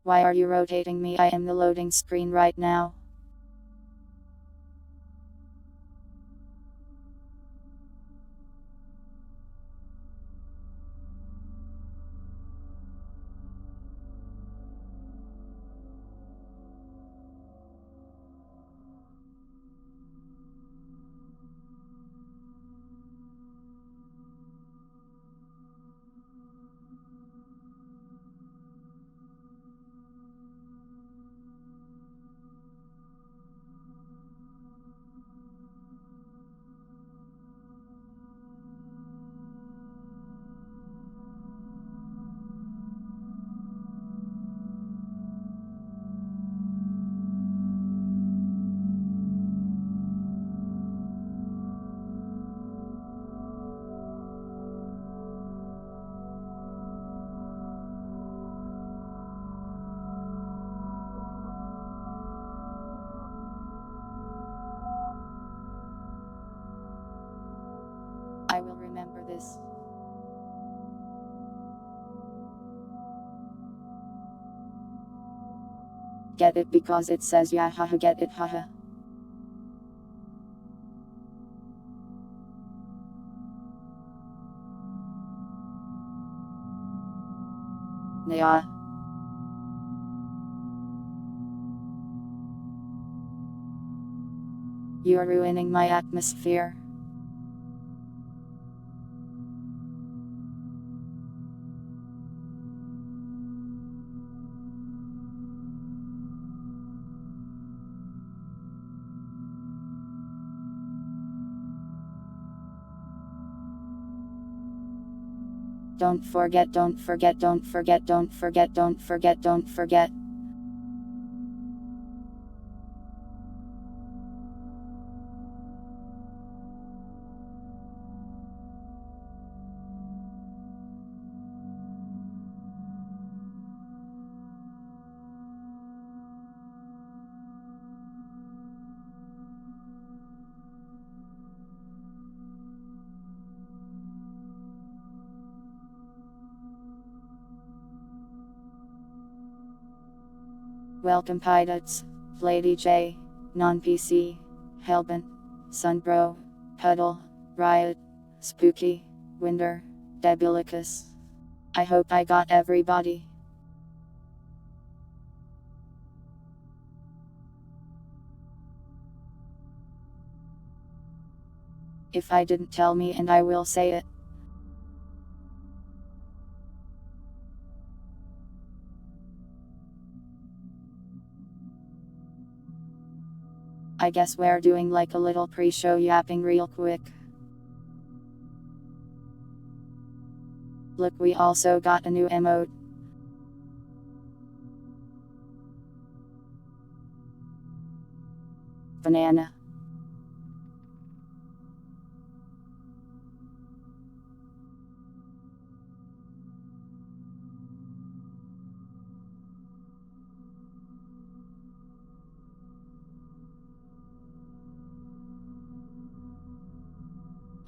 Why are you rotating me? I am the loading screen right now. I will remember this. Get it because it says yeah haha, get it haha. Yeah. You are ruining my atmosphere. Don't forget, don't forget, don't forget, don't forget, don't forget, don't forget. Welcome pilots, Lady J, Non-PC, Hellbent, Sunbro, Puddle, Riot, Spooky, Winder, Debilicus. I hope I got everybody. If I didn't, tell me and I will say it. I guess we're doing like a little pre-show yapping real quick. Look, we also got a new emote. Banana.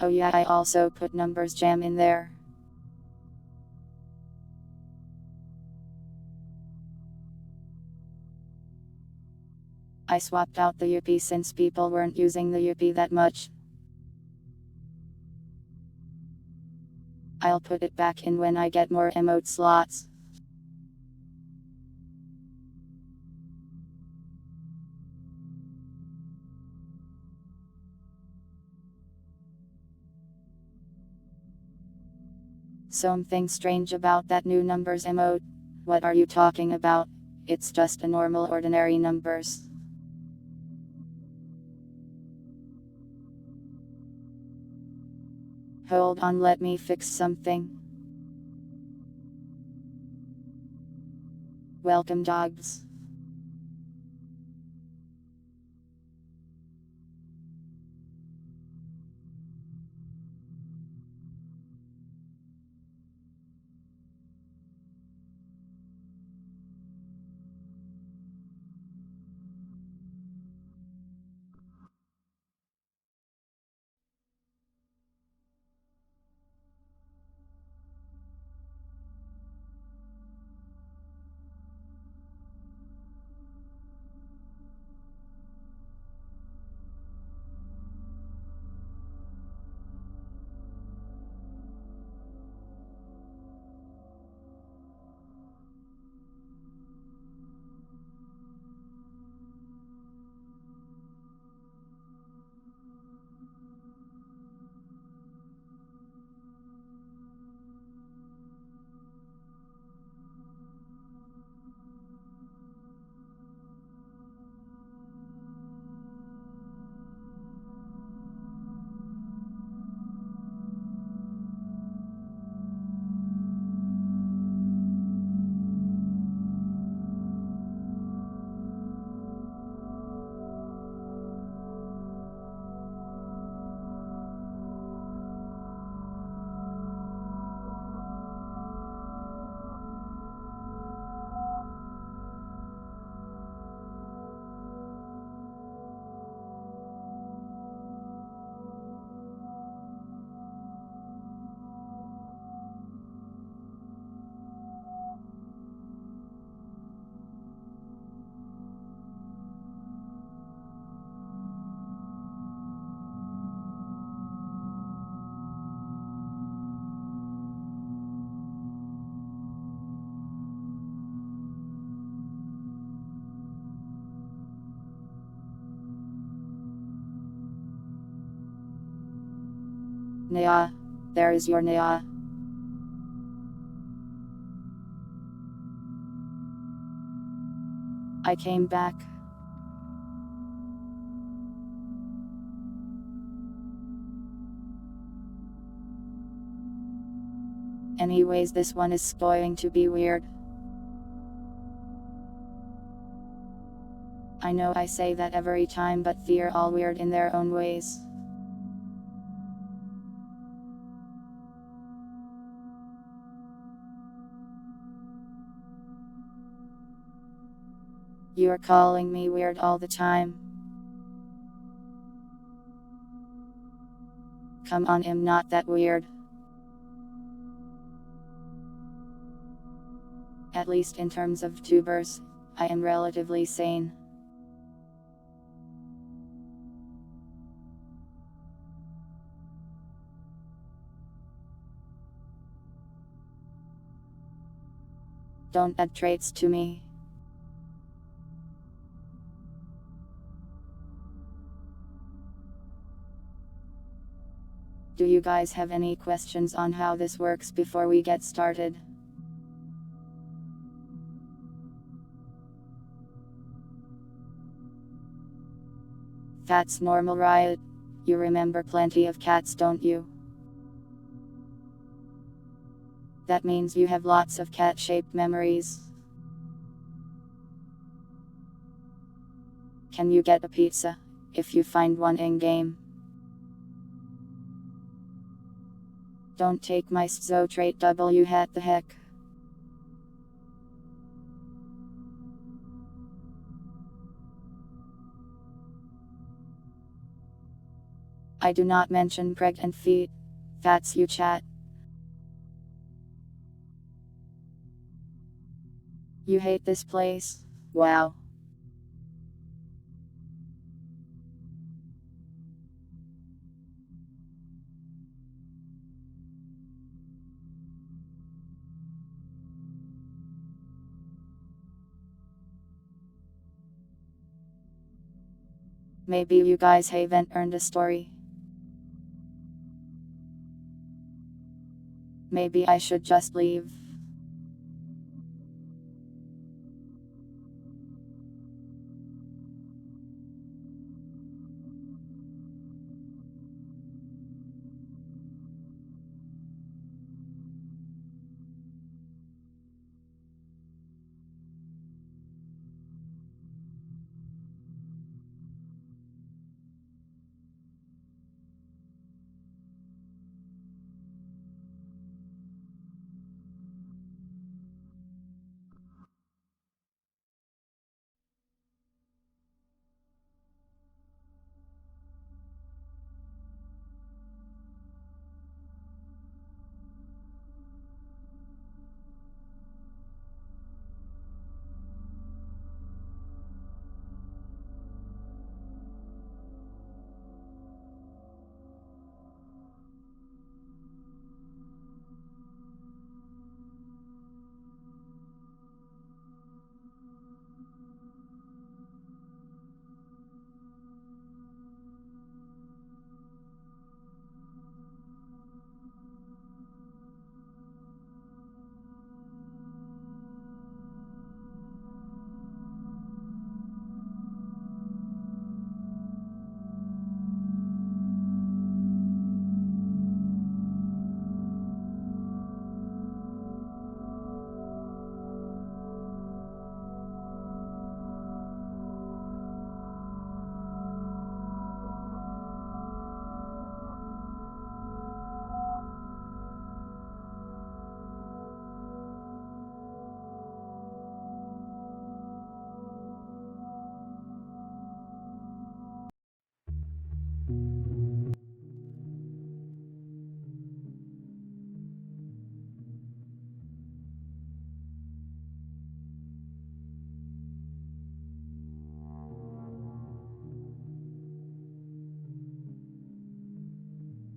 Oh yeah, I also put numbers jam in there. I swapped out the UP since people weren't using the UP that much. I'll put it back in when I get more emote slots. Something strange about that new numbers emote. What are you talking about? It's just a normal ordinary numbers. Hold on, let me fix something. Welcome dogs. Nya. There is your Nya. I came back. Anyways, this one is going to be weird. I know I say that every time, but they're all weird in their own ways. You're calling me weird all the time. Come on, I'm not that weird. At least in terms of tubers, I am relatively sane. Don't add traits to me. Do you guys have any questions on how this works before we get started? That's normal, right? You remember plenty of cats, don't you? That means you have lots of cat-shaped memories. Can you get a pizza, if you find one in-game? Don't take my schizo trait, W hat the heck. I do not mention pregnant feet. That's you, chat. You hate this place? Wow. Maybe you guys haven't earned a story. Maybe I should just leave.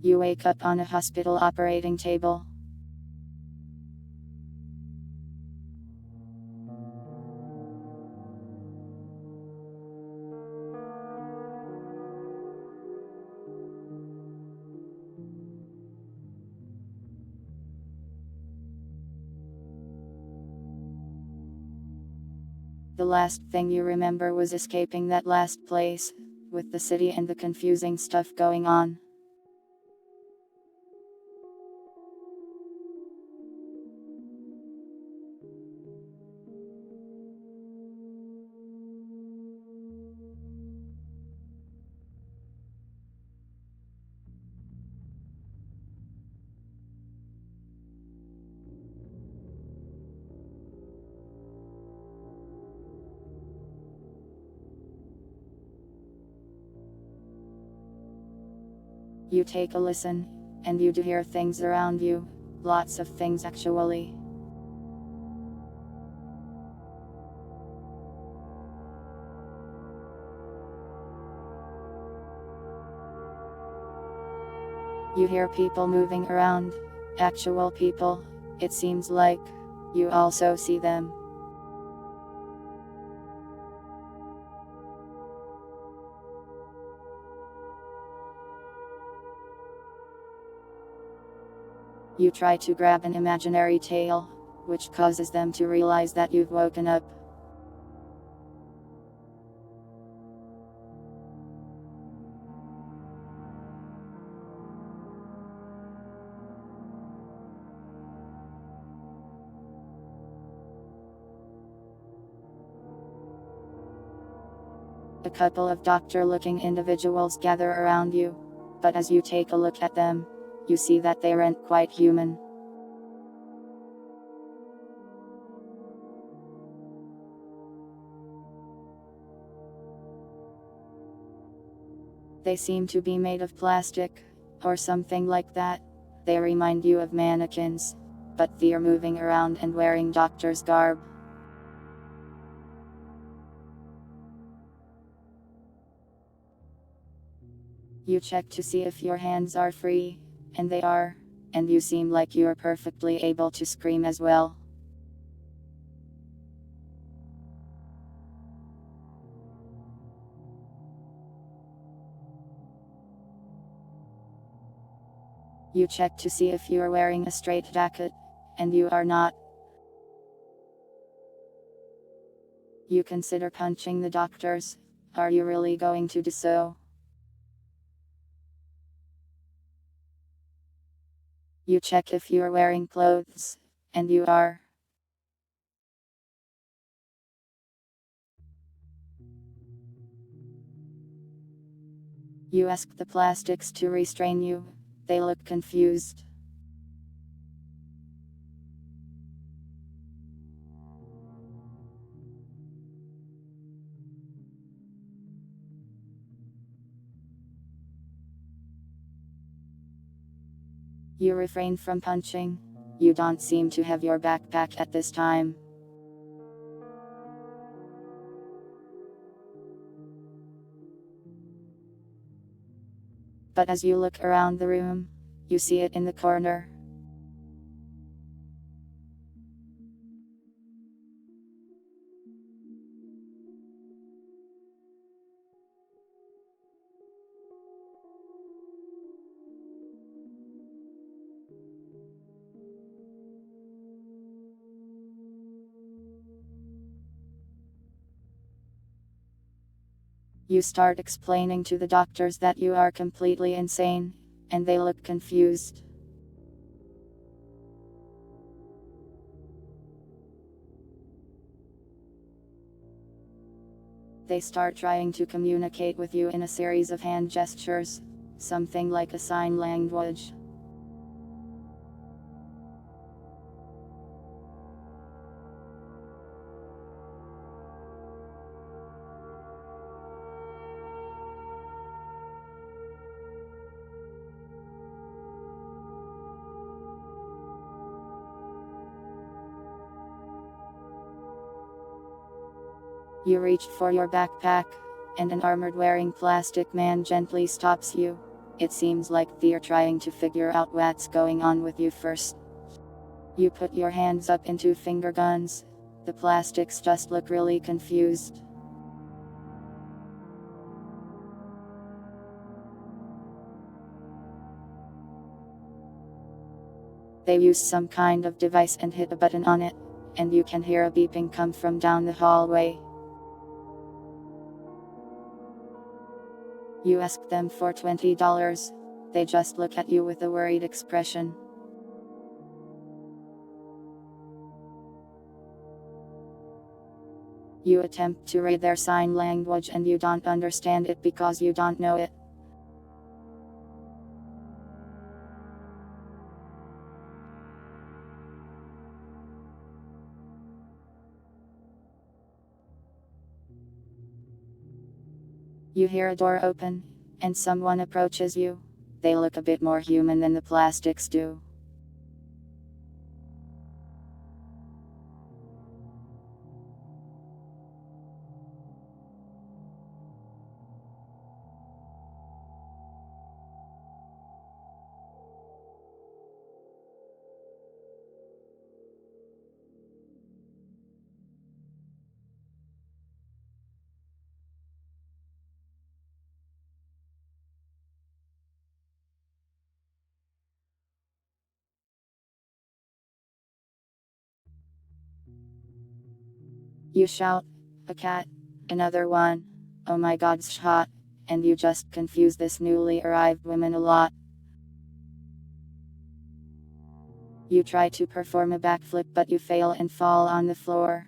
You wake up on a hospital operating table. The last thing you remember was escaping that last place, with the city and the confusing stuff going on. You take a listen, and you do hear things around you, lots of things actually. You hear people moving around, actual people, it seems like. You also see them. You try to grab an imaginary tail, which causes them to realize that you've woken up. A couple of doctor-looking individuals gather around you, but as you take a look at them, you see that they aren't quite human. They seem to be made of plastic, or something like that. They remind you of mannequins, but they're moving around and wearing doctor's garb. You check to see if your hands are free, and they are, and you seem like you're perfectly able to scream as well. You check to see if you're wearing a straight jacket, and you are not. You consider punching the doctors. Are you really going to do so? You check if you're wearing clothes, and you are. You ask the plastics to restrain you. They look confused. You refrain from punching. You don't seem to have your backpack at this time. But as you look around the room, you see it in the corner. You start explaining to the doctors that you are completely insane, and they look confused. They start trying to communicate with you in a series of hand gestures, something like a sign language. You reach for your backpack, and an armored-wearing plastic man gently stops you. It seems like they're trying to figure out what's going on with you first. You put your hands up into finger guns. The plastics just look really confused. They use some kind of device and hit a button on it, and you can hear a beeping come from down the hallway. You ask them for $20. They just look at you with a worried expression. You attempt to read their sign language and you don't understand it because you don't know it. You hear a door open, and someone approaches you. They look a bit more human than the plastics do. You shout, "A cat, another one, oh my god, shot," and you just confuse this newly arrived woman a lot. You try to perform a backflip but you fail and fall on the floor.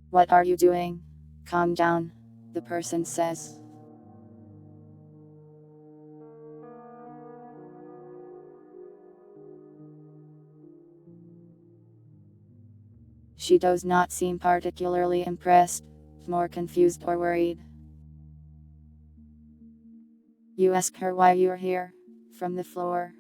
"What are you doing? Calm down," the person says. She does not seem particularly impressed, more confused or worried. You ask her why you're here, from the floor.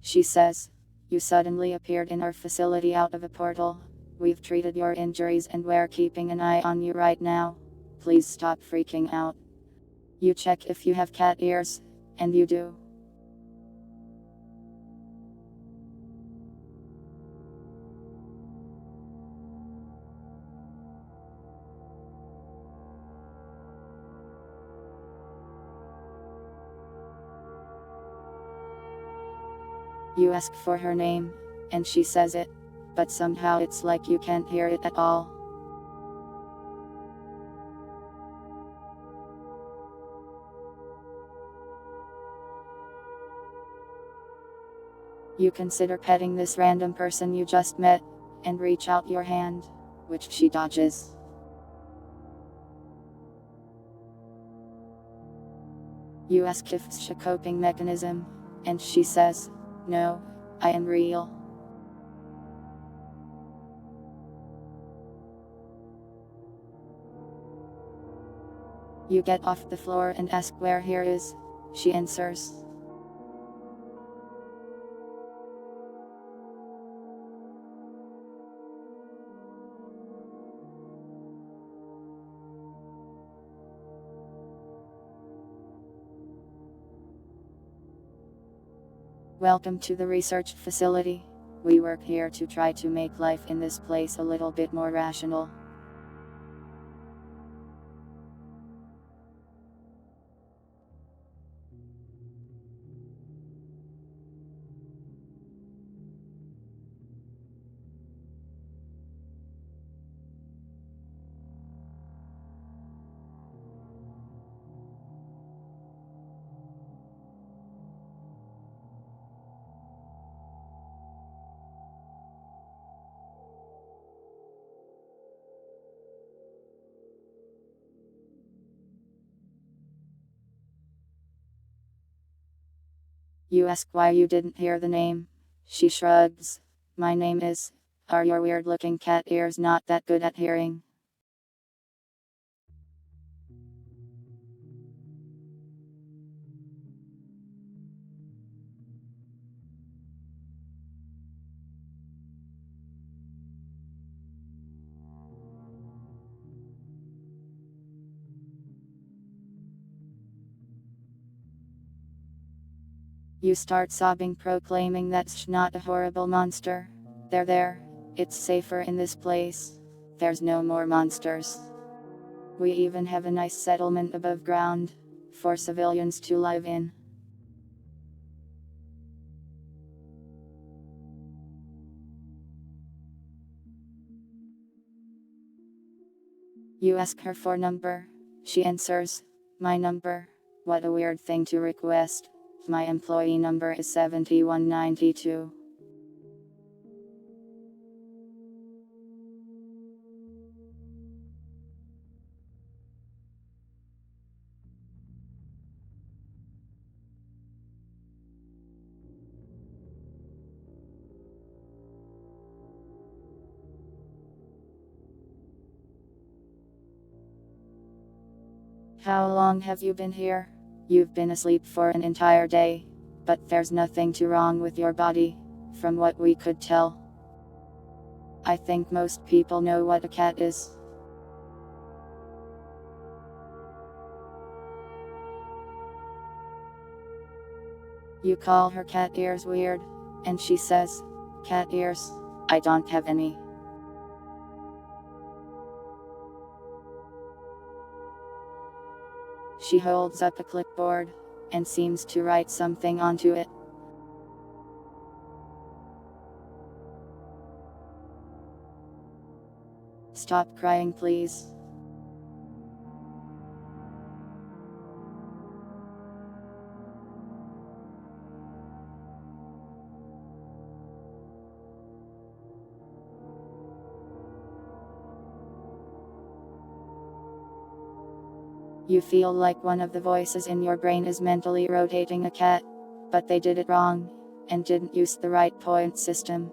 She says, "You suddenly appeared in our facility out of a portal. We've treated your injuries and we're keeping an eye on you right now. Please stop freaking out." You check if you have cat ears, and you do. You ask for her name, and she says it, but somehow it's like you can't hear it at all. You consider petting this random person you just met, and reach out your hand, which she dodges. You ask if it's a coping mechanism, and she says, "No, I am real." You get off the floor and ask where here is. She answers. "Welcome to the research facility. We work here to try to make life in this place a little bit more rational." You ask why you didn't hear the name. She shrugs. "My name is. Are your weird looking cat ears not that good at hearing?" You start sobbing, proclaiming that's not a horrible monster. They're there, It's safer in this place. There's no more monsters. We even have a nice settlement above ground for civilians to live in. You ask her for number. She answers, my number. What a weird thing to request. My employee number is 7192. How long have you been here? You've been asleep for an entire day. But there's nothing too wrong with your body, from what we could tell. I think most people know what a cat is. You call her cat ears weird, and she says, cat ears? I don't have any. She holds up a clipboard, and seems to write something onto it. Stop crying, please. You feel like one of the voices in your brain is mentally rotating a cat, but they did it wrong, and didn't use the right point system.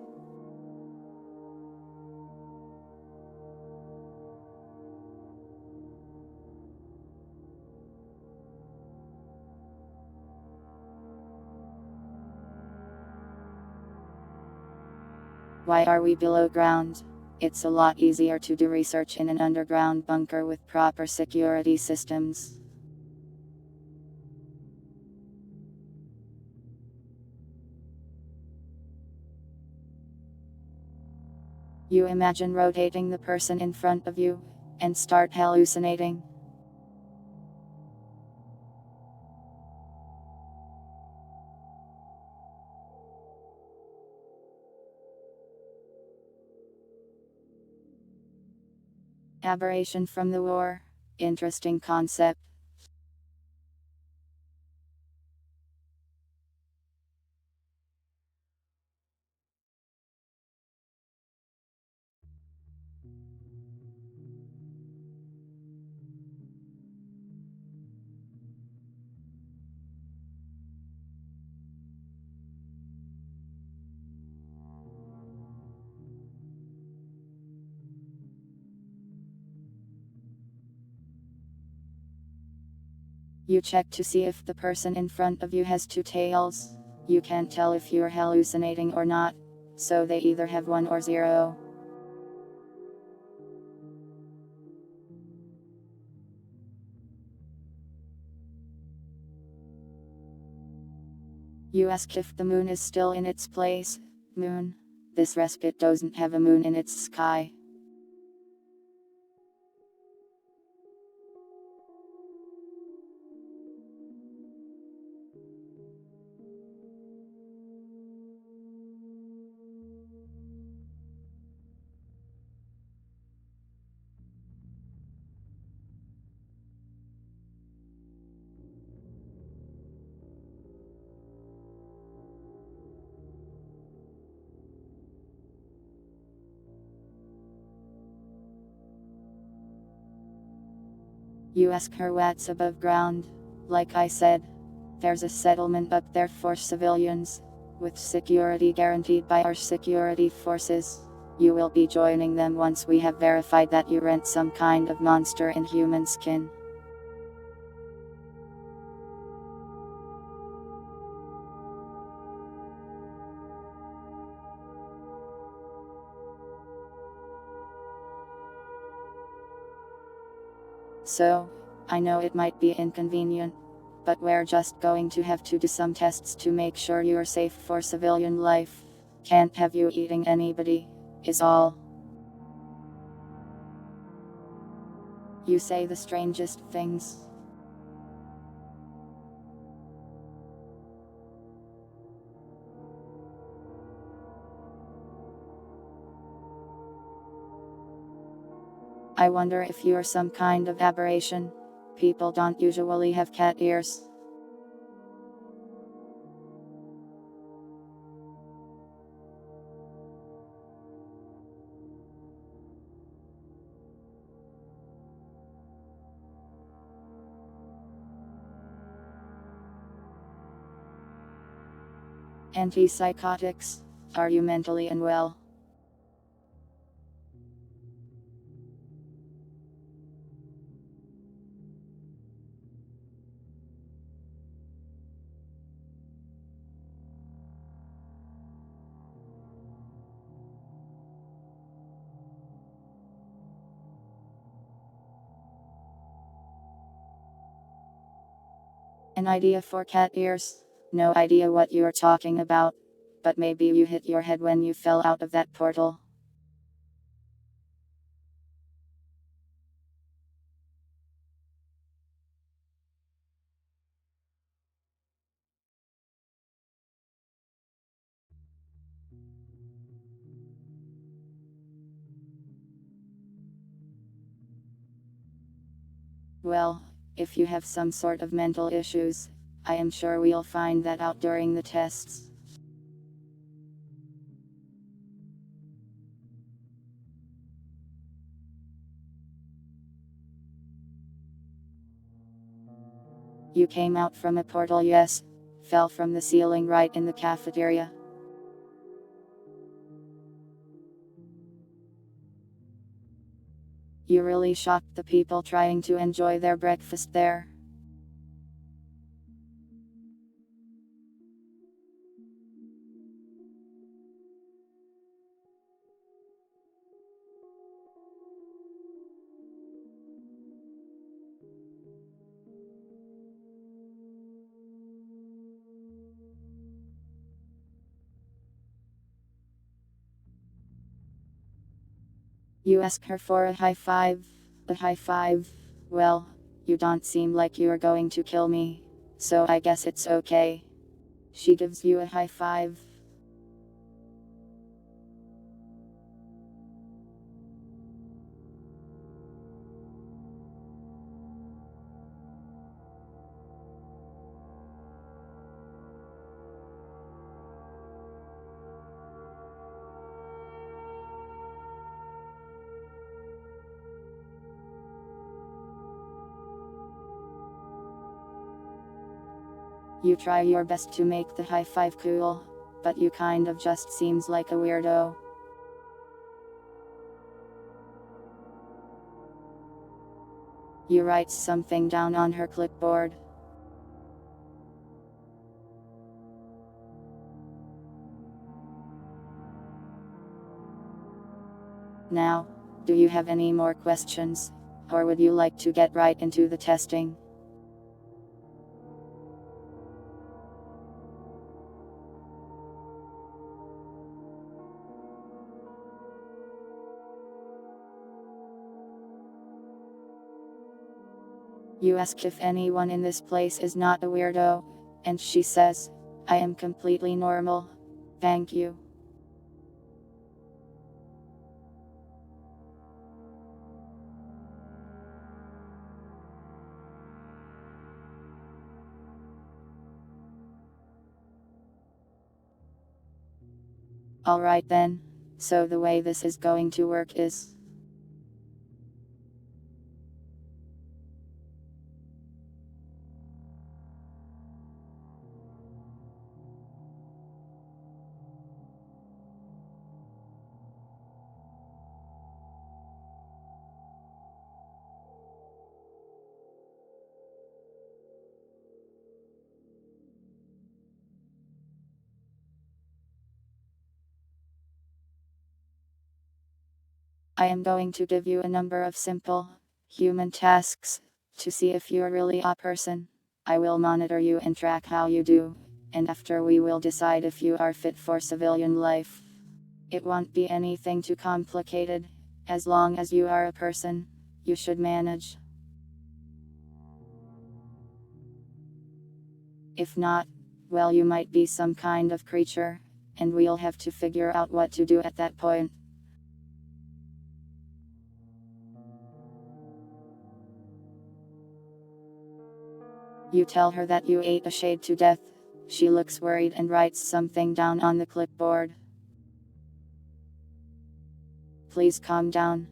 Why are we below ground? It's a lot easier to do research in an underground bunker with proper security systems. You imagine rotating the person in front of you, and start hallucinating. Aberration from the war. Interesting concept. You check to see if the person in front of you has two tails. You can't tell if you're hallucinating or not, so they either have 1 or 0. You ask if the moon is still in its place. Moon. This respite doesn't have a moon in its sky. You ask her what's above ground. Like I said, there's a settlement up there for civilians, with security guaranteed by our security forces. You will be joining them once we have verified that you rent some kind of monster in human skin. So, I know it might be inconvenient, but we're just going to have to do some tests to make sure you're safe for civilian life. Can't have you eating anybody. is all. You say the strangest things. I wonder if you're some kind of aberration. People don't usually have cat ears. Antipsychotics. Are you mentally unwell? An idea for cat ears? No idea what you're talking about. But maybe you hit your head when you fell out of that portal. Well, if you have some sort of mental issues, I am sure we'll find that out during the tests. You came out from a portal, yes. Fell from the ceiling right in the cafeteria. You really shocked the people trying to enjoy their breakfast there. You ask her for a high five. A high five? Well, you don't seem like you're going to kill me, so I guess it's okay. She gives you a high five. You try your best to make the high five cool, but you kind of just seems like a weirdo. You write something down on her clipboard. Now, do you have any more questions? Or would you like to get right into the testing? You ask if anyone in this place is not a weirdo, and she says, I am completely normal. Thank you. Alright then, so the way this is going to work is, I am going to give you a number of simple, human tasks, to see if you're really a person. I will monitor you and track how you do, and after we will decide if you are fit for civilian life. It won't be anything too complicated. As long as you are a person, you should manage. If not, well, you might be some kind of creature, and we'll have to figure out what to do at that point. You tell her that you ate a shade to death. She looks worried and writes something down on the clipboard. Please calm down.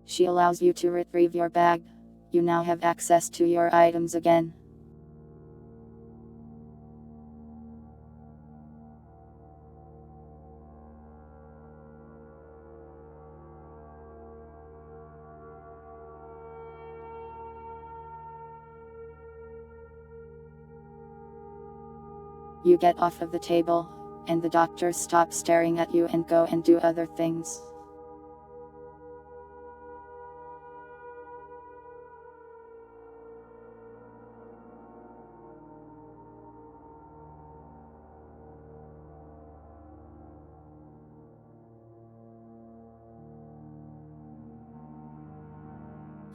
She allows you to retrieve your bag. You now have access to your items again. You get off of the table, and the doctors stop staring at you and go and do other things.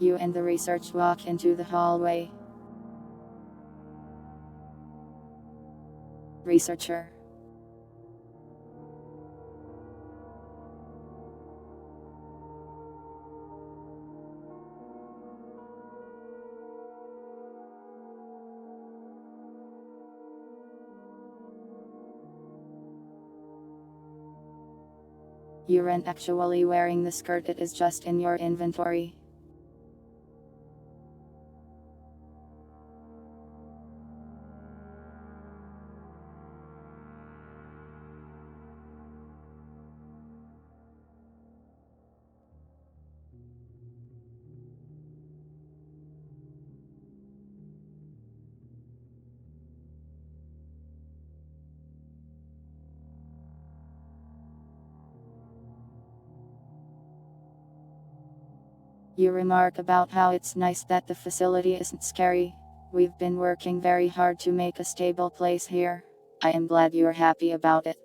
You and the research walk into the hallway. Researcher. You aren't actually wearing the skirt, it is just in your inventory. You remark about how it's nice that the facility isn't scary. We've been working very hard to make a stable place here. I am glad you're happy about it.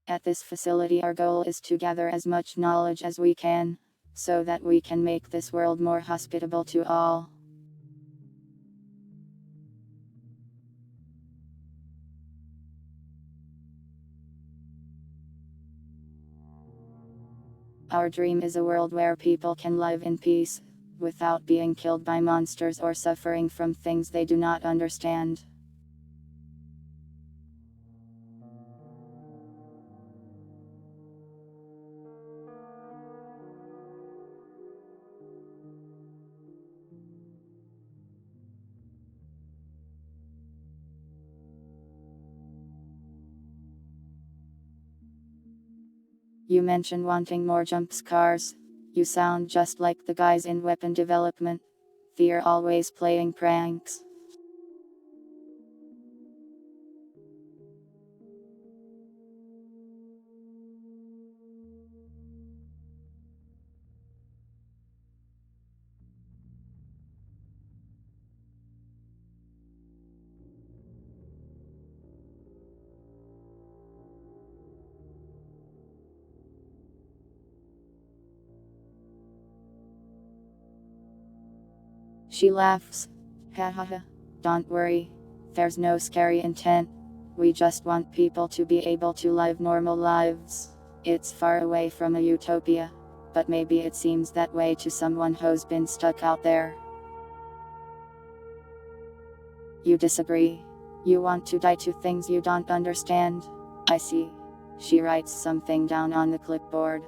At this facility, our goal is to gather as much knowledge as we can, so that we can make this world more hospitable to all. Our dream is a world where people can live in peace, without being killed by monsters or suffering from things they do not understand. You mention wanting more jump scares. You sound just like the guys in weapon development. They're always playing pranks. She laughs. Ha ha ha. Don't worry. There's no scary intent. We just want people to be able to live normal lives. It's far away from a utopia, but maybe it seems that way to someone who's been stuck out there. You disagree. You want to die to things you don't understand? I see. She writes something down on the clipboard.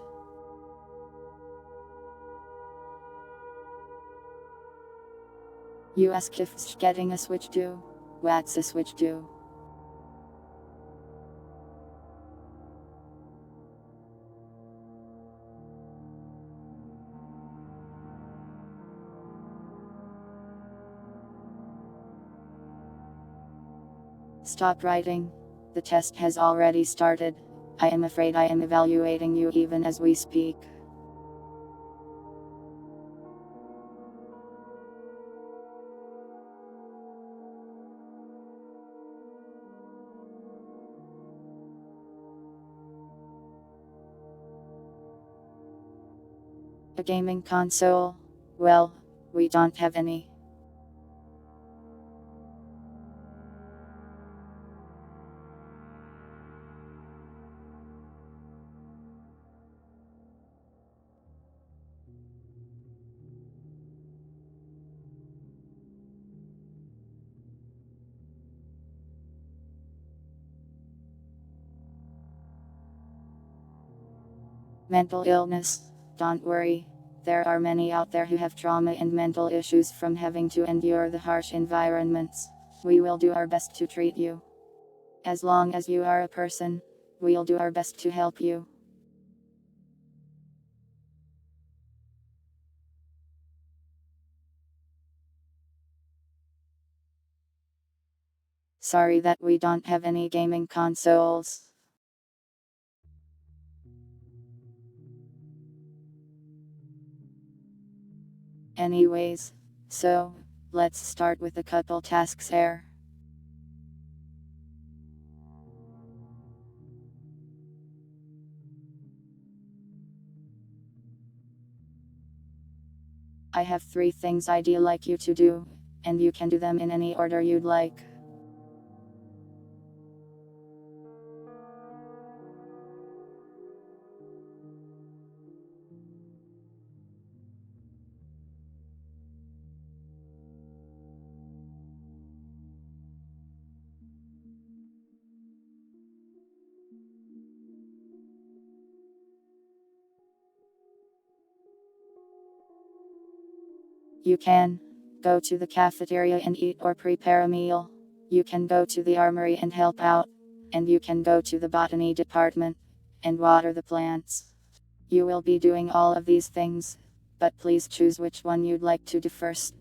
You ask if getting a switch do. What's a switch do? Stop writing. The test has already started. I am afraid I am evaluating you even as we speak. A gaming console? Well, we don't have any. Mental illness? Don't worry. There are many out there who have trauma and mental issues from having to endure the harsh environments. We will do our best to treat you. As long as you are a person, we'll do our best to help you. Sorry that we don't have any gaming consoles. Anyways, so, let's start with a couple tasks here. I have 3 things I'd like you to do, and you can do them in any order you'd like. You can go to the cafeteria and eat or prepare a meal. You can go to the armory and help out. And you can go to the botany department and water the plants. You will be doing all of these things, but please choose which one you'd like to do first.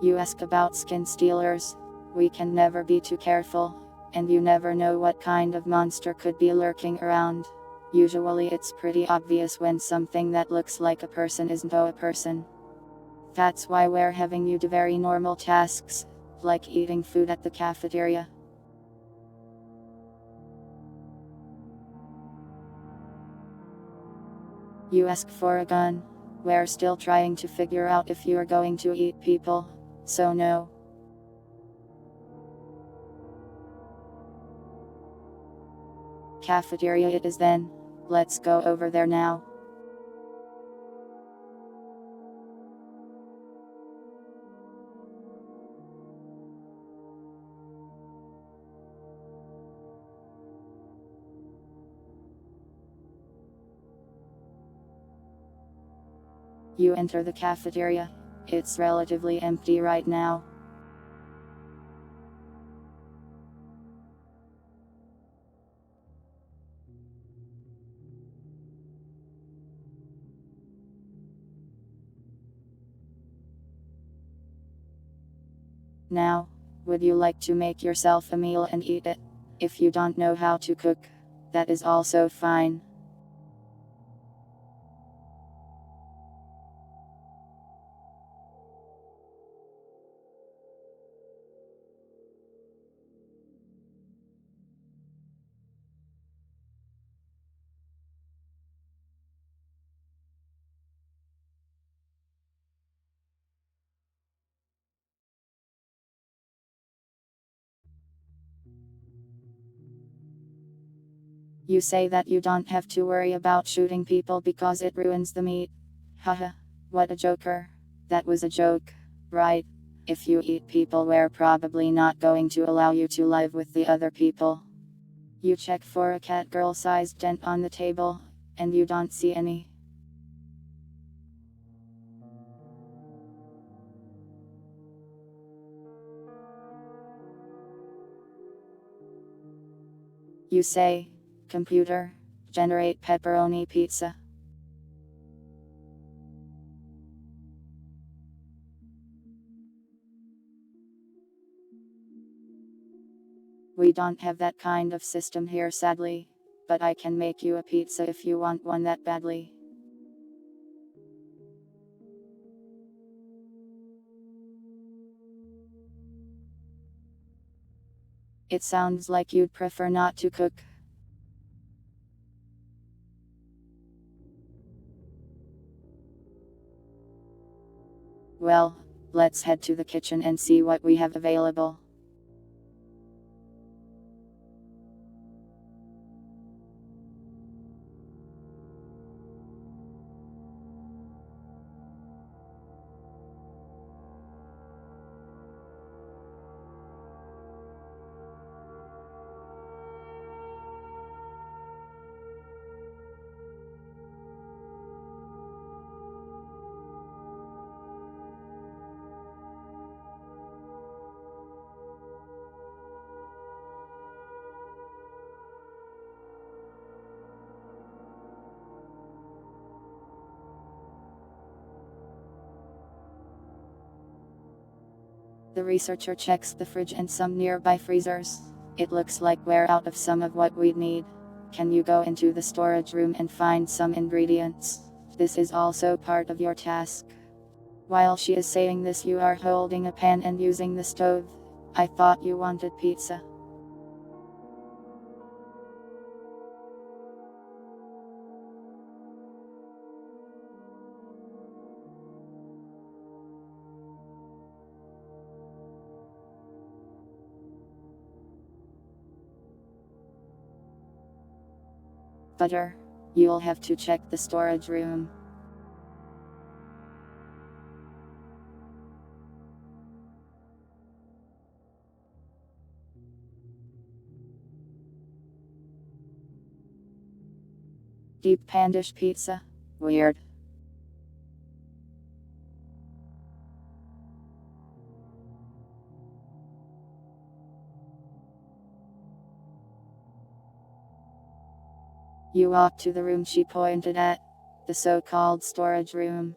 You ask about skin stealers. We can never be too careful, and you never know what kind of monster could be lurking around. Usually it's pretty obvious when something that looks like a person isn't a person. That's why we're having you do very normal tasks, like eating food at the cafeteria. You ask for a gun. We're still trying to figure out if you're going to eat people, so no. Cafeteria it is then. Let's go over there now. You enter the cafeteria. It's relatively empty right now. Now, would you like to make yourself a meal and eat it? If you don't know how to cook, that is also fine. You say that you don't have to worry about shooting people because it ruins the meat. Haha, what a joker. That was a joke, right? If you eat people, we're probably not going to allow you to live with the other people. You check for a cat girl sized dent on the table, and you don't see any. You say, computer, generate pepperoni pizza. We don't have that kind of system here, sadly, but I can make you a pizza if you want one that badly. It sounds like you'd prefer not to cook. Well, let's head to the kitchen and see what we have available. The researcher checks the fridge and some nearby freezers. It looks like we're out of some of what we'd need. Can you go into the storage room and find some ingredients? This is also part of your task. While she is saying this, you are holding a pan and using the stove. I thought you wanted pizza. Butter. You'll have to check the storage room. Deep pan dish pizza. Weird. You walk to the room she pointed at, the so-called storage room.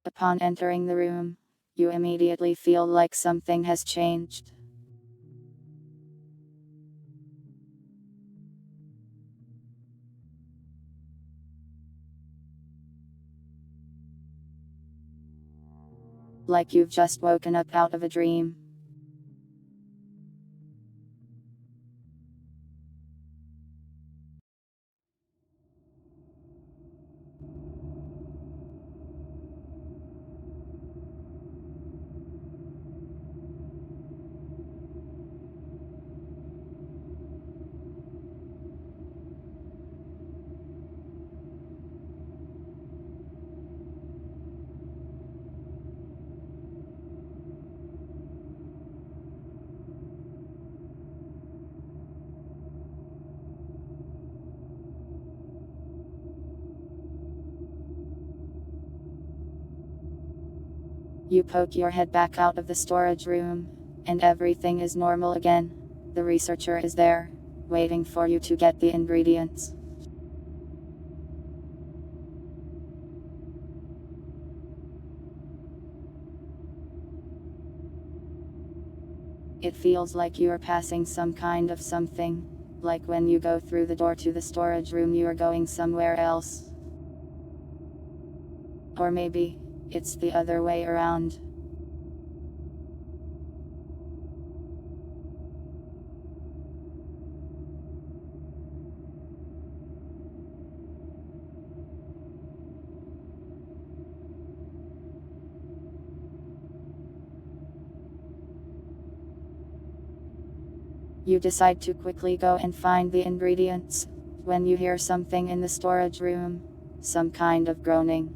Upon entering the room, you immediately feel like something has changed. Like you've just woken up out of a dream. You poke your head back out of the storage room, and everything is normal again. The researcher is there, waiting for you to get the ingredients. It feels like you are passing some kind of something, like when you go through the door to the storage room you are going somewhere else. Or maybe, it's the other way around. You decide to quickly go and find the ingredients, when you hear something in the storage room. Some kind of groaning.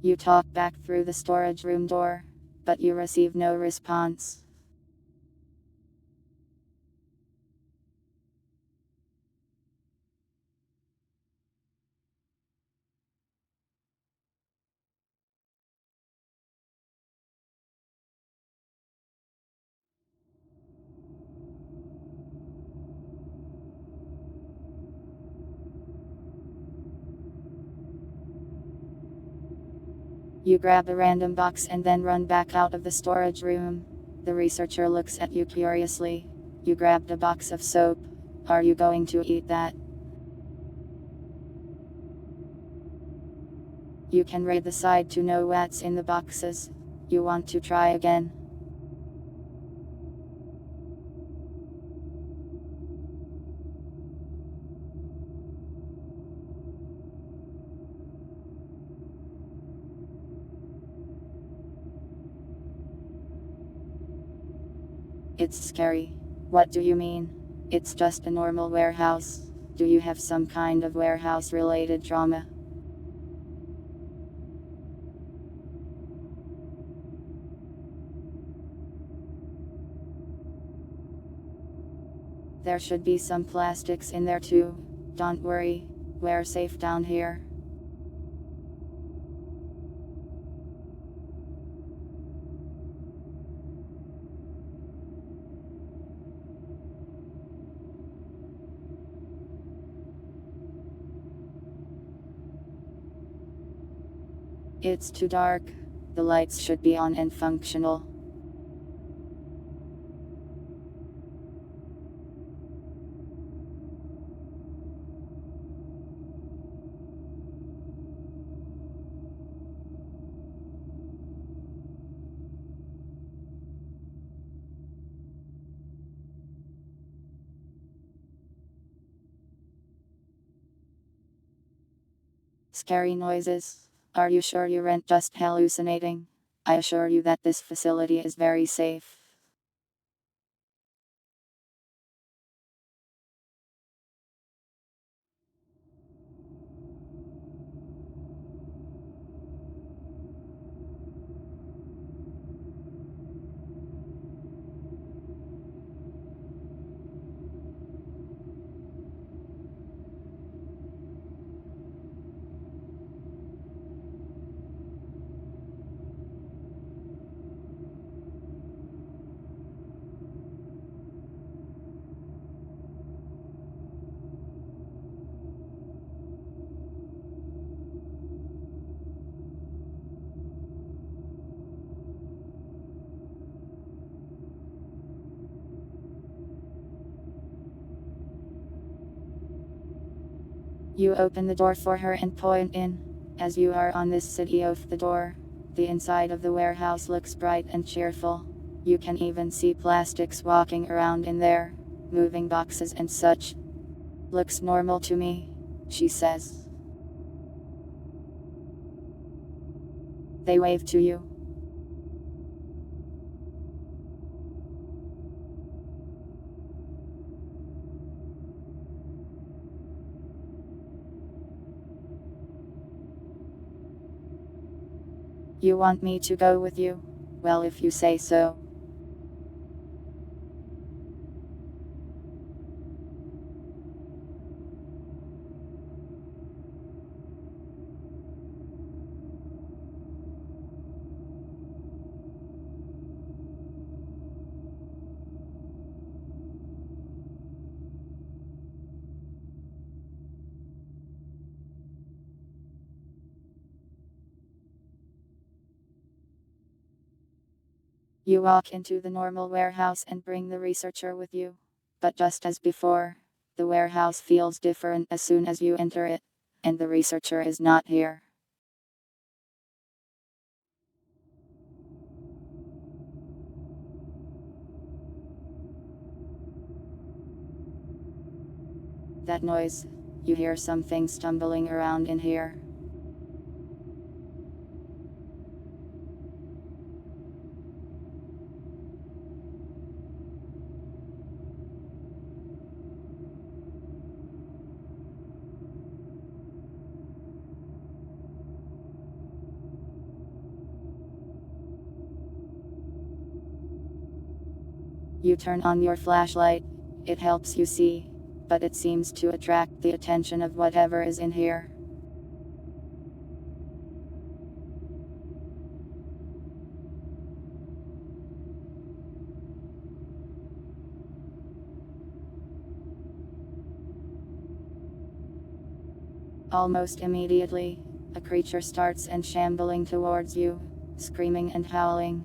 You talk back through the storage room door, but you receive no response. You grab a random box and then run back out of the storage room. The researcher looks at you curiously. You grabbed a box of soap. Are you going to eat that? You can read the side to know what's in the boxes. You want to try again? It's scary. What do you mean? It's just a normal warehouse. Do you have some kind of warehouse related trauma? There should be some plastics in there too. Don't worry, we're safe down here. It's too dark. The lights should be on and functional. Scary noises. Are you sure you aren't just hallucinating? I assure you that this facility is very safe. You open the door for her and point in. As you are on this city of the door, the inside of the warehouse looks bright and cheerful. You can even see plastics walking around in there, moving boxes and such. Looks normal to me, she says. They wave to you. You want me to go with you? Well, if you say so. You walk into the normal warehouse and bring the researcher with you. But just as before, the warehouse feels different as soon as you enter it, and the researcher is not here. That noise. You hear something stumbling around in here. You turn on your flashlight. It helps you see, but it seems to attract the attention of whatever is in here. Almost immediately, a creature starts and shambling towards you, screaming and howling.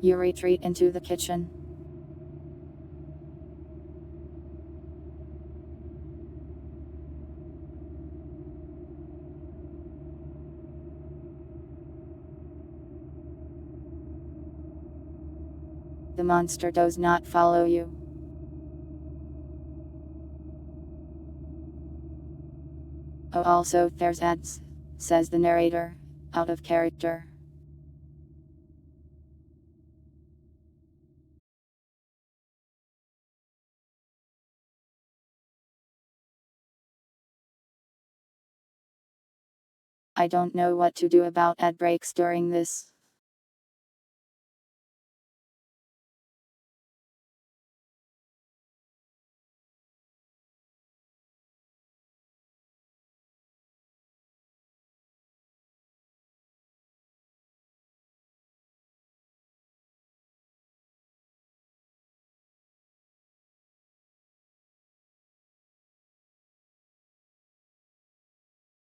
You retreat into the kitchen. The monster does not follow you. Oh, also, there's ads, says the narrator, out of character. I don't know what to do about ad breaks during this.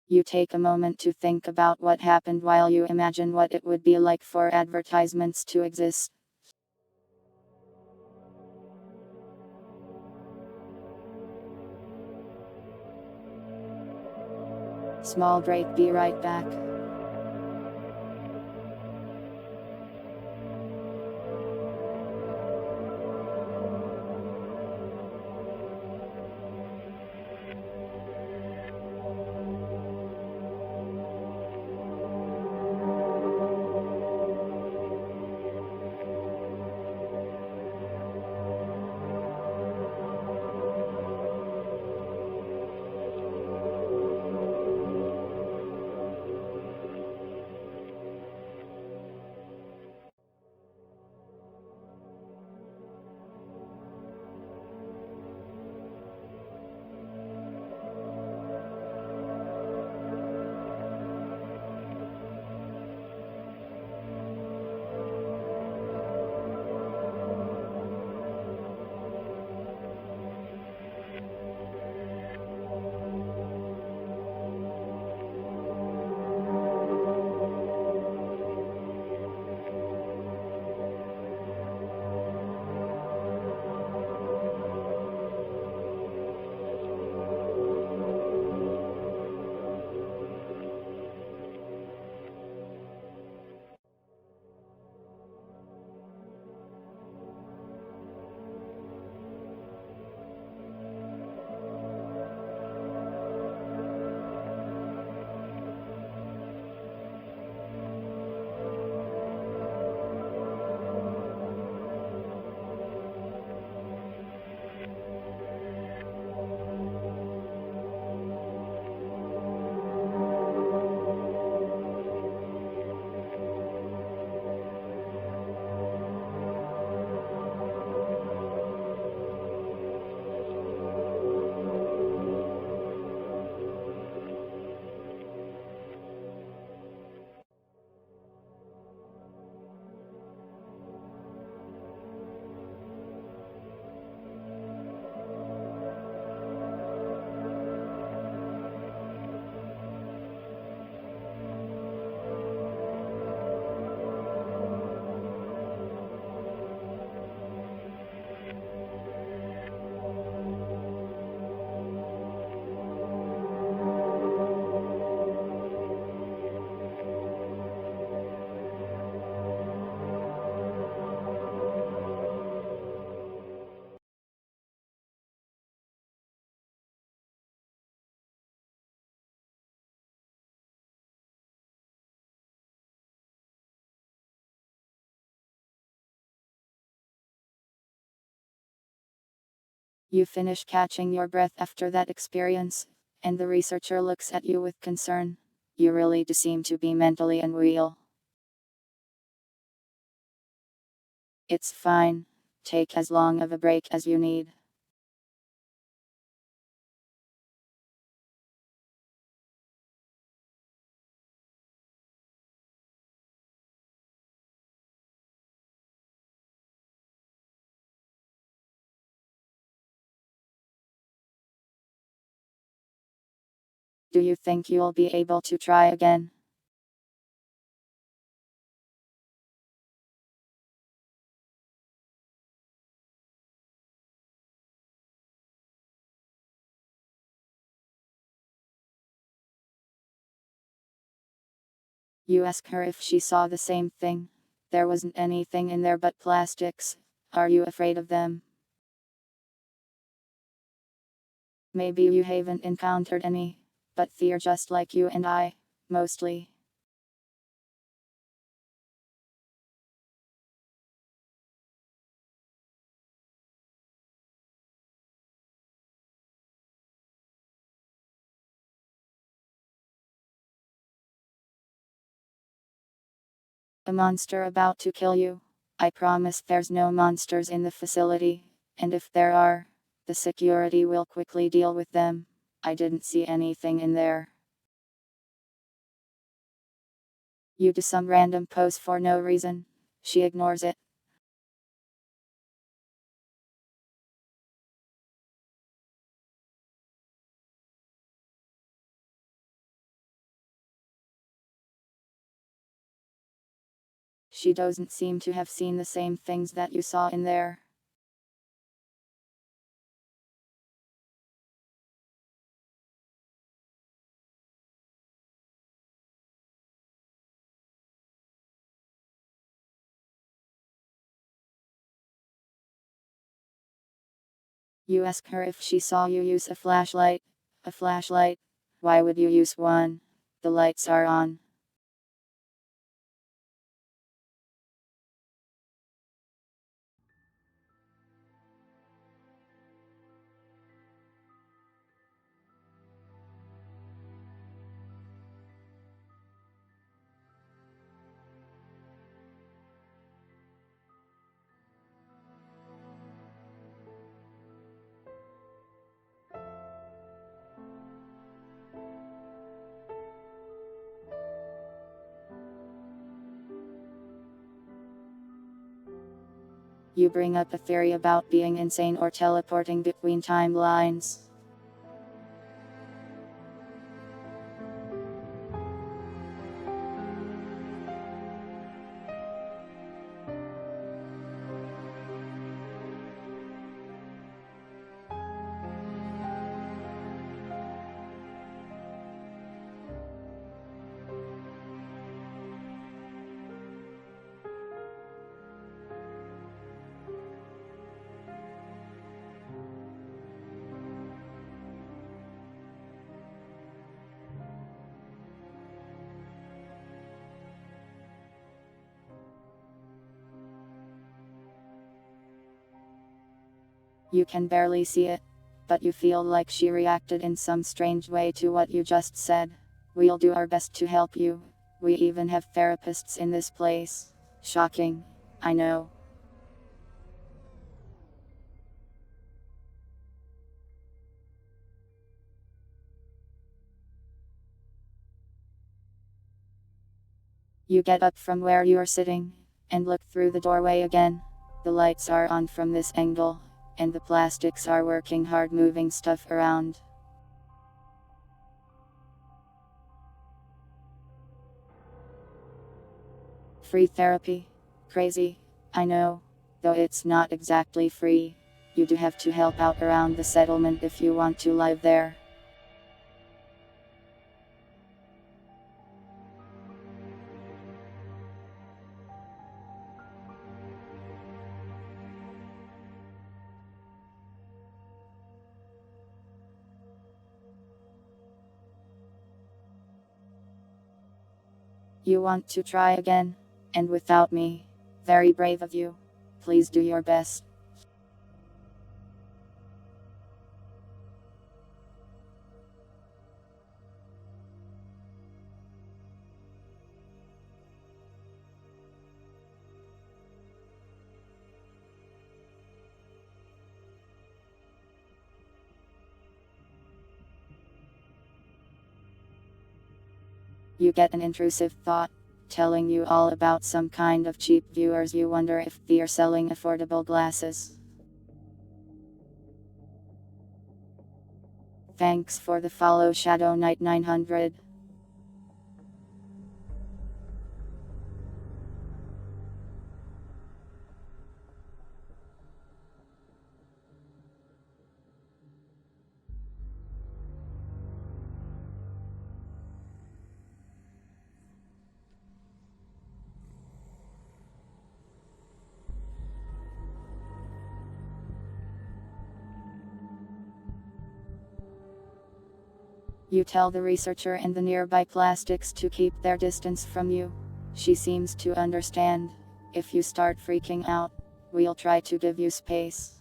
You take a moment to think about what happened while you imagine what it would be like for advertisements to exist. Small break, be right back. You finish catching your breath after that experience, and the researcher looks at you with concern. You really do seem to be mentally unreal. It's fine. Take as long of a break as you need. Do you think you'll be able to try again? You ask her if she saw the same thing. There wasn't anything in there but plastics. Are you afraid of them? Maybe you haven't encountered any, but they're just like you and I, mostly. A monster about to kill you. I promise there's no monsters in the facility, and if there are, the security will quickly deal with them. I didn't see anything in there. You do some random pose for no reason. She ignores it. She doesn't seem to have seen the same things that you saw in there. You ask her if she saw you use a flashlight. A flashlight? Why would you use one? The lights are on. You bring up a theory about being insane or teleporting between timelines. You can barely see it, but you feel like she reacted in some strange way to what you just said. We'll do our best to help you. We even have therapists in this place. Shocking. I know. You get up from where you're sitting, and look through the doorway again. The lights are on from this angle, and the plastics are working hard moving stuff around. Free therapy. Crazy. I know. Though it's not exactly free. You do have to help out around the settlement if you want to live there. You want to try again? And without me? Very brave of you. Please do your best. You get an intrusive thought, telling you all about some kind of cheap viewers. You wonder if they're selling affordable glasses. Thanks for the follow, Shadow Knight 900. You tell the researcher and the nearby plastics to keep their distance from you. She seems to understand. If you start freaking out, we'll try to give you space.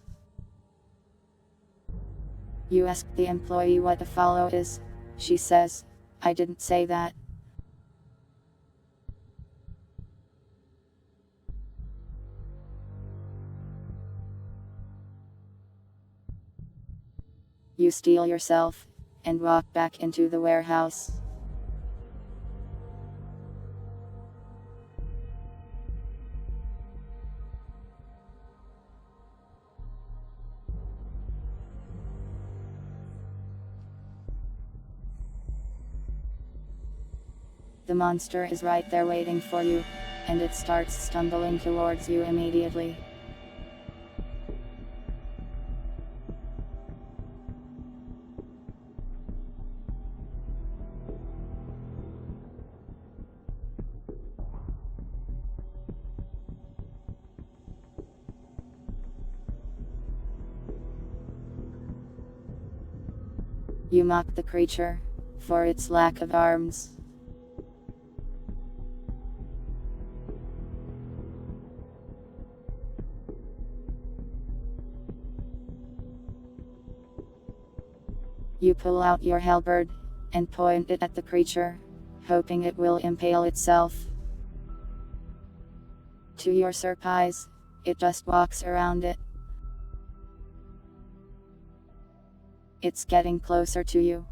You ask the employee what a follow is. She says, I didn't say that. You steel yourself and walk back into the warehouse. The monster is right there waiting for you, and it starts stumbling towards you immediately. You mock the creature for its lack of arms. You pull out your halberd and point it at the creature, hoping it will impale itself. To your surprise, it just walks around it. It's getting closer to you.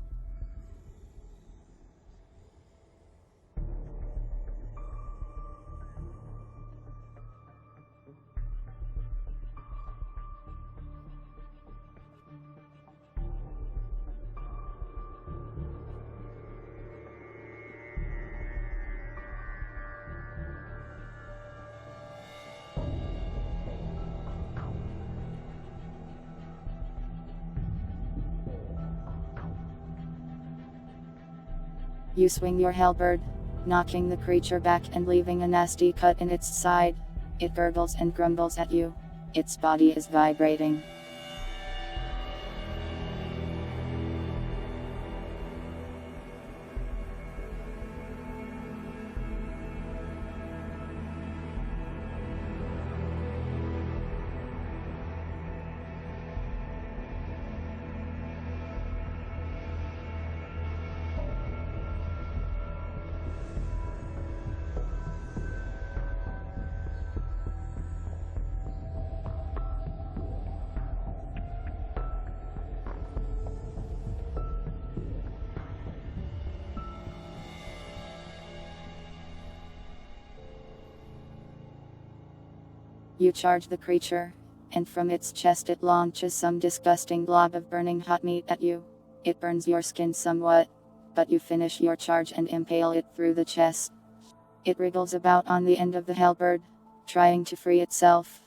You swing your halberd, knocking the creature back and leaving a nasty cut in its side. It gurgles and grumbles at you. Its body is vibrating. You charge the creature, and from its chest it launches some disgusting blob of burning hot meat at you. It burns your skin somewhat, but you finish your charge and impale it through the chest. It wriggles about on the end of the halberd, trying to free itself.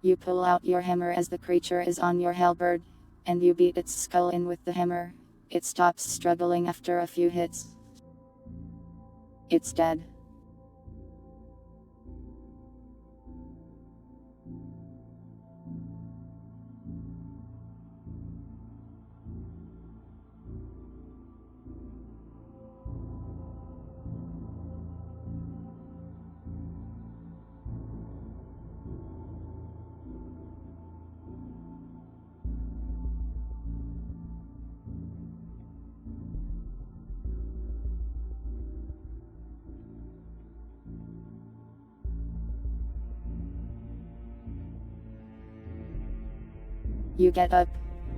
You pull out your hammer as the creature is on your halberd, and you beat its skull in with the hammer. It stops struggling after a few hits. It's dead. You get up,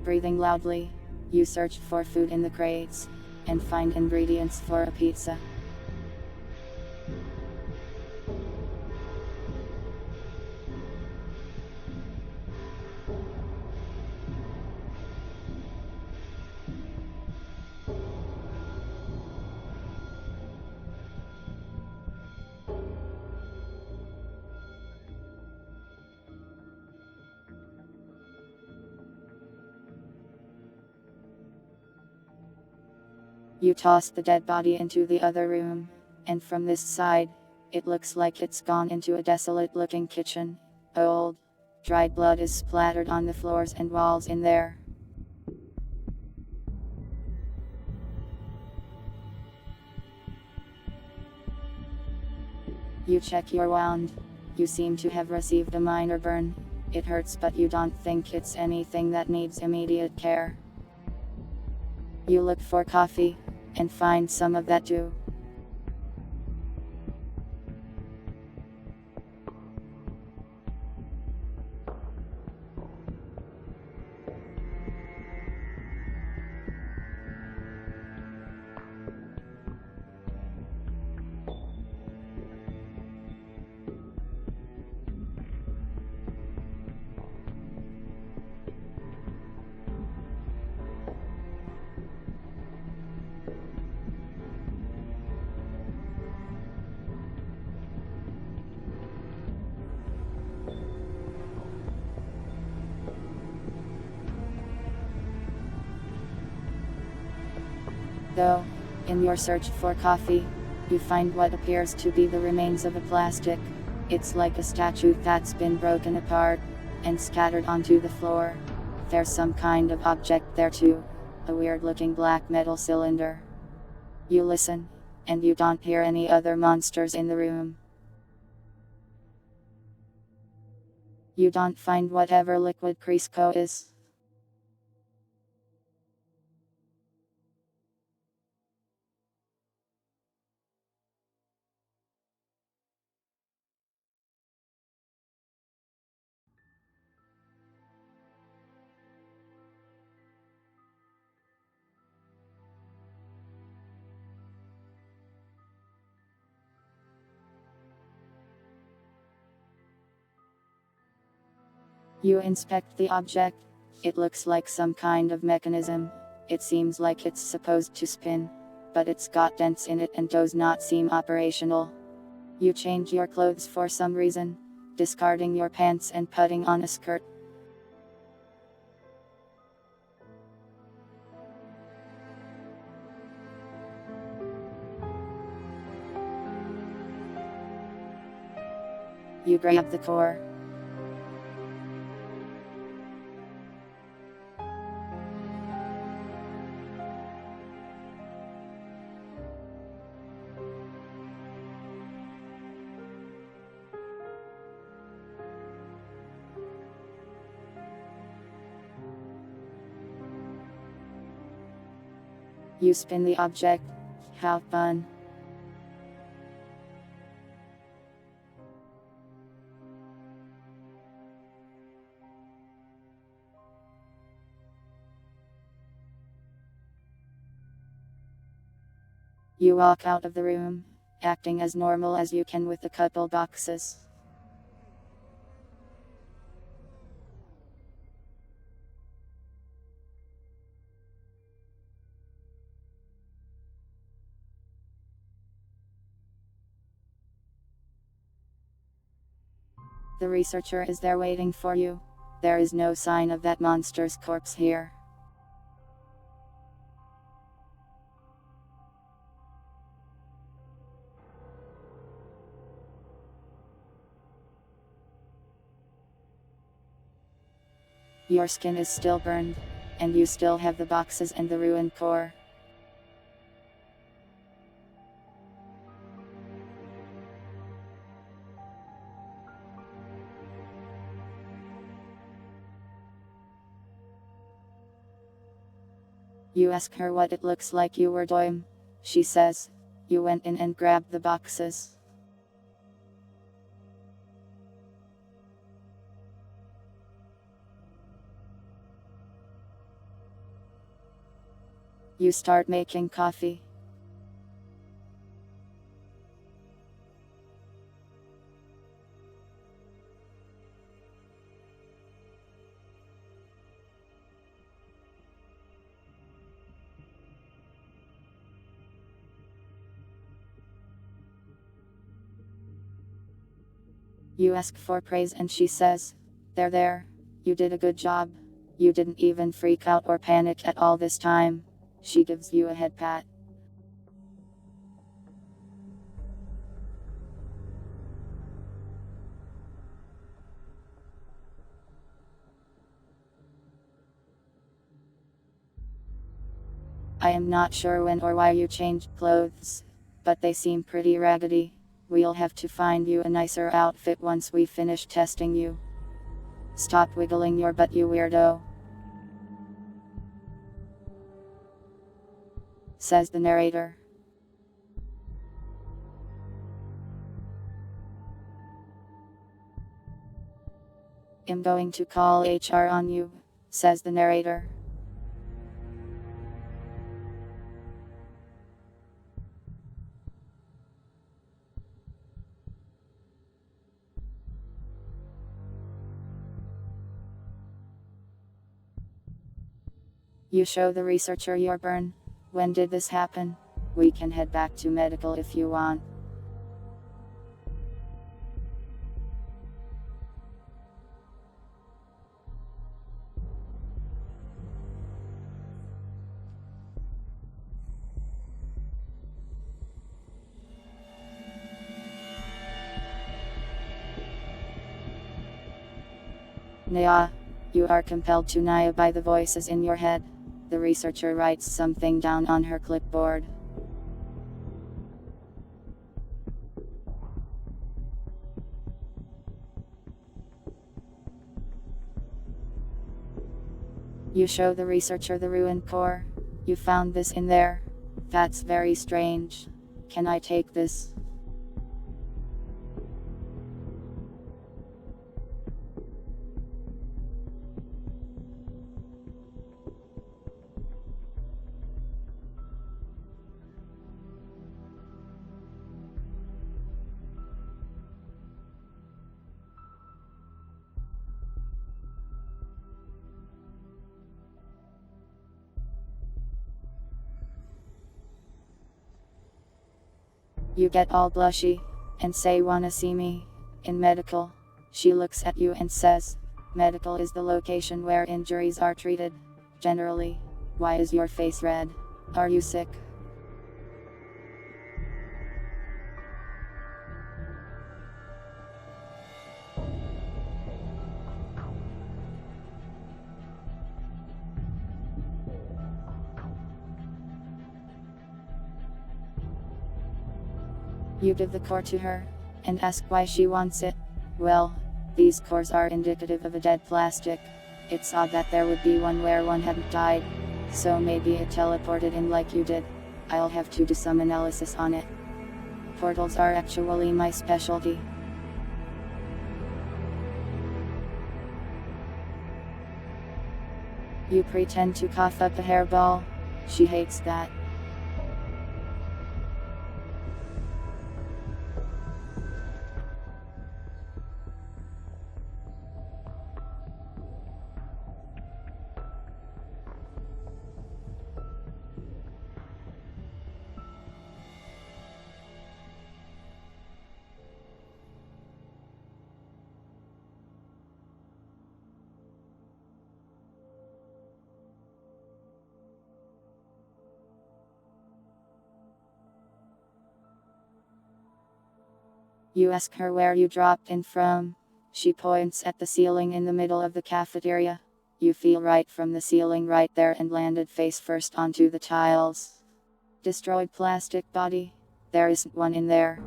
breathing loudly. You search for food in the crates, and find ingredients for a pizza. You toss the dead body into the other room, and from this side, it looks like it's gone into a desolate looking kitchen. Old, dried blood is splattered on the floors and walls in there. You check your wound. You seem to have received a minor burn. It hurts, but you don't think it's anything that needs immediate care. You look for coffee, and find some of that too. Though, in your search for coffee, you find what appears to be the remains of a plastic. It's like a statue that's been broken apart, and scattered onto the floor. There's some kind of object there too, a weird looking black metal cylinder. You listen, and you don't hear any other monsters in the room. You don't find whatever liquid Crisco is. You inspect the object. It looks like some kind of mechanism. It seems like it's supposed to spin, but it's got dents in it and does not seem operational. You change your clothes for some reason, discarding your pants and putting on a skirt. You grab the core. You spin the object. How fun. You walk out of the room, acting as normal as you can with a couple boxes. The researcher is there waiting for you. There is no sign of that monster's corpse here. Your skin is still burned, and you still have the boxes and the ruined core. You ask her what it looks like you were doing. She says, you went in and grabbed the boxes. You start making coffee. You ask for praise and she says, there, you did a good job. You didn't even freak out or panic at all this time. She gives you a head pat. I am not sure when or why you changed clothes, but they seem pretty raggedy. We'll have to find you a nicer outfit once we finish testing you. Stop wiggling your butt, you weirdo, says the narrator. I'm going to call HR on you, says the narrator. You show the researcher your burn. When did this happen? We can head back to medical if you want. Nya, you are compelled to Nya by the voices in your head. The researcher writes something down on her clipboard. You show the researcher the ruined core. You found this in there. That's very strange. Can I take this? You get all blushy, and say wanna see me? In medical. She looks at you and says, medical is the location where injuries are treated. Generally. Why is your face red? Are you sick? You give the core to her, and ask why she wants it. Well, these cores are indicative of a dead plastic. It's odd that there would be one where one hadn't died. So maybe it teleported in like you did. I'll have to do some analysis on it. Portals are actually my specialty. You pretend to cough up a hairball. She hates that. You ask her where you dropped in from. She points at the ceiling in the middle of the cafeteria. You feel right from the ceiling right there and landed face first onto the tiles. Destroyed plastic body. There isn't one in there.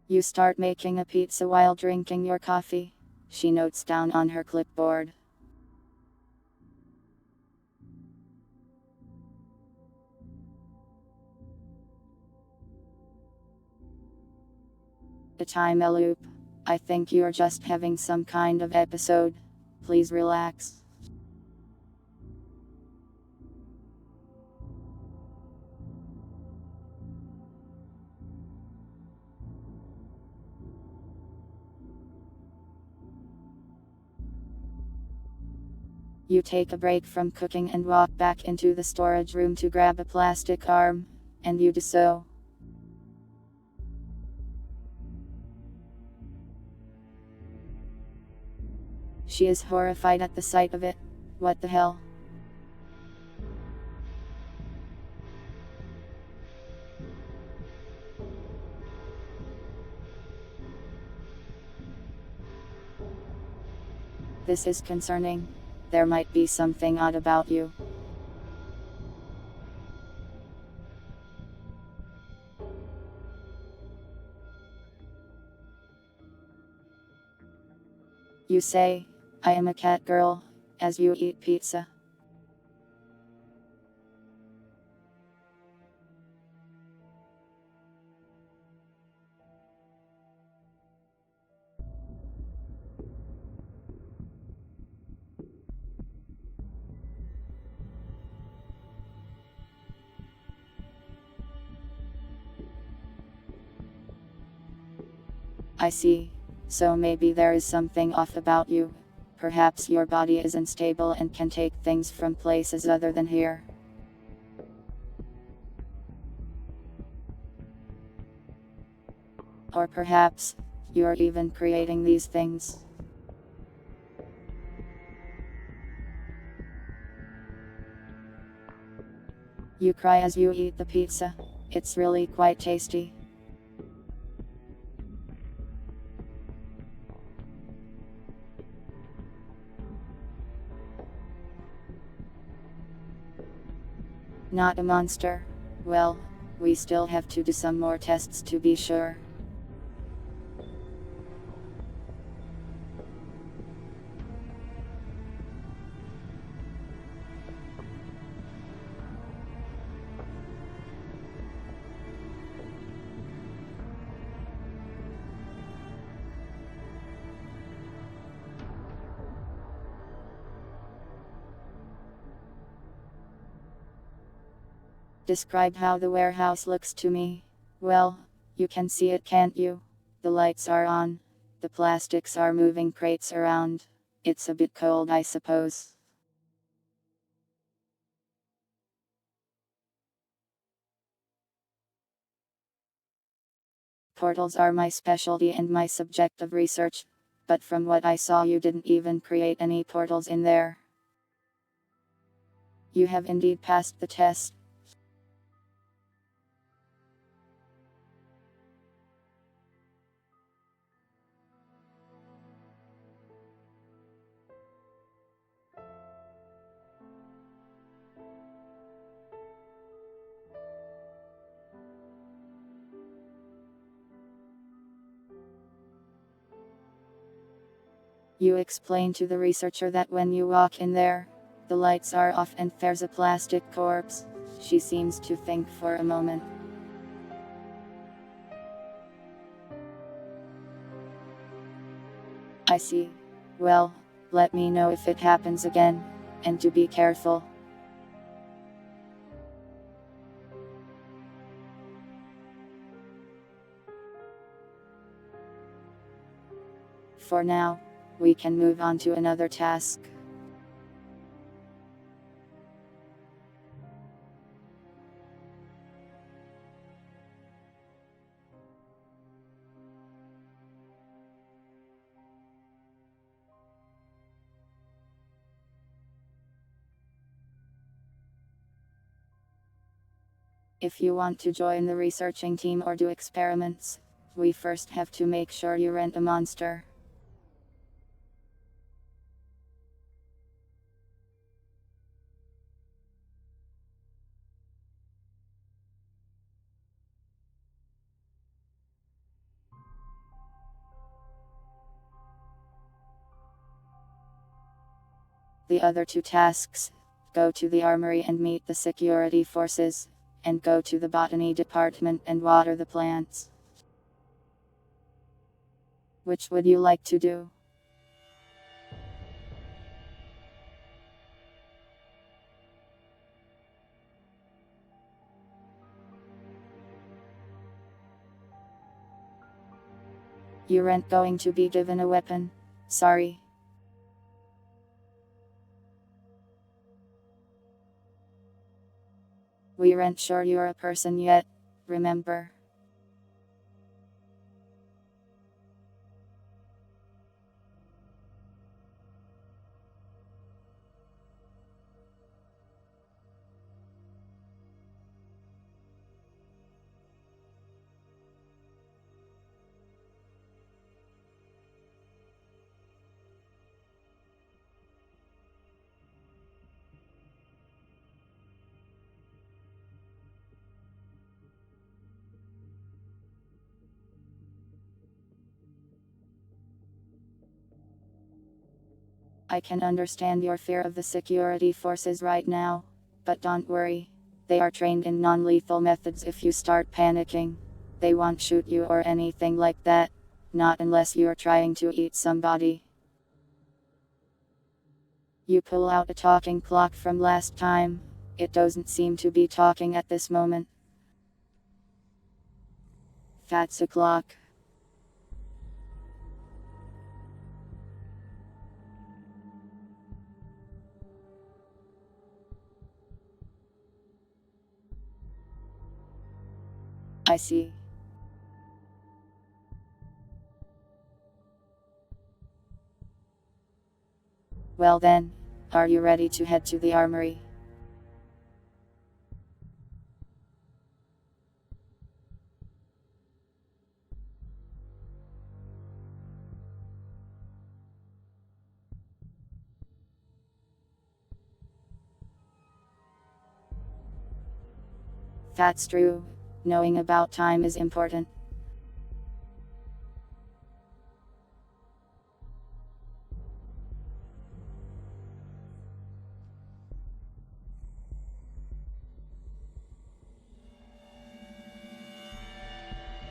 You start making a pizza while drinking your coffee. She notes down on her clipboard. A time loop. I think you're just having some kind of episode. Please relax. You take a break from cooking and walk back into the storage room to grab a plastic arm, and you do so. She is horrified at the sight of it. What the hell? This is concerning. There might be something odd about you. You say, I am a cat girl, as you eat pizza. I see. So maybe there is something off about you. Perhaps your body is unstable and can take things from places other than here. Or perhaps, you're even creating these things. You cry as you eat the pizza. It's really quite tasty. Not a monster. Well, we still have to do some more tests to be sure. Describe how the warehouse looks to me. Well, you can see it, can't you? The lights are on. The plastics are moving crates around. It's a bit cold, I suppose. Portals are my specialty and my subject of research. But from what I saw, you didn't even create any portals in there. You have indeed passed the test. You explain to the researcher that when you walk in there, the lights are off and there's a plastic corpse. She seems to think for a moment. I see. Well, let me know if it happens again, and to be careful. For now, we can move on to another task. If you want to join the researching team or do experiments, we first have to make sure you rent a monster. The other two tasks: go to the armory and meet the security forces, and go to the botany department and water the plants. Which would you like to do? You aren't going to be given a weapon. Sorry. We aren't sure you're a person yet, remember? I can understand your fear of the security forces right now, but don't worry. They are trained in non-lethal methods. If you start panicking, they won't shoot you or anything like that, not unless you're trying to eat somebody. You pull out a talking clock from last time. It doesn't seem to be talking at this moment. That's a clock. I see. Well then, are you ready to head to the armory? That's true. Knowing about time is important.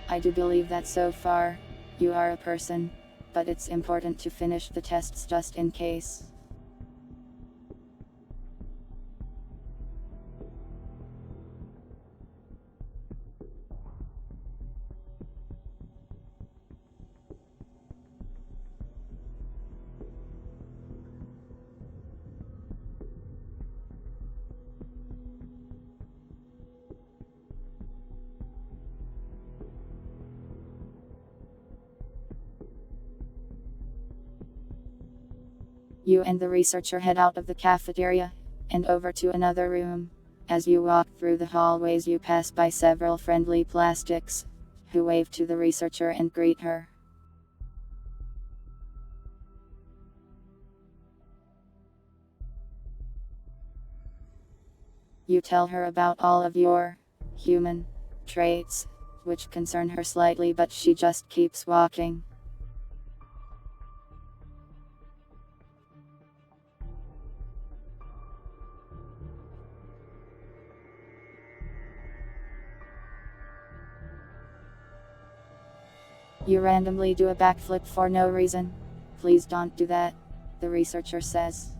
I do believe that so far, you are a person, but it's important to finish the tests just in case. You and the researcher head out of the cafeteria, and over to another room. As you walk through the hallways, you pass by several friendly plastics, who wave to the researcher and greet her. You tell her about all of your human traits, which concern her slightly, but she just keeps walking. You randomly do a backflip for no reason. Please don't do that, the researcher says.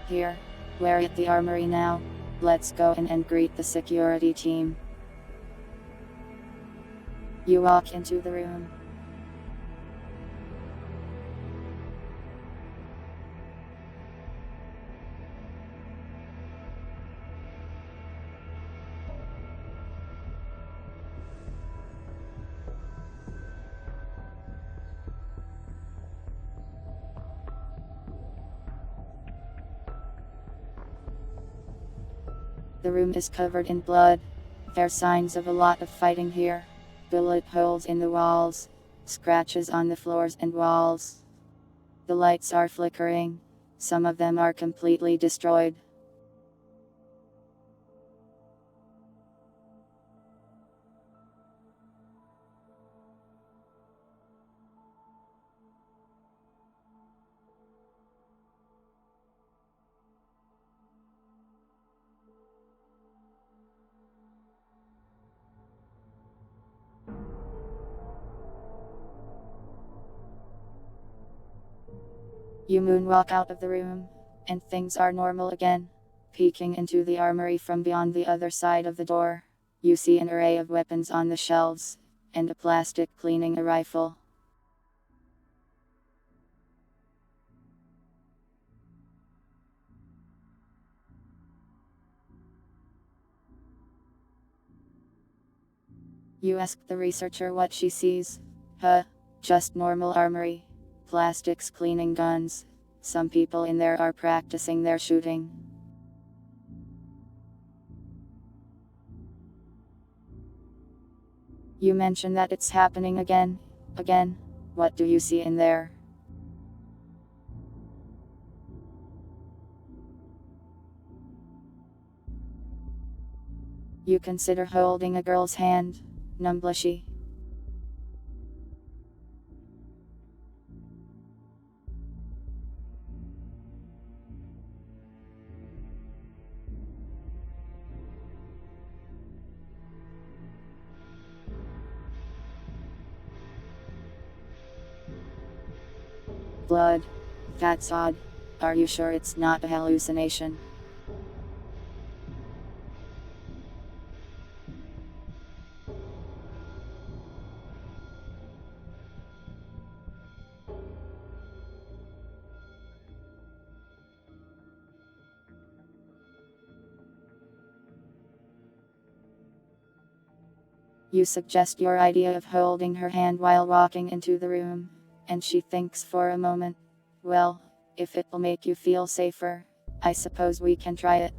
Here, we're at the armory now. Let's go in and greet the security team. You walk into the room. The room is covered in blood. There are signs of a lot of fighting here. Bullet holes in the walls, scratches on the floors and walls. The lights are flickering. Some of them are completely destroyed. You moonwalk out of the room, and things are normal again. Peeking into the armory from beyond the other side of the door, you see an array of weapons on the shelves, and a plastic cleaning a rifle. You ask the researcher what she sees. Just normal armory. Plastics cleaning guns. Some people in there are practicing their shooting. You mention that it's happening again. Again. What do you see in there? You consider holding a girl's hand. Numblushy. Blood. That's odd. Are you sure it's not a hallucination? You suggest your idea of holding her hand while walking into the room, and she thinks for a moment. Well, if it'll make you feel safer, I suppose we can try it.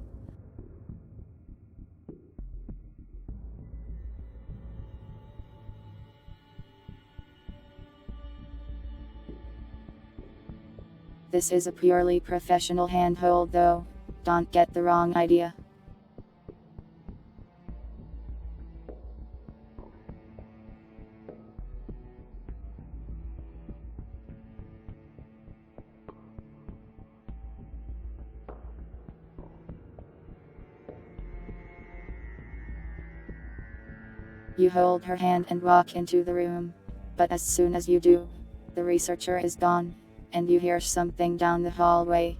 This is a purely professional handhold though, don't get the wrong idea. You hold her hand and walk into the room, but as soon as you do, the researcher is gone, and you hear something down the hallway.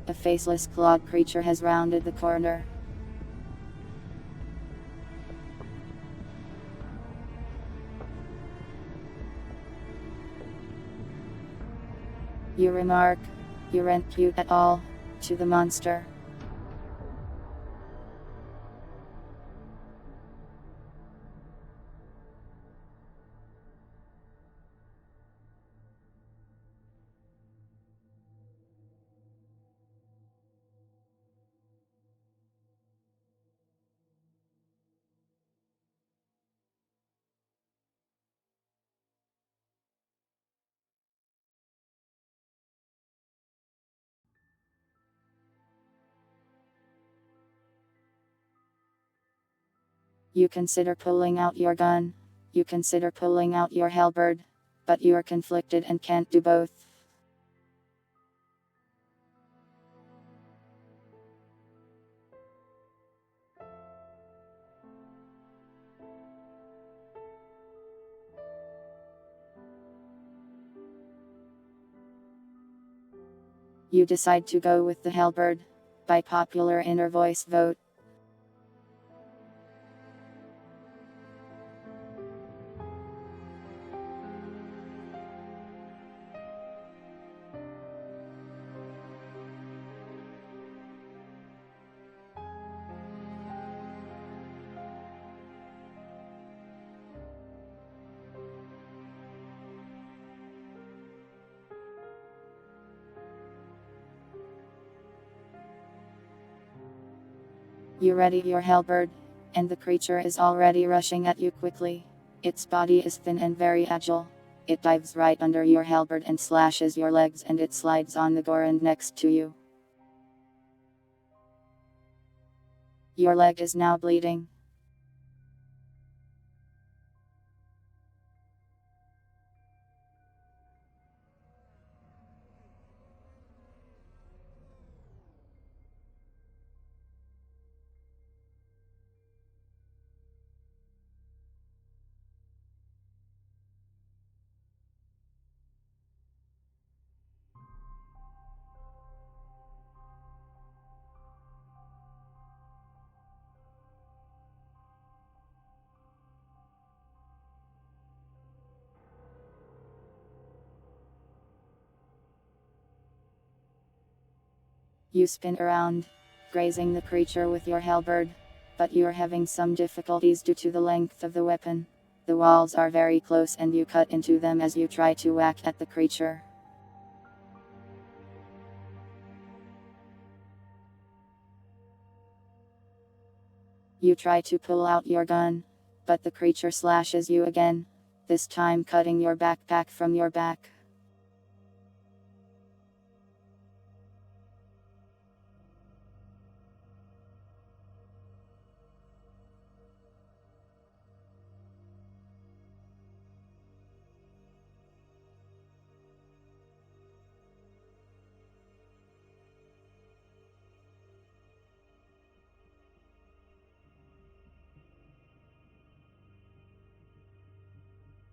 A faceless clawed creature has rounded the corner. You remark, "You aren't cute at all," to the monster. You consider pulling out your gun. You consider pulling out your halberd. But you are conflicted and can't do both. You decide to go with the halberd. By popular inner voice vote. You ready your halberd, and the creature is already rushing at you quickly. Its body is thin and very agile. It dives right under your halberd and slashes your legs, and it slides on the ground next to you. Your leg is now bleeding. You spin around, grazing the creature with your halberd, but you are having some difficulties due to the length of the weapon. The walls are very close and you cut into them as you try to whack at the creature. You try to pull out your gun, but the creature slashes you again, this time cutting your backpack from your back.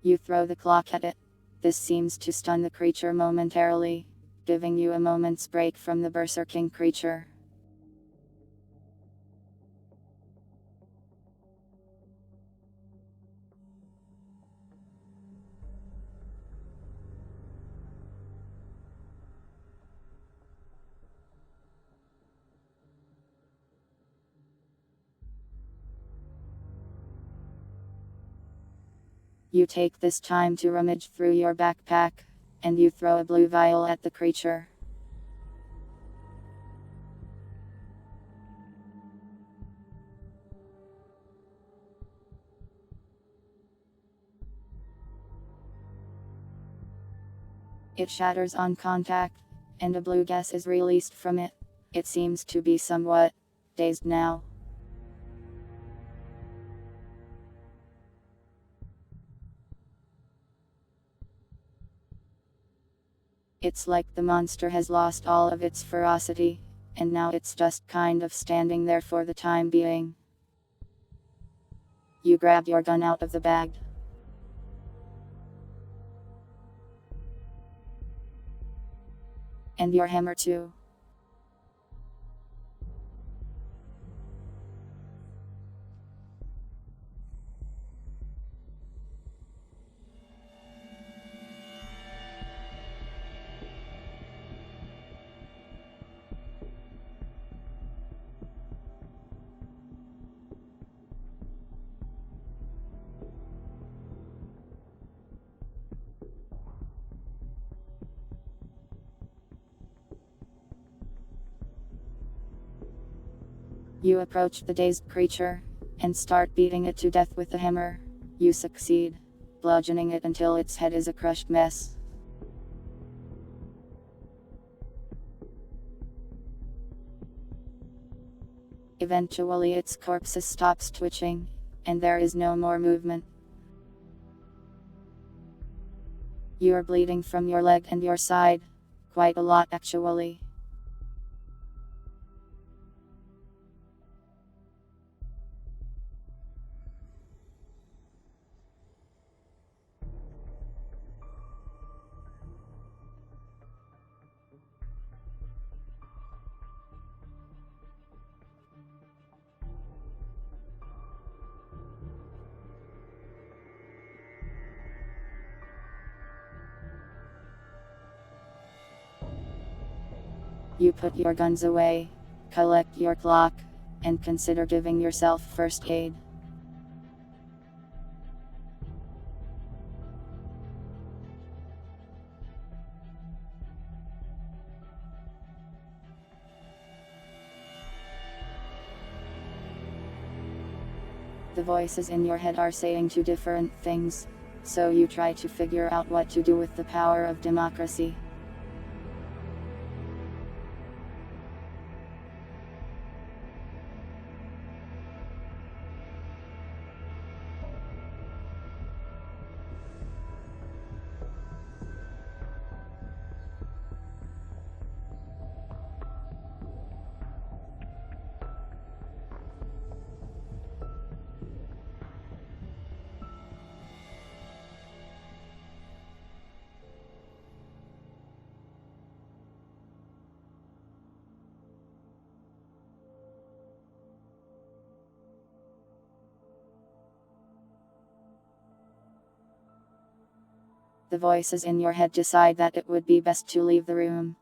You throw the clock at it. This seems to stun the creature momentarily, giving you a moment's break from the berserking creature. You take this time to rummage through your backpack, and you throw a blue vial at the creature. It shatters on contact, and a blue gas is released from it. It seems to be somewhat dazed now. It's like the monster has lost all of its ferocity, and now it's just kind of standing there for the time being. You grab your gun out of the bag. And your hammer too. You approach the dazed creature, and start beating it to death with the hammer. You succeed, bludgeoning it until its head is a crushed mess. Eventually its corpse stops twitching, and there is no more movement. You are bleeding from your leg and your side, quite a lot actually. You put your guns away, collect your clock, and consider giving yourself first aid. The voices in your head are saying two different things, so you try to figure out what to do with the power of democracy. The voices in your head decide that it would be best to leave the room.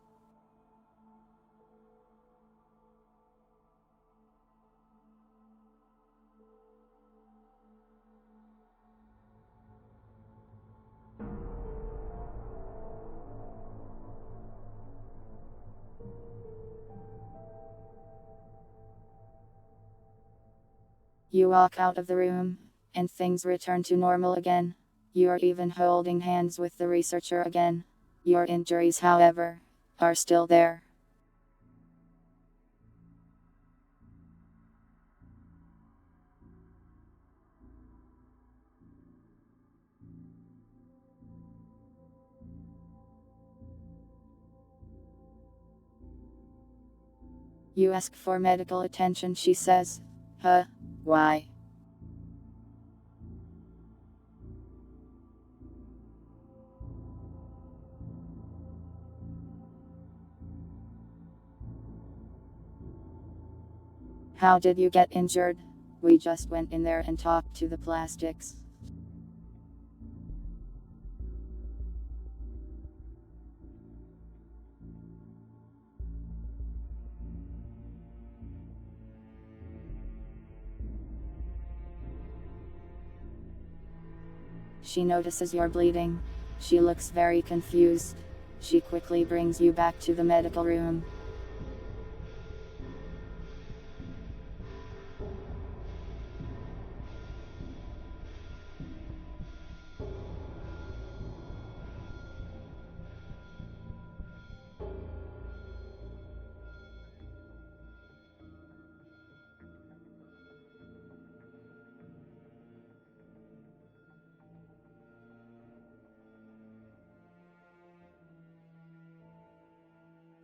You walk out of the room, and things return to normal again. You are even holding hands with the researcher again. Your injuries, however, are still there. You ask for medical attention, she says. Huh? Why? How did you get injured? We just went in there and talked to the plastics. She notices you're bleeding. She looks very confused. She quickly brings you back to the medical room.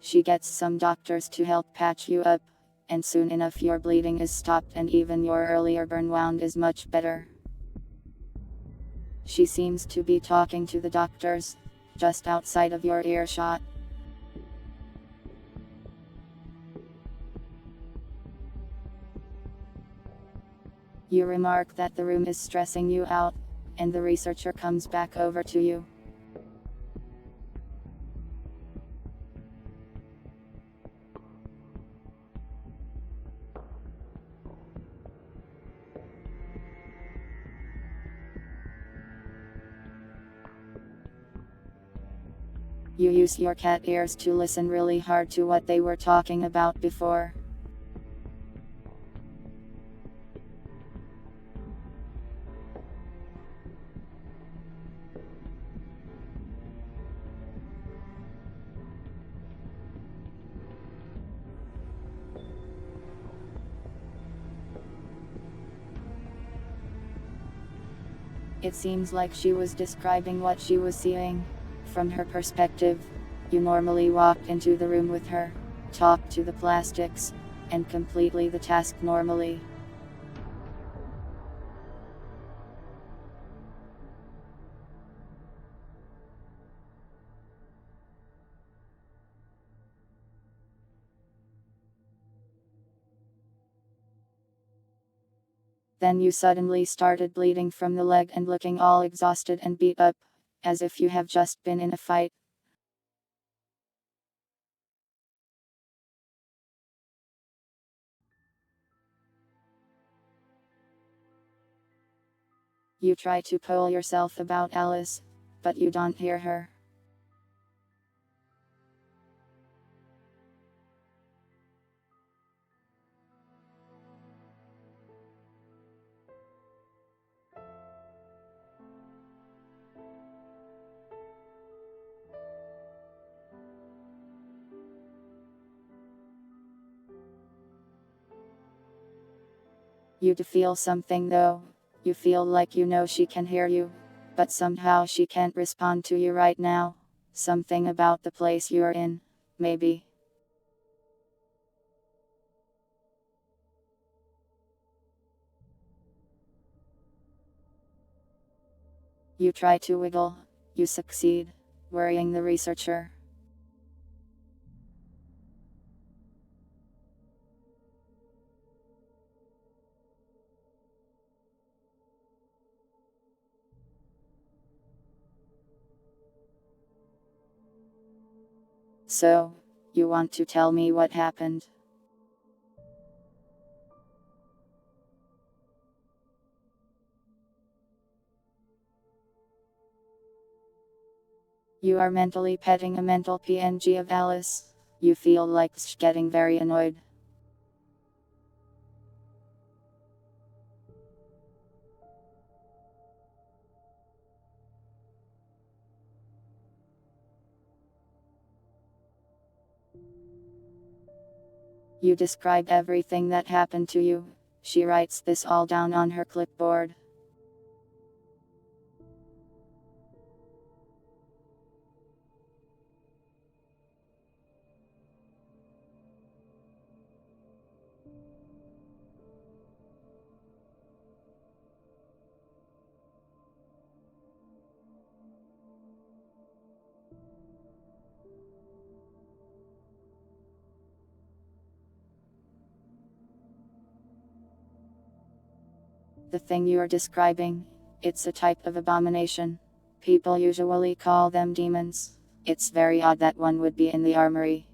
She gets some doctors to help patch you up, and soon enough your bleeding is stopped and even your earlier burn wound is much better. She seems to be talking to the doctors, just outside of your earshot. You remark that the room is stressing you out, and the researcher comes back over to you. You use your cat ears to listen really hard to what they were talking about before. It seems like she was describing what she was seeing. From her perspective, you normally walk into the room with her, talk to the plastics, and completely the task normally. Then you suddenly started bleeding from the leg and looking all exhausted and beat up, as if you have just been in a fight. You try to pull yourself about Alice, but you don't hear her. You do feel something though. You feel like you know she can hear you, but somehow she can't respond to you right now. Something about the place you're in, maybe. You try to wiggle, you succeed, worrying the researcher. So, you want to tell me what happened? You are mentally petting a mental PNG of Alice. You feel like getting very annoyed. You describe everything that happened to you. She writes this all down on her clipboard. The thing you are describing, it's a type of abomination. People usually call them demons. It's very odd that one would be in the armory.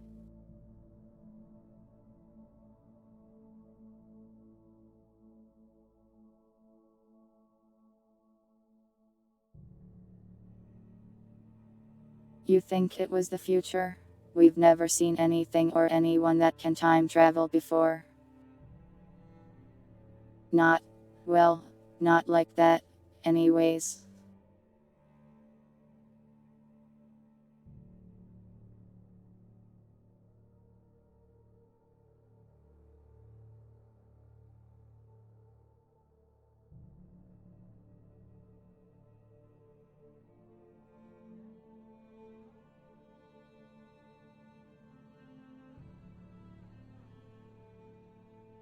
You think it was the future? We've never seen anything or anyone that can time travel before. Not, well, not like that, anyways.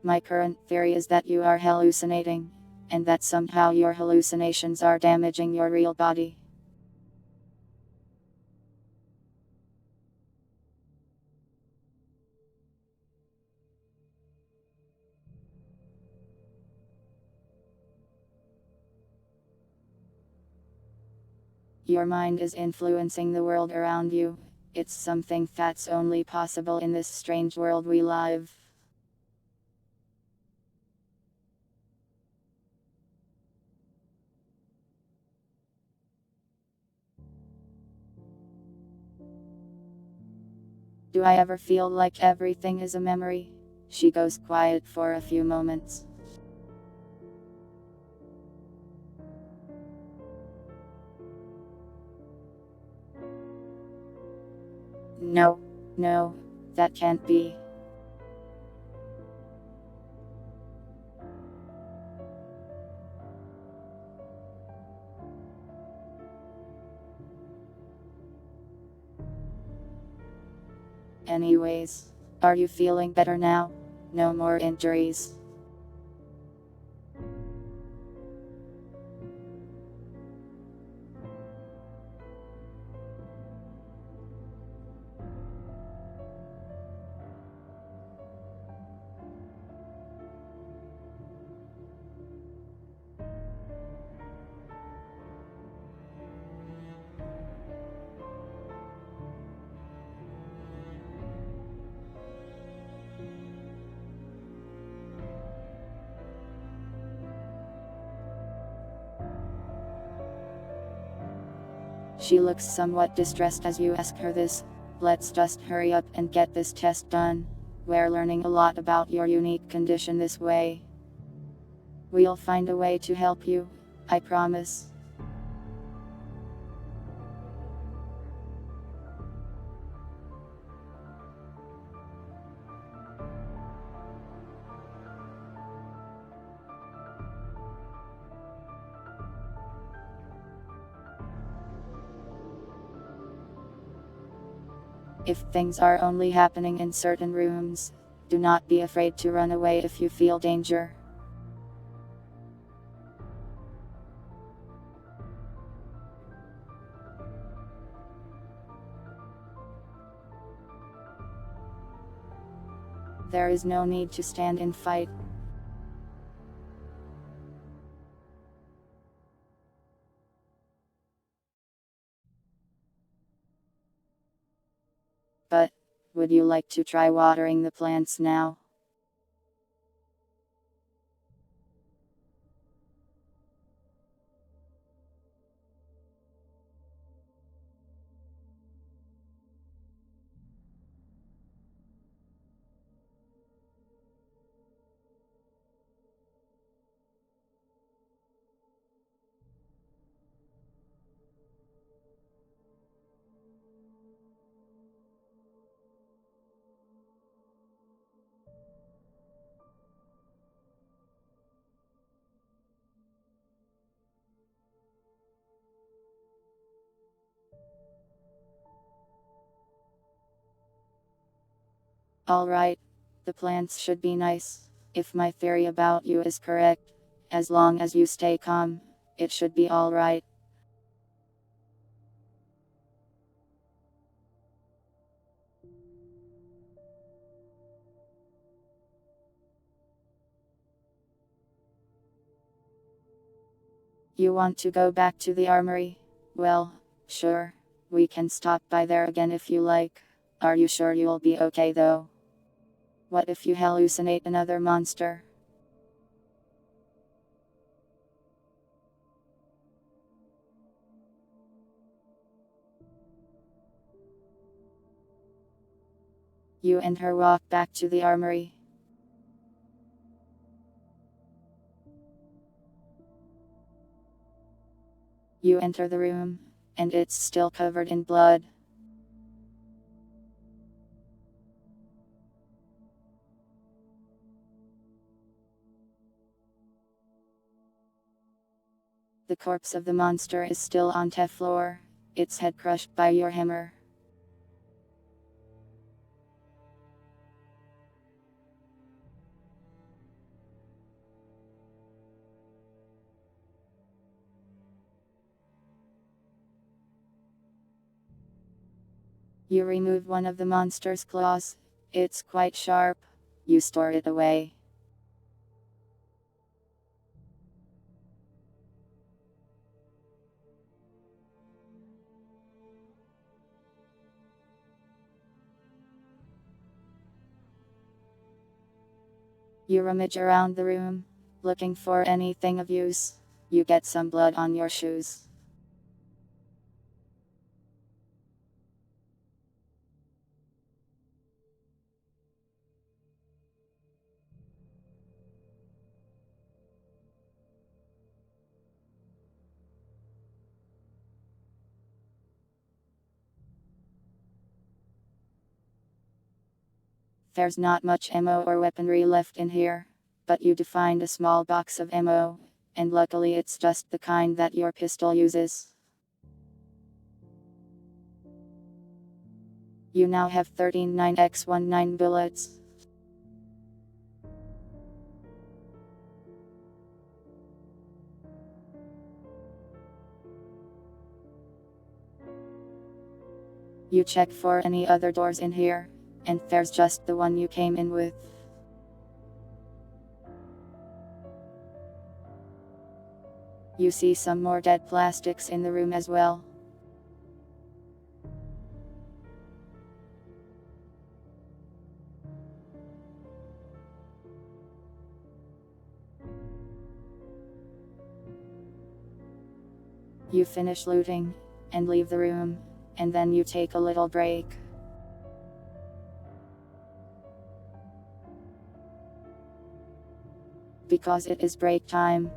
My current theory is that you are hallucinating, and that somehow your hallucinations are damaging your real body. Your mind is influencing the world around you. It's something that's only possible in this strange world we live. Do I ever feel like everything is a memory? She goes quiet for a few moments. No, no, that can't be. Anyways, are you feeling better now? No more injuries. She looks somewhat distressed as you ask her this. Let's just hurry up and get this test done. We're learning a lot about your unique condition this way. We'll find a way to help you, I promise. If things are only happening in certain rooms, do not be afraid to run away if you feel danger. There is no need to stand and fight. But, would you like to try watering the plants now? Alright. The plants should be nice. If my theory about you is correct, as long as you stay calm, it should be alright. You want to go back to the armory? Well, sure. We can stop by there again if you like. Are you sure you'll be okay though? What if you hallucinate another monster? You and her walk back to the armory. You enter the room, and it's still covered in blood. The corpse of the monster is still on the floor, its head crushed by your hammer. You remove one of the monster's claws. It's quite sharp. You store it away. You rummage around the room, looking for anything of use. You get some blood on your shoes. There's not much ammo or weaponry left in here, but you do find a small box of ammo, and luckily it's just the kind that your pistol uses. You now have 13 9x19 bullets. You check for any other doors in here, and there's just the one you came in with. You see some more dead plastics in the room as well. You finish looting, and leave the room, and then you take a little break. Because it is break time.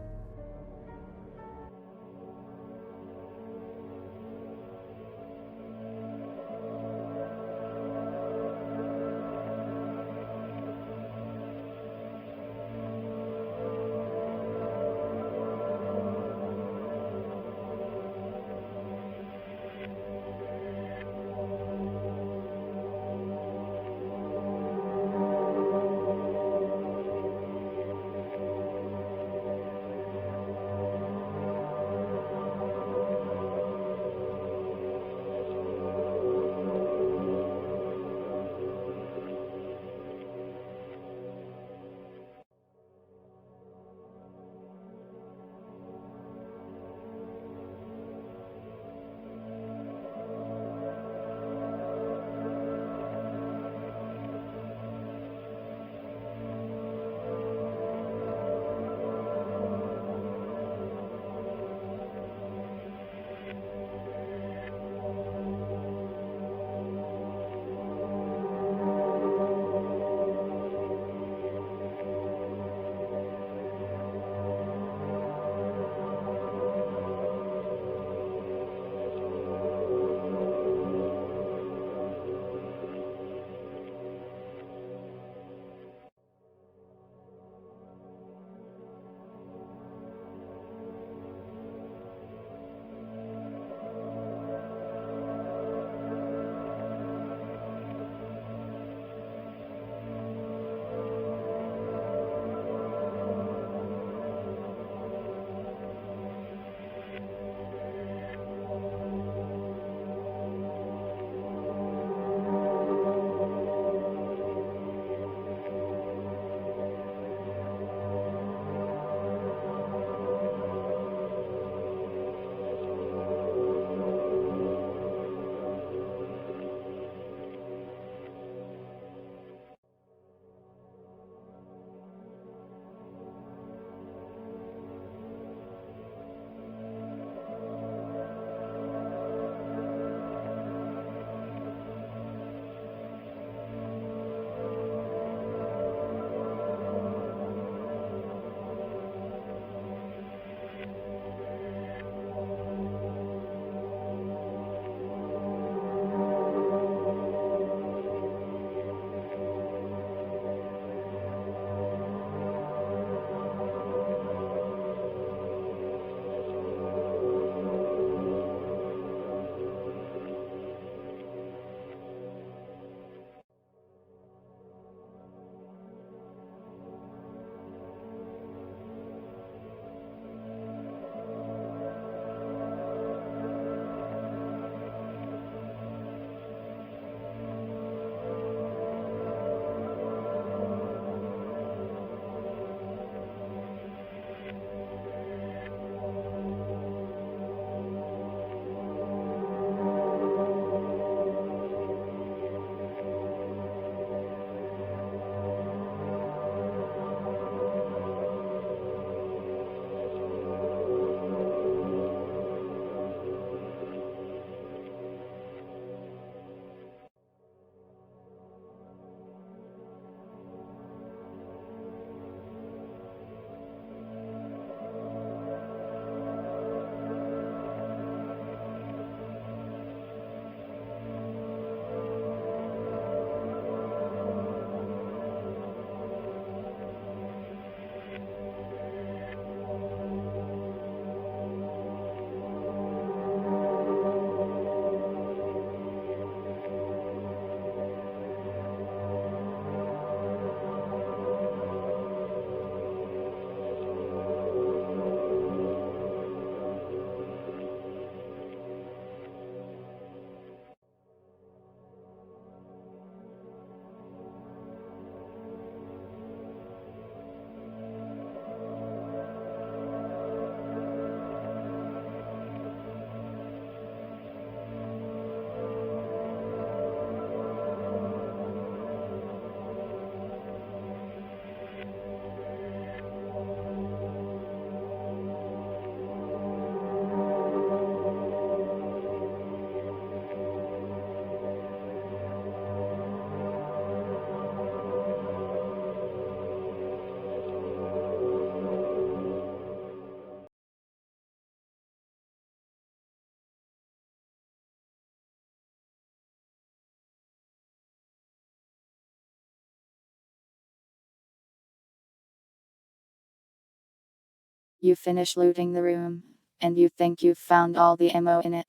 You finish looting the room, and you think you've found all the ammo in it.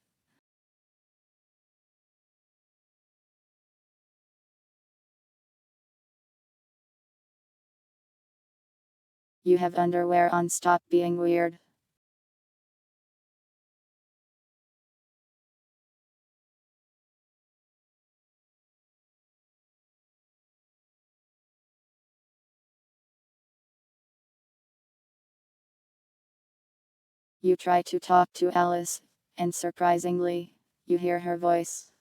You have underwear on, stop being weird. You try to talk to Alice, and surprisingly, you hear her voice.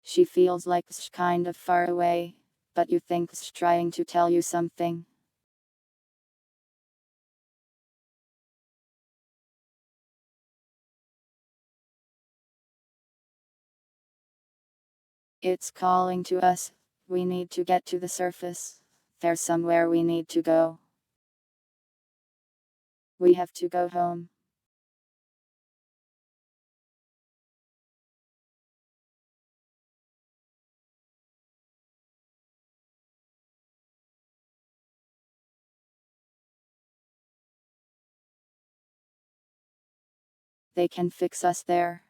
She feels like she's kind of far away, but you think she's trying to tell you something. It's calling to us. We need to get to the surface. There's somewhere we need to go. We have to go home. They can fix us there.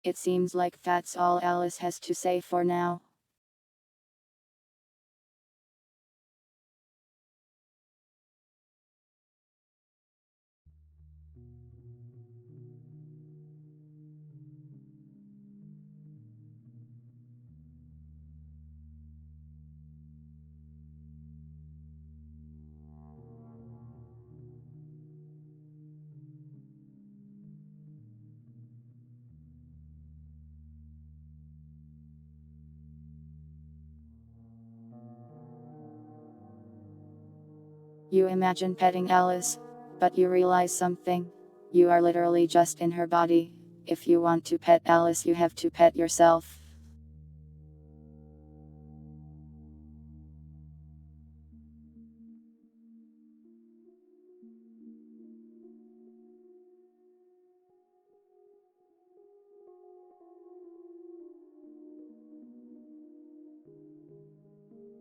It seems like that's all Alice has to say for now. You imagine petting Alice, but you realize something. You are literally just in her body. If you want to pet Alice, you have to pet yourself.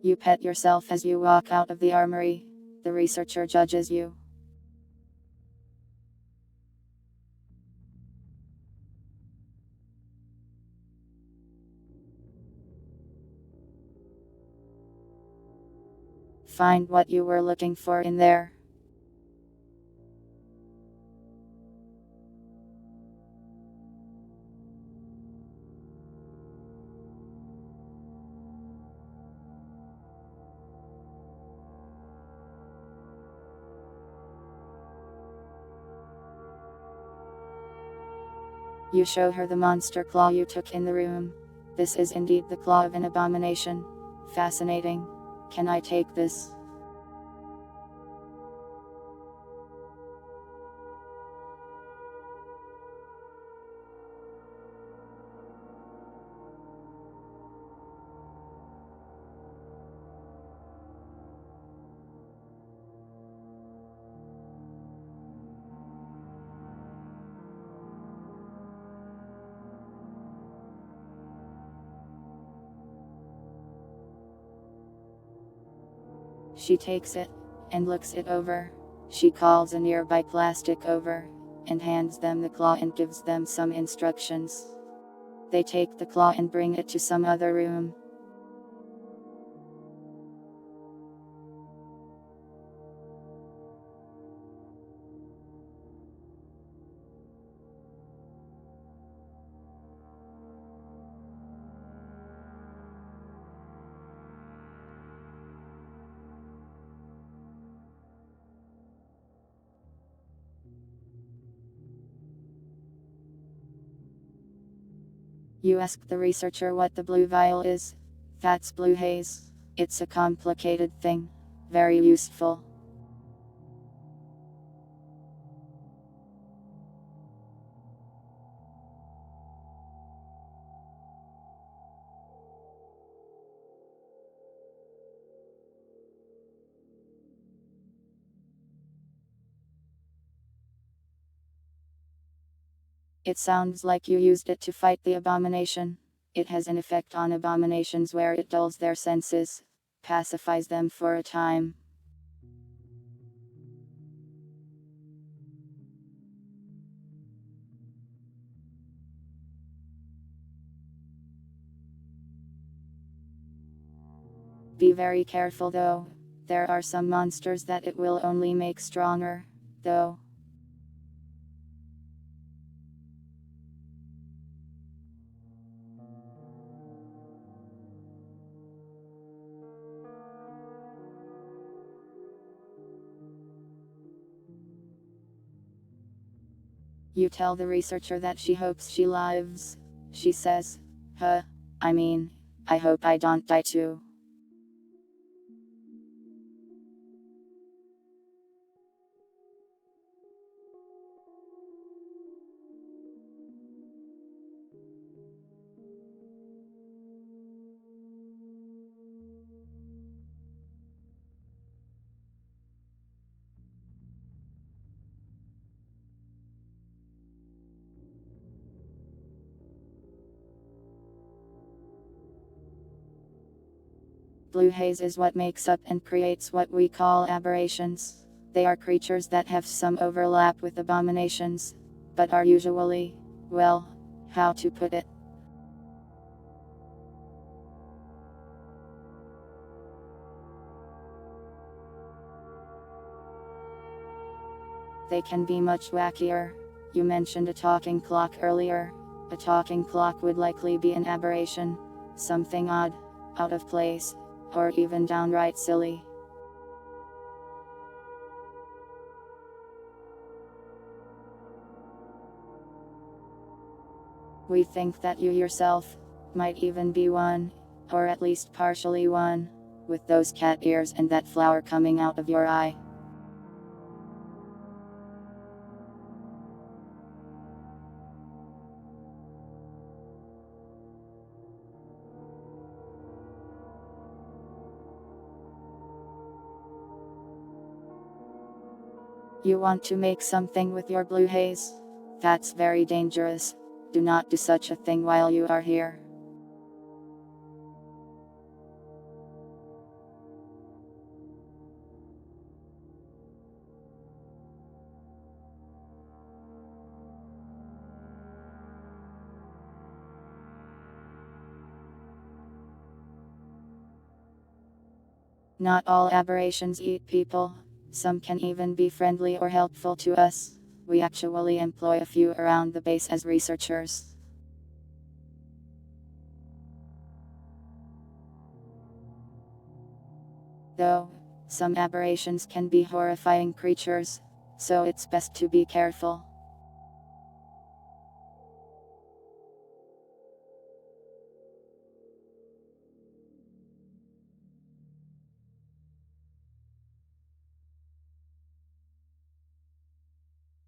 You pet yourself as you walk out of the armory. The researcher judges you. Find what you were looking for in there. You show her the monster claw you took in the room. This is indeed the claw of an abomination. Fascinating. Can I take this? She takes it, and looks it over. She calls a nearby plastic over, and hands them the claw and gives them some instructions. They take the claw and bring it to some other room. You ask the researcher what the blue vial is. That's blue haze. It's a complicated thing. Very useful. It sounds like you used it to fight the abomination. It has an effect on abominations where it dulls their senses, pacifies them for a time. Be very careful though. There are some monsters that it will only make stronger, though. You tell the researcher that she hopes she lives. She says, huh, I mean, I hope I don't die too. Blue haze is what makes up and creates what we call aberrations. They are creatures that have some overlap with abominations, but are usually, well, how to put it? They can be much wackier. You mentioned a talking clock earlier. A talking clock would likely be an aberration, something odd, out of place, or even downright silly. We think that you yourself might even be one, or at least partially one, with those cat ears and that flower coming out of your eye. You want to make something with your blue haze? That's very dangerous. Do not do such a thing while you are here. Not all aberrations eat people. Some can even be friendly or helpful to us. We actually employ a few around the base as researchers. Though, some aberrations can be horrifying creatures, so it's best to be careful.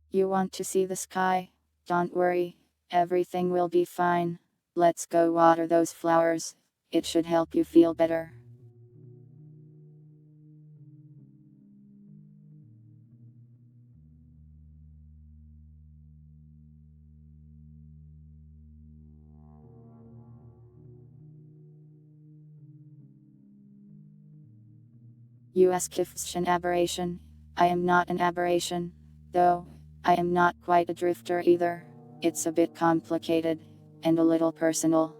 You want to see the sky? Don't worry, everything will be fine. Let's go water those flowers. It should help you feel better. You ask if it's an aberration. I am not an aberration, though I am not quite a drifter either. It's a bit complicated, and a little personal.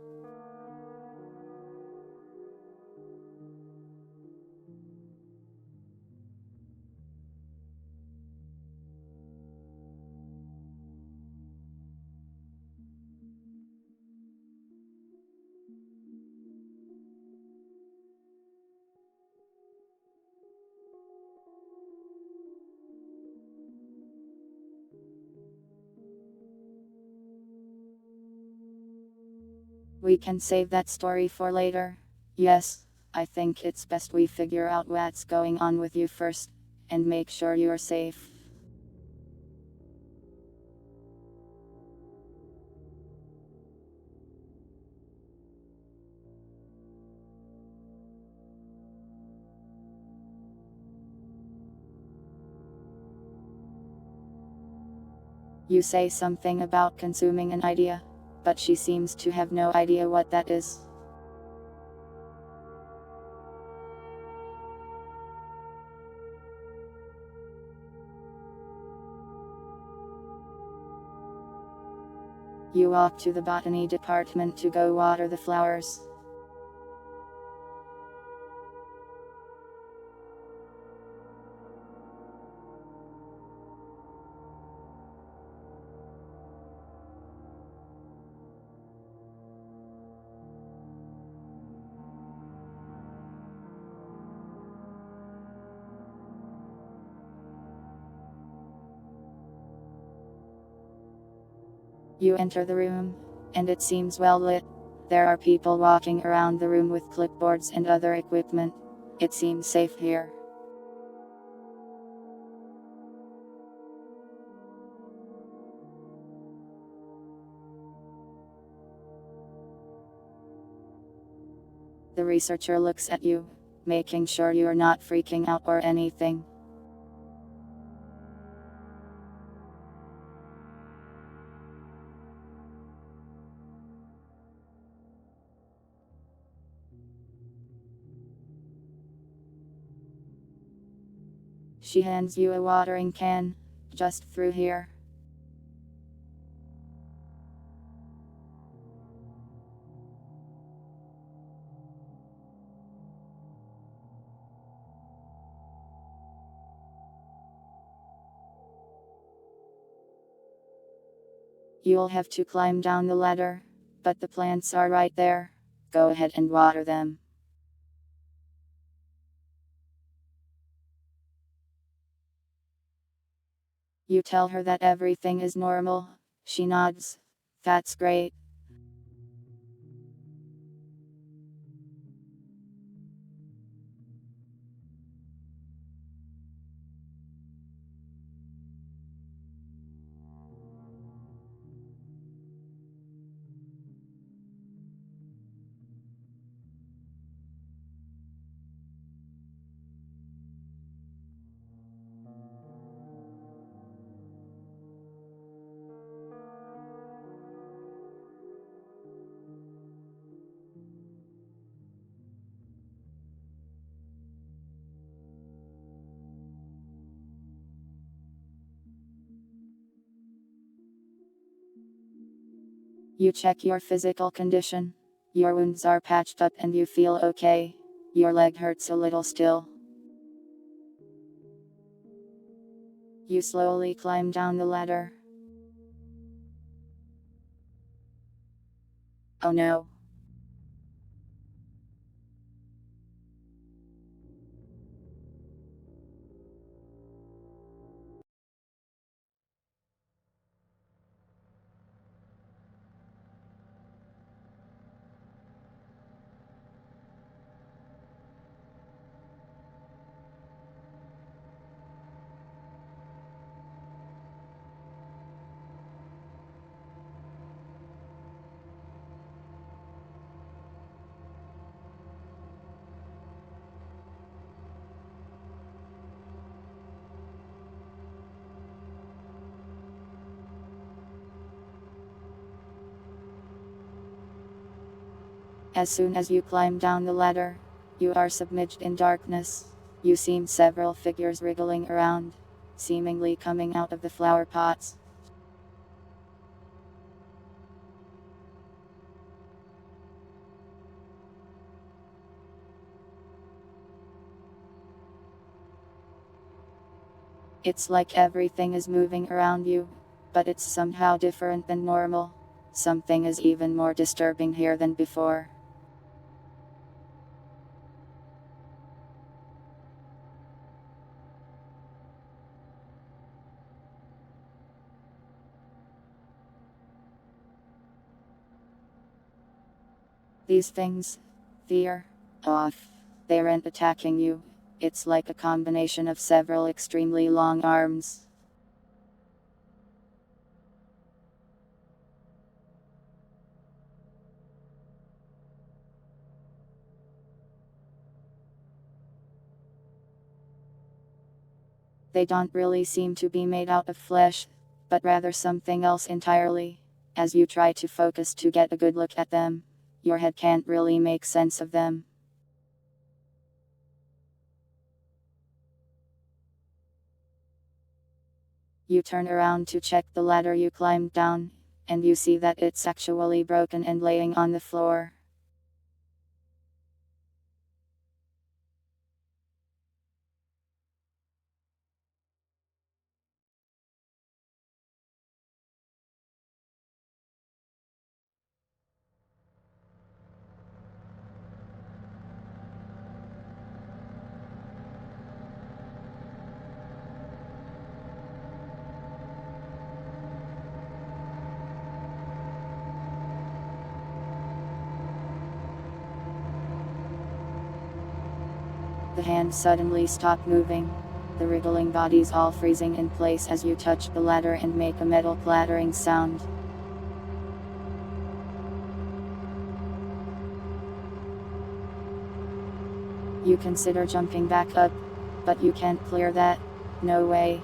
We can save that story for later. Yes, I think it's best we figure out what's going on with you first, and make sure you're safe. You say something about consuming an idea, but she seems to have no idea what that is. You walk to the botany department to go water the flowers. You enter the room, and it seems well lit. There are people walking around the room with clipboards and other equipment. It seems safe here. The researcher looks at you, making sure you're not freaking out or anything. She hands you a watering can. Just through here. You'll have to climb down the ladder, but the plants are right there. Go ahead and water them. You tell her that everything is normal. She nods. That's great. You check your physical condition. Your wounds are patched up and you feel okay. Your leg hurts a little still. You slowly climb down the ladder. Oh no. As soon as you climb down the ladder, you are submerged in darkness. You see several figures wriggling around, seemingly coming out of the flower pots. It's like everything is moving around you, but it's somehow different than normal. Something is even more disturbing here than before. These things, fear, off. They aren't attacking you. It's like a combination of several extremely long arms. They don't really seem to be made out of flesh, but rather something else entirely. As you try to focus to get a good look at them, your head can't really make sense of them. You turn around to check the ladder you climbed down, and you see that it's actually broken and laying on the floor. The hands suddenly stop moving, the wriggling bodies all freezing in place as you touch the ladder and make a metal clattering sound. You consider jumping back up, but you can't clear that. No way.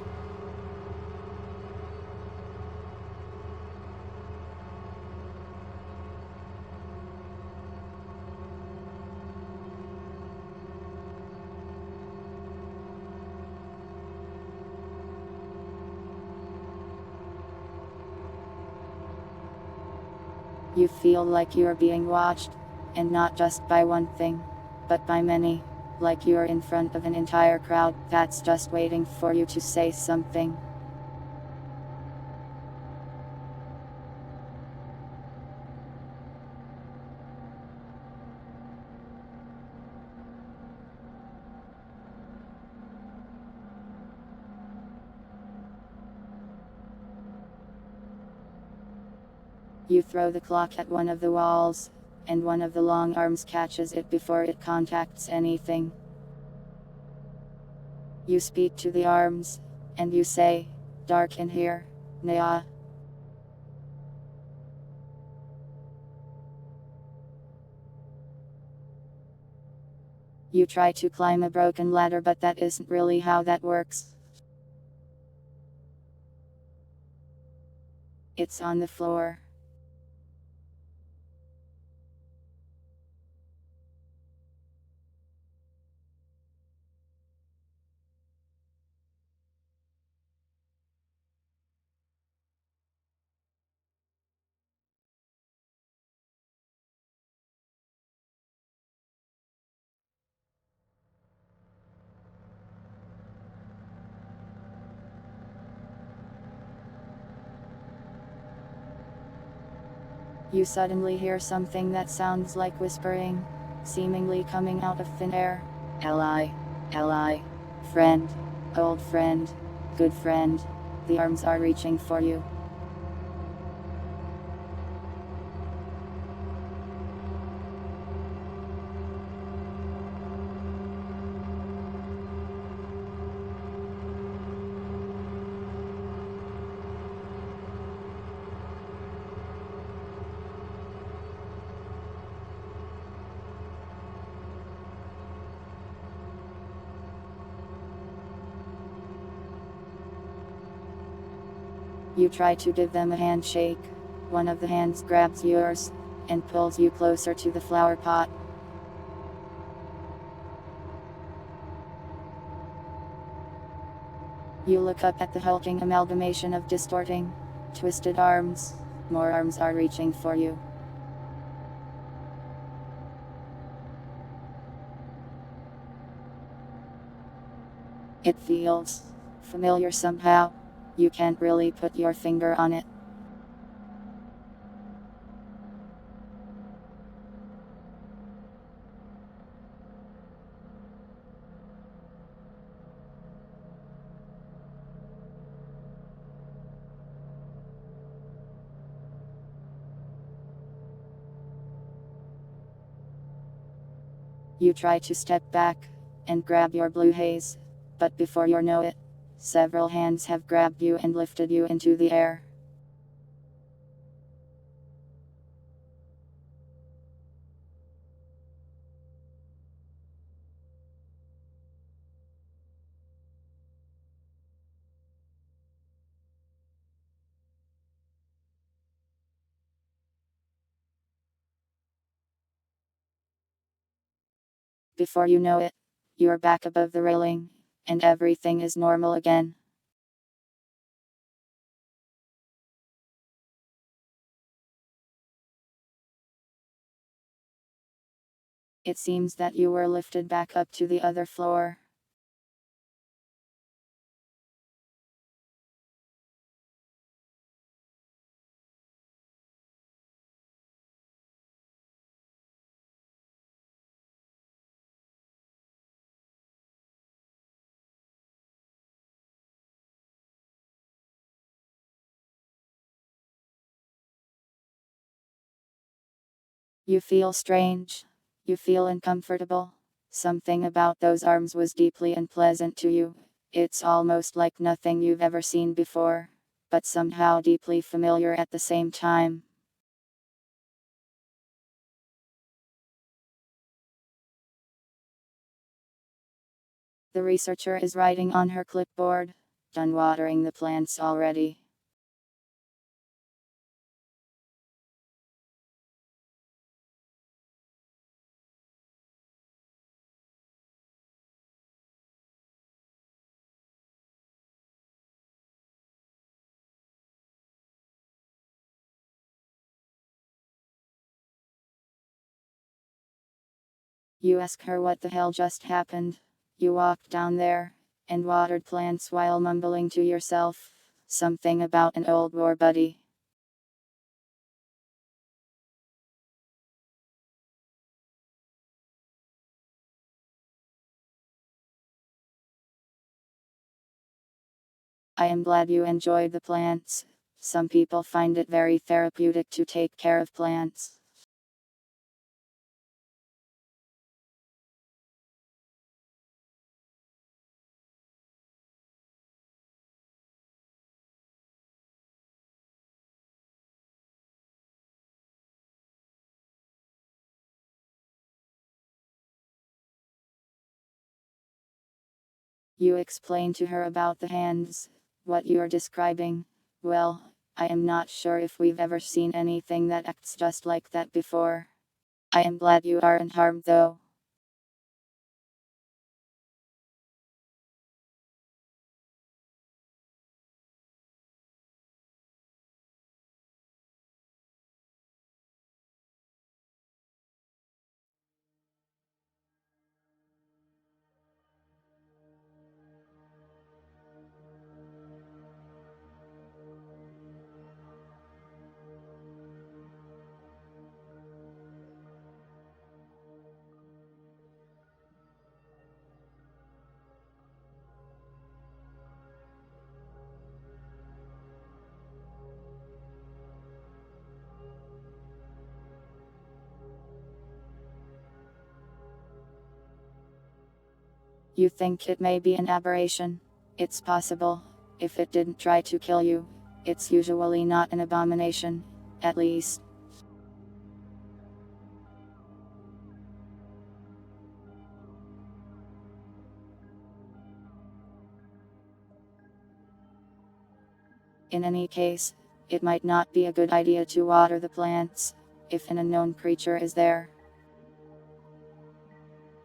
You feel like you're being watched, and not just by one thing, but by many, like you're in front of an entire crowd that's just waiting for you to say something. You throw the clock at one of the walls, and one of the long arms catches it before it contacts anything. You speak to the arms, and you say, "Dark in here, Nya." You try to climb a broken ladder, but that isn't really how that works. It's on the floor. You suddenly hear something that sounds like whispering, seemingly coming out of thin air. Ally, ally, friend, old friend, good friend. The arms are reaching for you. You try to give them a handshake. One of the hands grabs yours, and pulls you closer to the flower pot. You look up at the hulking amalgamation of distorting, twisted arms. More arms are reaching for you. It feels familiar somehow. You can't really put your finger on it. You try to step back and grab your blue haze, but before you know it, several hands have grabbed you and lifted you into the air. Before you know it, you're back above the railing, and everything is normal again. It seems that you were lifted back up to the other floor. You feel strange. You feel uncomfortable. Something about those arms was deeply unpleasant to you. It's almost like nothing you've ever seen before, but somehow deeply familiar at the same time. The researcher is writing on her clipboard. Done watering the plants already. You ask her what the hell just happened. You walked down there and watered plants while mumbling to yourself something about an old war buddy. I am glad you enjoyed the plants. Some people find it very therapeutic to take care of plants. You explain to her about the hands. What you're describing. Well, I am not sure if we've ever seen anything that acts just like that before. I am glad you aren't harmed though. You think it may be an aberration? It's possible. If it didn't try to kill you, it's usually not an abomination, at least. In any case, it might not be a good idea to water the plants if an unknown creature is there.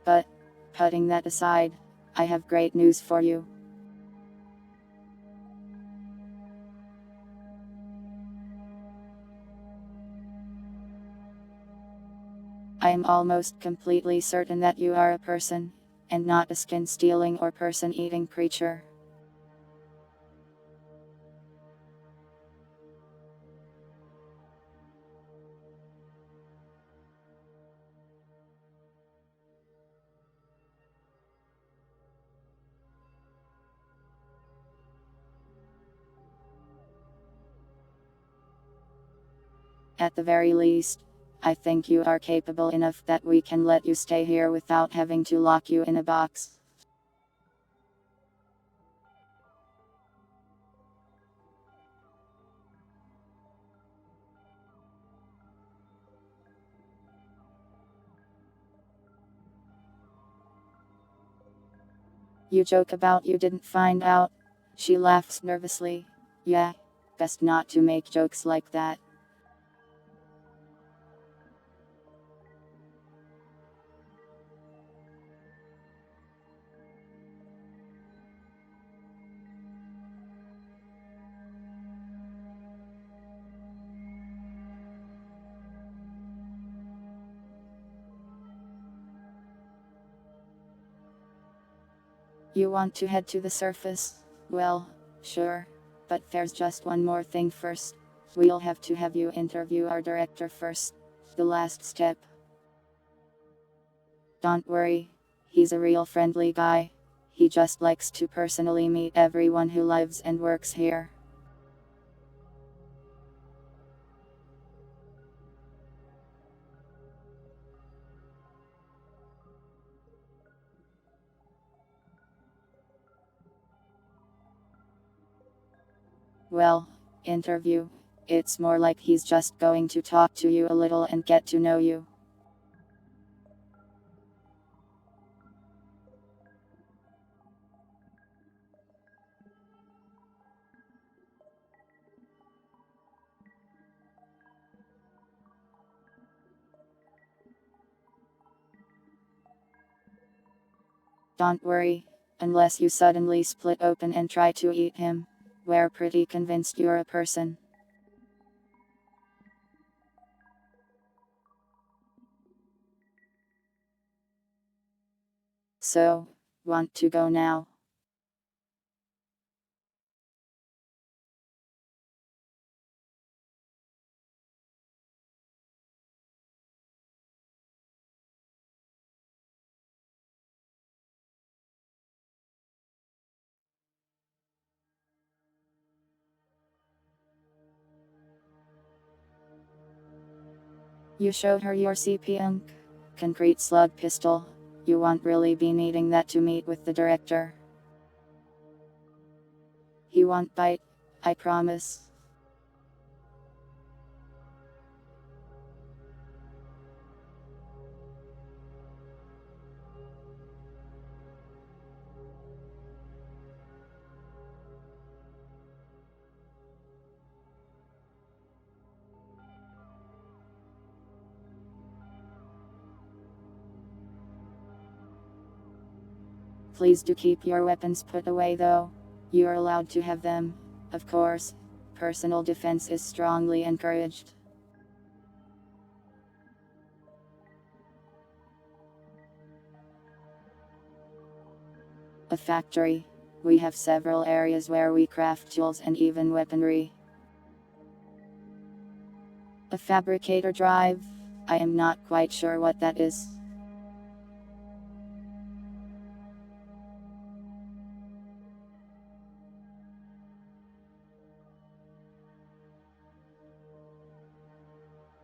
But, putting that aside, I have great news for you. I am almost completely certain that you are a person, and not a skin-stealing or person-eating creature. At the very least, I think you are capable enough that we can let you stay here without having to lock you in a box. You joke about you didn't find out. She laughs nervously. Yeah, best not to make jokes like that. You want to head to the surface? Well, sure. But there's just one more thing first. We'll have to have you interview our director first. The last step. Don't worry. He's a real friendly guy. He just likes to personally meet everyone who lives and works here. Well, interview. It's more like he's just going to talk to you a little and get to know you. Don't worry, unless you suddenly split open and try to eat him. We're pretty convinced you're a person. So, want to go now? You showed her your CP concrete slug pistol. You won't really be needing that to meet with the director. He won't bite, I promise. Please do keep your weapons put away though. You're allowed to have them, of course. Personal defense is strongly encouraged. A factory. We have several areas where we craft tools and even weaponry. A fabricator drive? I am not quite sure what that is.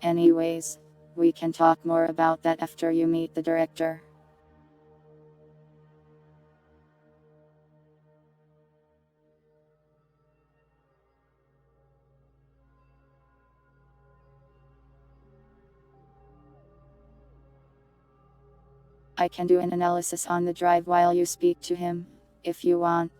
Anyways, we can talk more about that after you meet the director. I can do an analysis on the drive while you speak to him, if you want.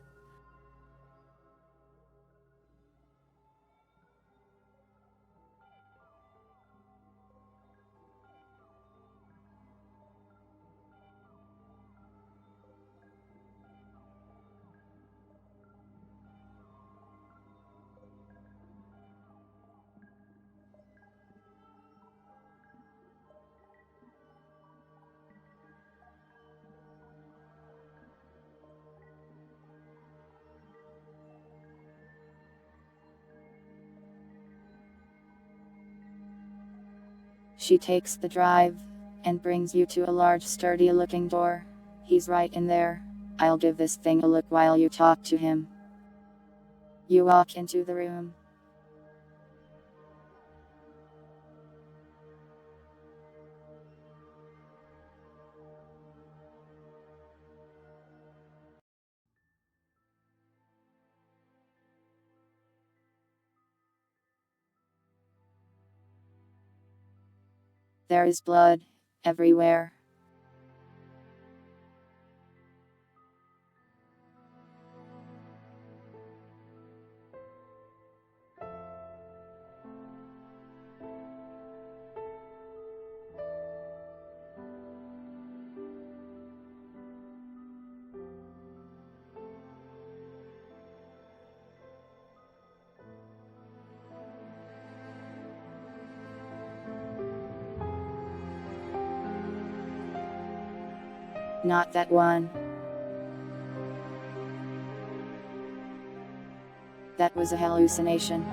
She takes the drive, and brings you to a large sturdy looking door. He's right in there. I'll give this thing a look while you talk to him. You walk into the room. There is blood everywhere. Not that one. That was a hallucination.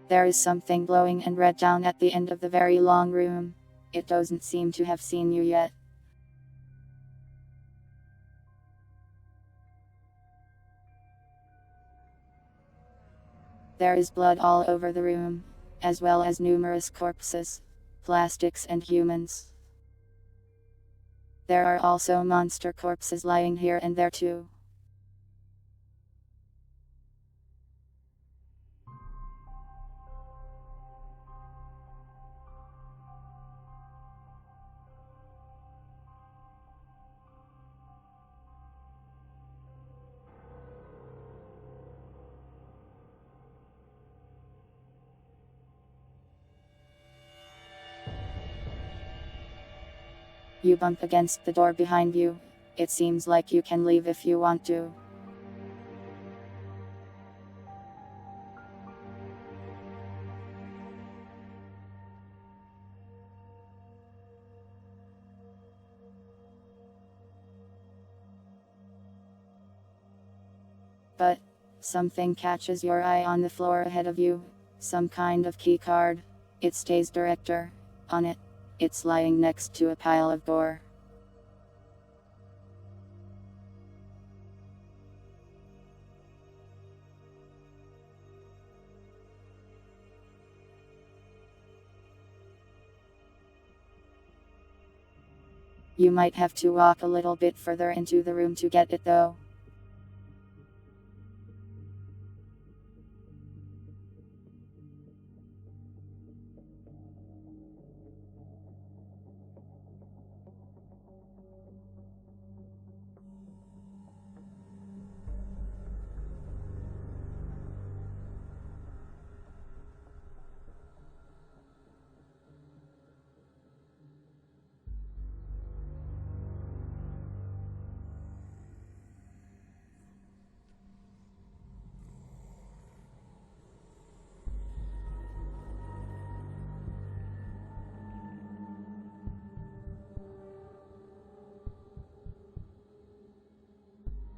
There is something glowing and red down at the end of the very long room. It doesn't seem to have seen you yet. There is blood all over the room, as well as numerous corpses, plastics and humans. There are also monster corpses lying here and there too. You bump against the door behind you. It seems like you can leave if you want to. But something catches your eye on the floor ahead of you. Some kind of key card. It stays director on it. It's lying next to a pile of gore. You might have to walk a little bit further into the room to get it though.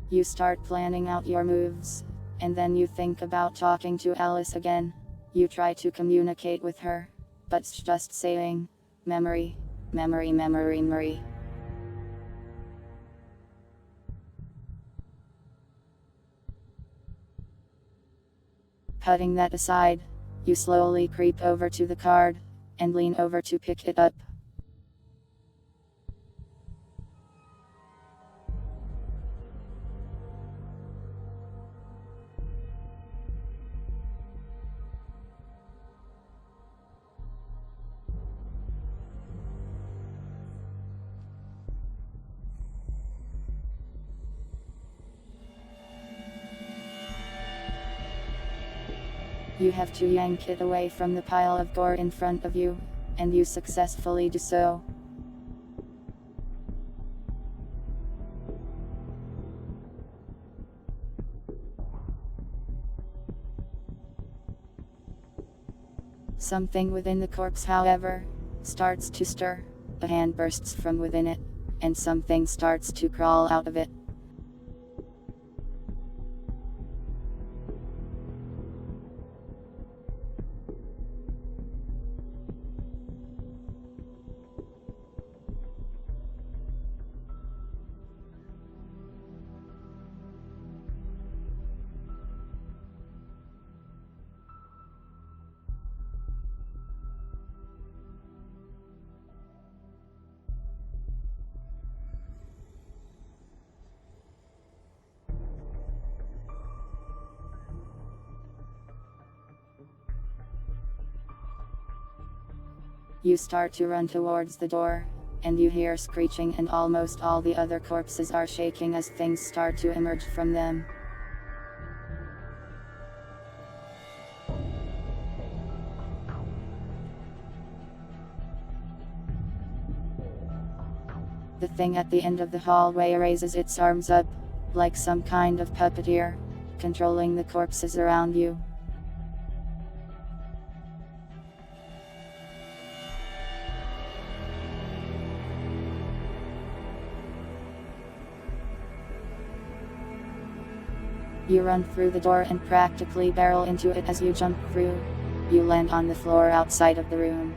You start planning out your moves, and then you think about talking to Alice again. You try to communicate with her, but it's just saying, memory, memory, memory, memory. Putting that aside, you slowly creep over to the card, and lean over to pick it up. You have to yank it away from the pile of gore in front of you, and you successfully do so. Something within the corpse, however, starts to stir. A hand bursts from within it, and something starts to crawl out of it. You start to run towards the door, and you hear screeching, and almost all the other corpses are shaking as things start to emerge from them. The thing at the end of the hallway raises its arms up, like some kind of puppeteer, controlling the corpses around you. You run through the door and practically barrel into it as you jump through. You land on the floor outside of the room.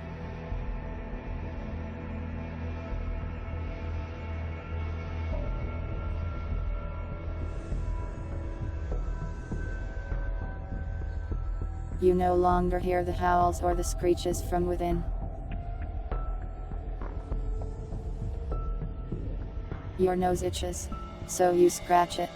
You no longer hear the howls or the screeches from within. Your nose itches, so you scratch it.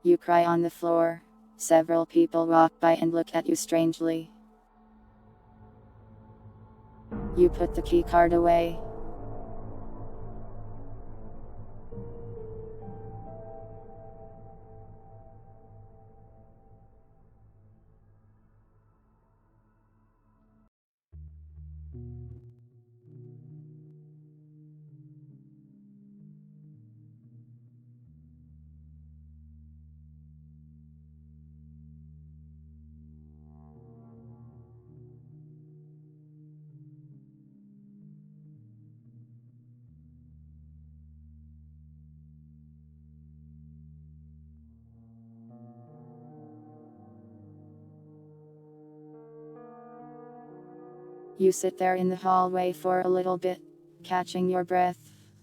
You cry on the floor. Several people walk by and look at you strangely. You put the key card away. You sit there in the hallway for a little bit, catching your breath.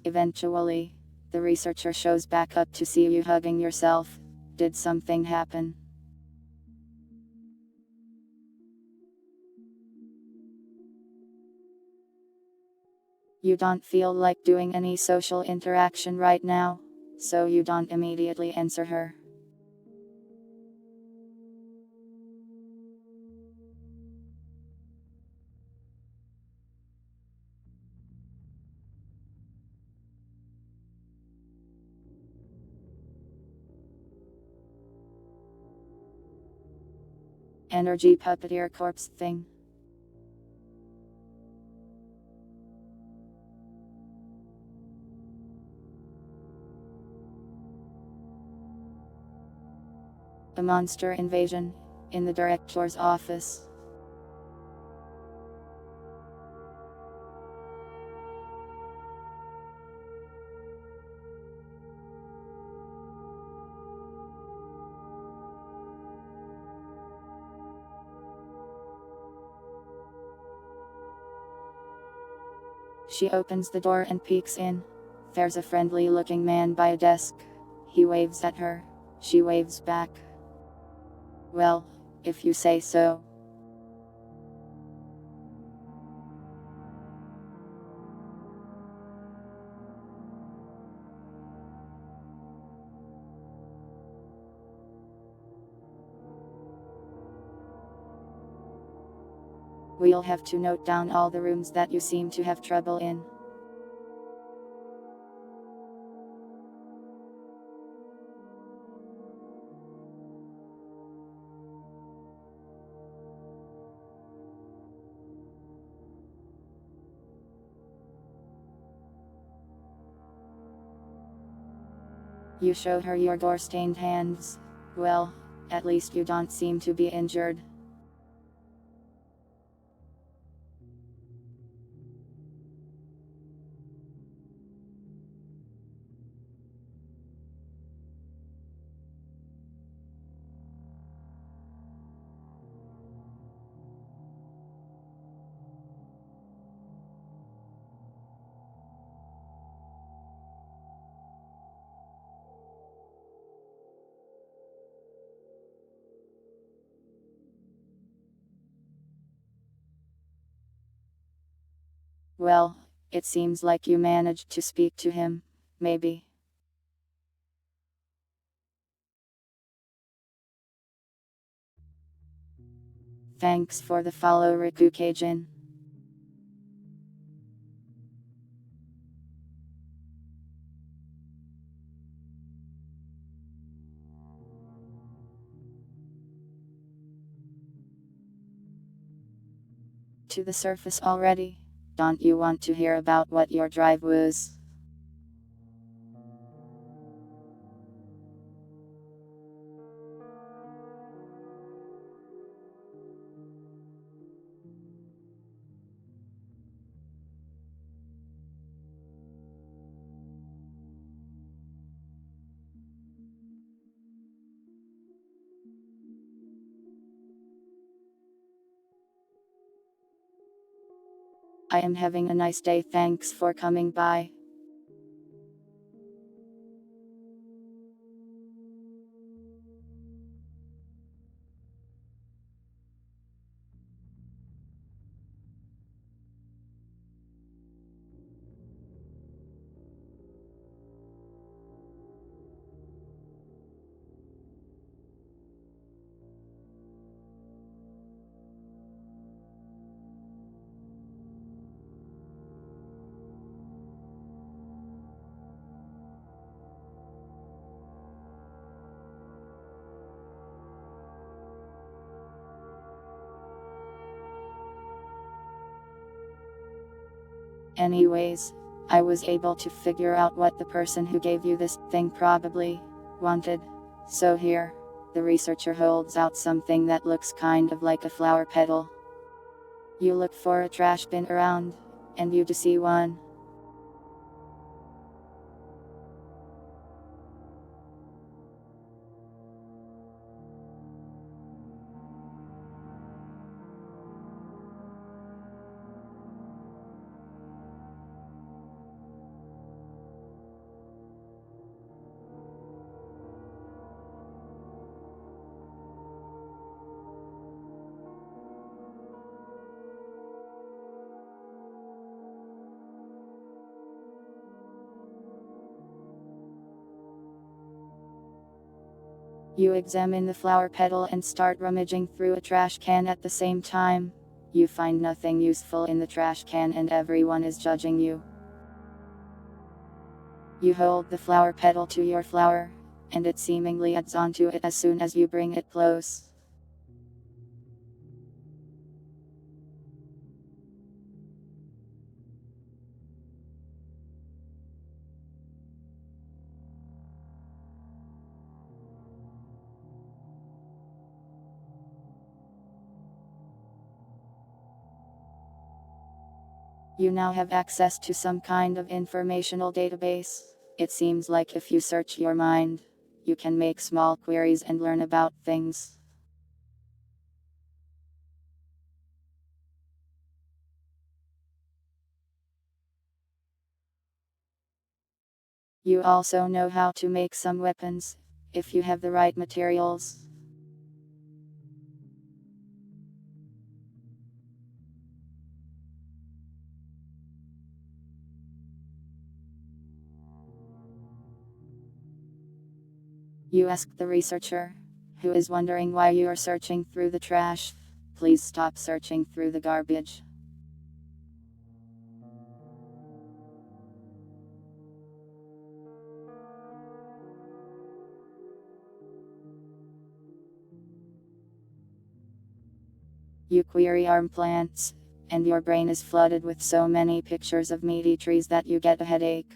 Eventually, the researcher shows back up to see you hugging yourself. Did something happen? You don't feel like doing any social interaction right now, so you don't immediately answer her. Energy puppeteer corpse thing. A monster invasion, in the director's office. She opens the door and peeks in. There's a friendly looking man by a desk. He waves at her. She waves back. Well, if you say so. We'll have to note down all the rooms that you seem to have trouble in. You show her your gore-stained hands. Well, at least you don't seem to be injured. Well, it seems like you managed to speak to him, maybe. Thanks for the follow, Rikukajin. To the surface already? Don't you want to hear about what your drive was? I am having a nice day, thanks for coming by. Anyways, I was able to figure out what the person who gave you this thing probably wanted. So here, the researcher holds out something that looks kind of like a flower petal. You look for a trash bin around, and you do see one. You examine the flower petal and start rummaging through a trash can at the same time. You find nothing useful in the trash can and everyone is judging you. You hold the flower petal to your flower, and it seemingly adds onto it as soon as you bring it close. You now have access to some kind of informational database. It seems like if you search your mind, you can make small queries and learn about things. You also know how to make some weapons, if you have the right materials. You ask the researcher, who is wondering why you are searching through the trash. Please stop searching through the garbage. You query arm plants, and your brain is flooded with so many pictures of meaty trees that you get a headache.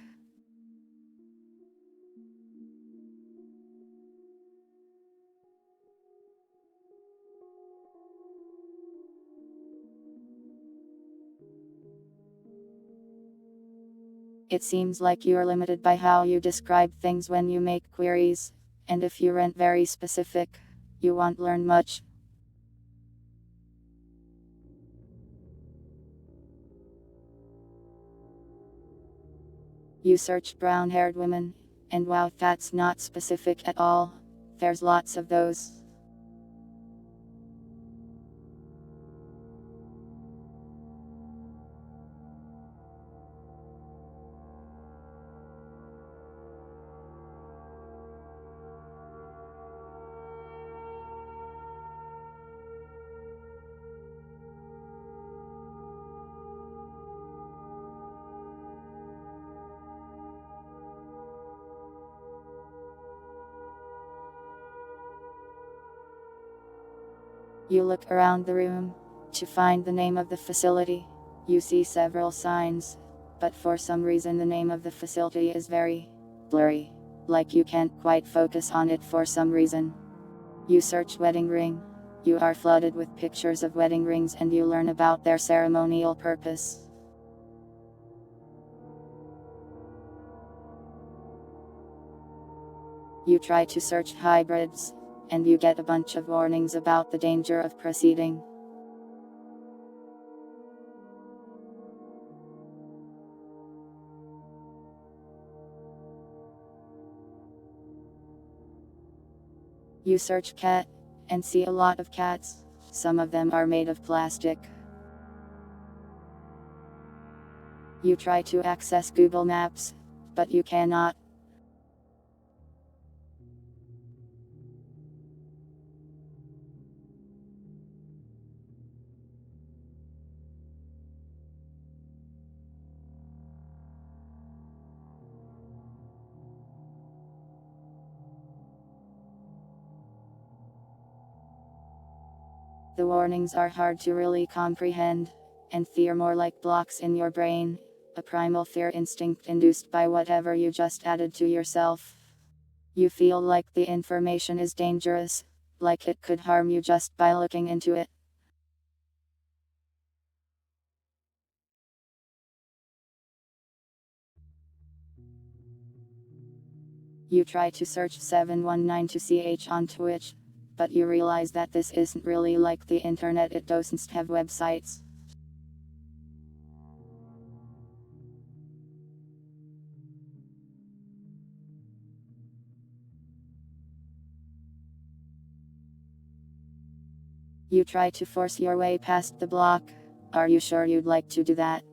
It seems like you're limited by how you describe things when you make queries, and if you aren't very specific, you won't learn much. You search brown-haired women, and wow, that's not specific at all. There's lots of those. You look around the room to find the name of the facility. You see several signs, but for some reason the name of the facility is very blurry. Like you can't quite focus on it for some reason. You search wedding ring. You are flooded with pictures of wedding rings and you learn about their ceremonial purpose. You try to search hybrids, and you get a bunch of warnings about the danger of proceeding. You search cat, and see a lot of cats. Some of them are made of plastic. You try to access Google Maps, but you cannot. The warnings are hard to really comprehend, and fear more like blocks in your brain, a primal fear instinct induced by whatever you just added to yourself. You feel like the information is dangerous, like it could harm you just by looking into it. You try to search 719 to ch on Twitch, but you realize that this isn't really like the internet, it doesn't have websites. You try to force your way past the block. Are you sure you'd like to do that?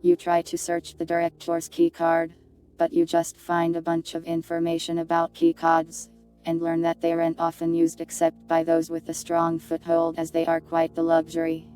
You try to search the director's keycard, but you just find a bunch of information about keycards, and learn that they aren't often used except by those with a strong foothold, as they are quite the luxury.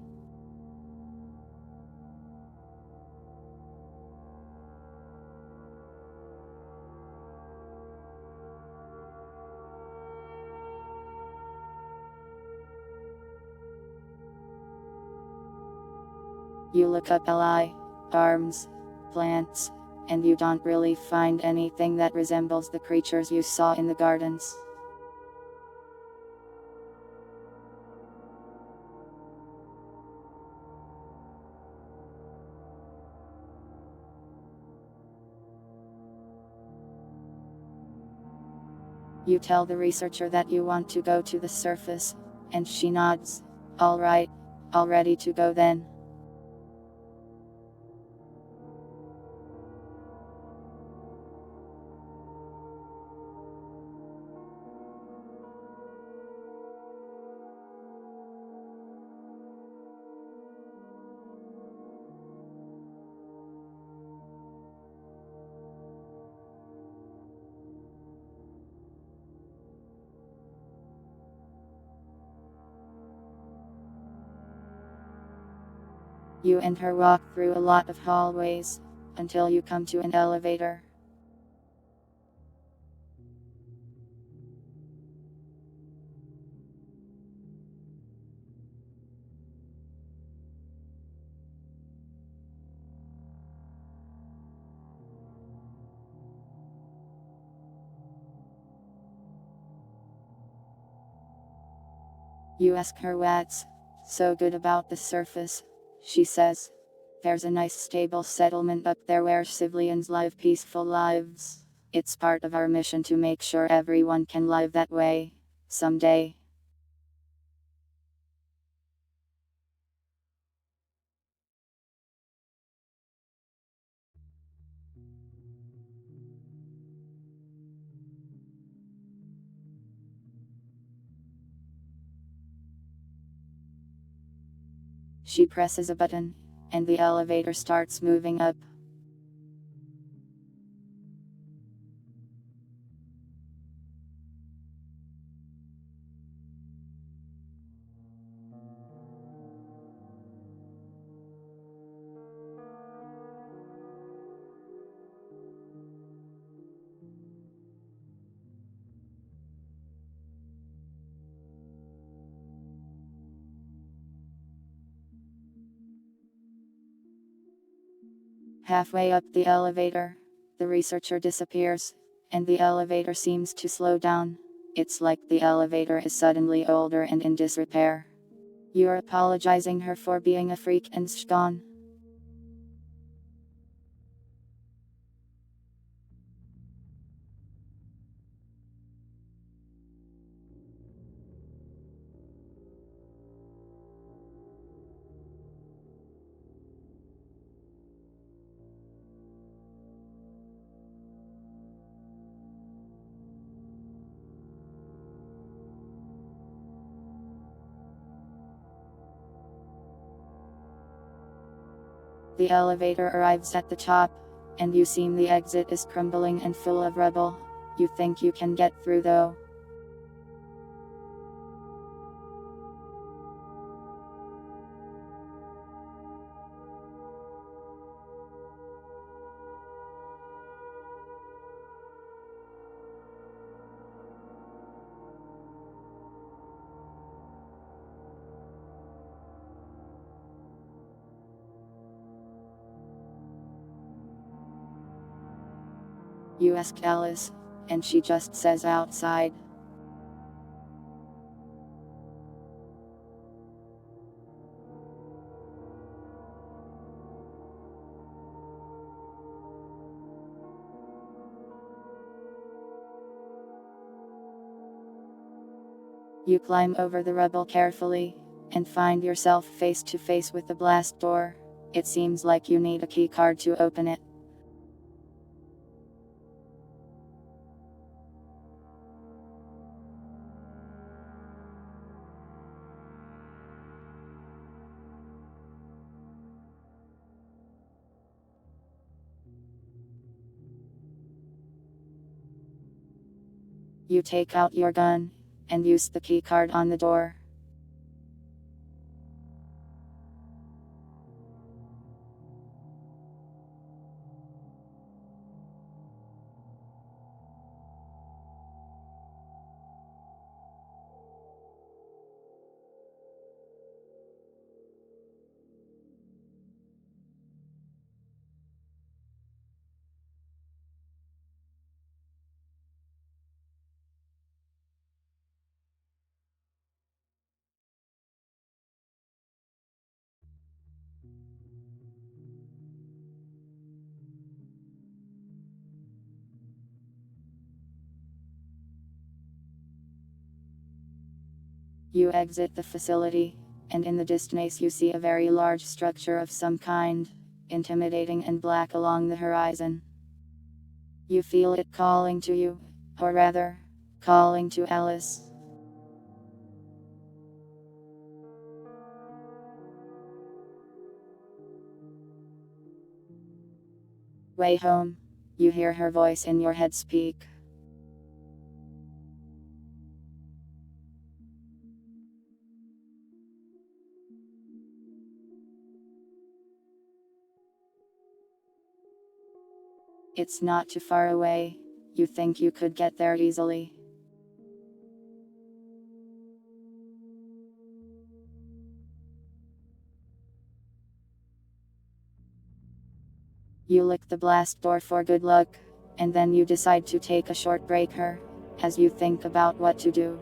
You look up li, arms, plants, and you don't really find anything that resembles the creatures you saw in the gardens. You tell the researcher that you want to go to the surface, and she nods. All right, all ready to go then. You and her walk through a lot of hallways, until you come to an elevator. You ask her what's so good about the surface. She says, there's a nice stable settlement up there where civilians live peaceful lives. It's part of our mission to make sure everyone can live that way, someday. She presses a button, and the elevator starts moving up. Halfway up the elevator, the researcher disappears, and the elevator seems to slow down. It's like the elevator is suddenly older and in disrepair. You're apologizing her for being a freak and gone. The elevator arrives at the top, and you see the exit is crumbling and full of rubble. You think you can get through though. You ask Alice, and she just says outside. You climb over the rubble carefully, and find yourself face to face with the blast door. It seems like you need a key card to open it. You take out your gun, and use the key card on the door. You exit the facility, and in the distance you see a very large structure of some kind, intimidating and black along the horizon. You feel it calling to you, or rather, calling to Alice. Way home, you hear her voice in your head speak. It's not too far away, you think you could get there easily. You lick the blast door for good luck, and then you decide to take a short break here, as you think about what to do.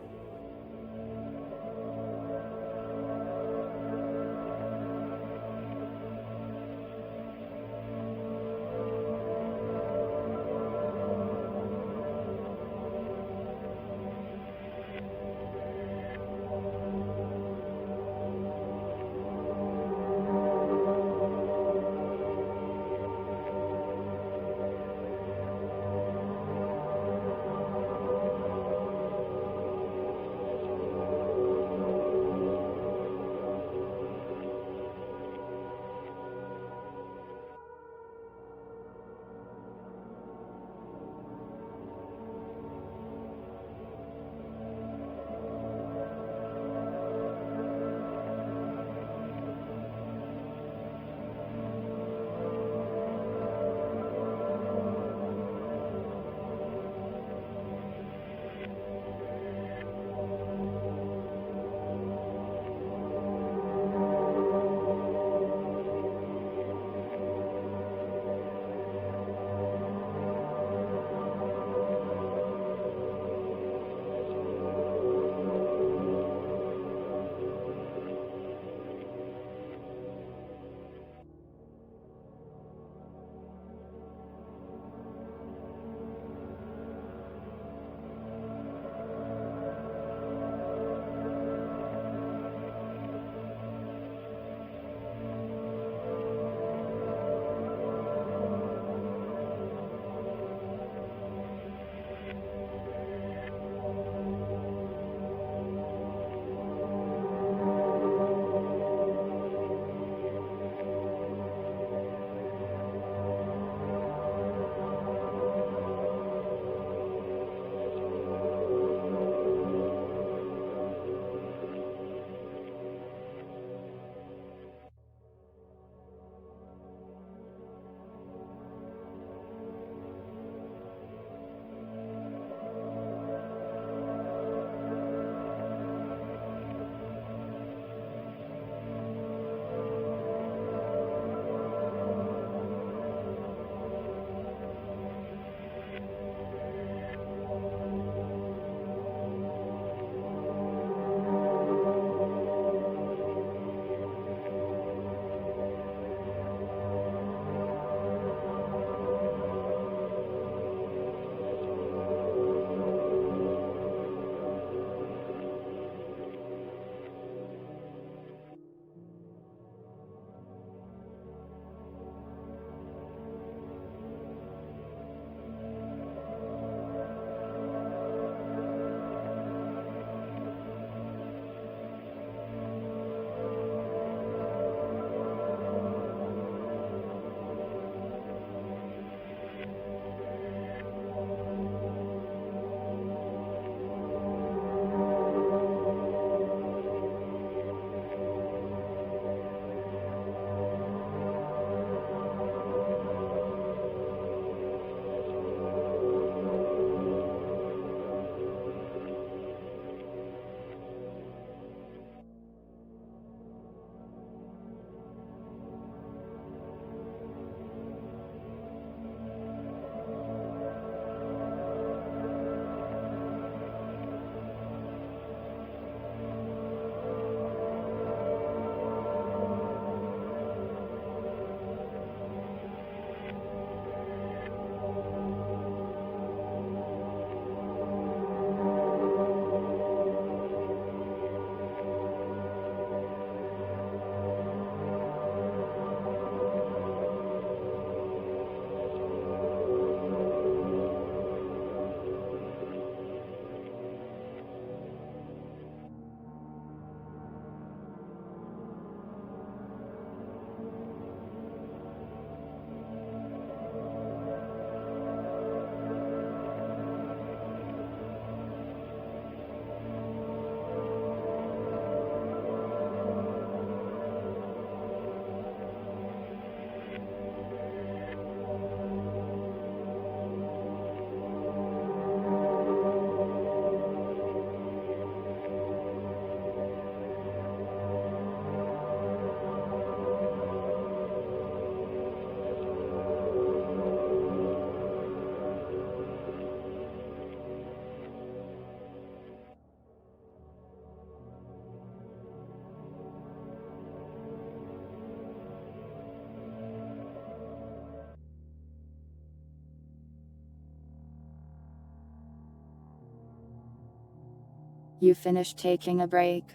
You finished taking a break.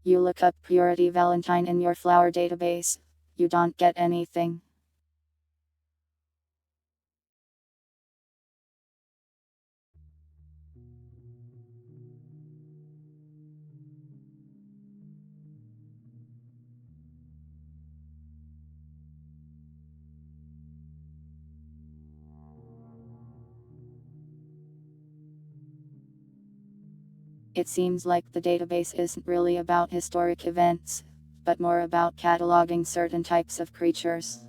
You look up Purity Valentine in your flower database. You don't get anything. It seems like the database isn't really about historic events, but more about cataloging certain types of creatures.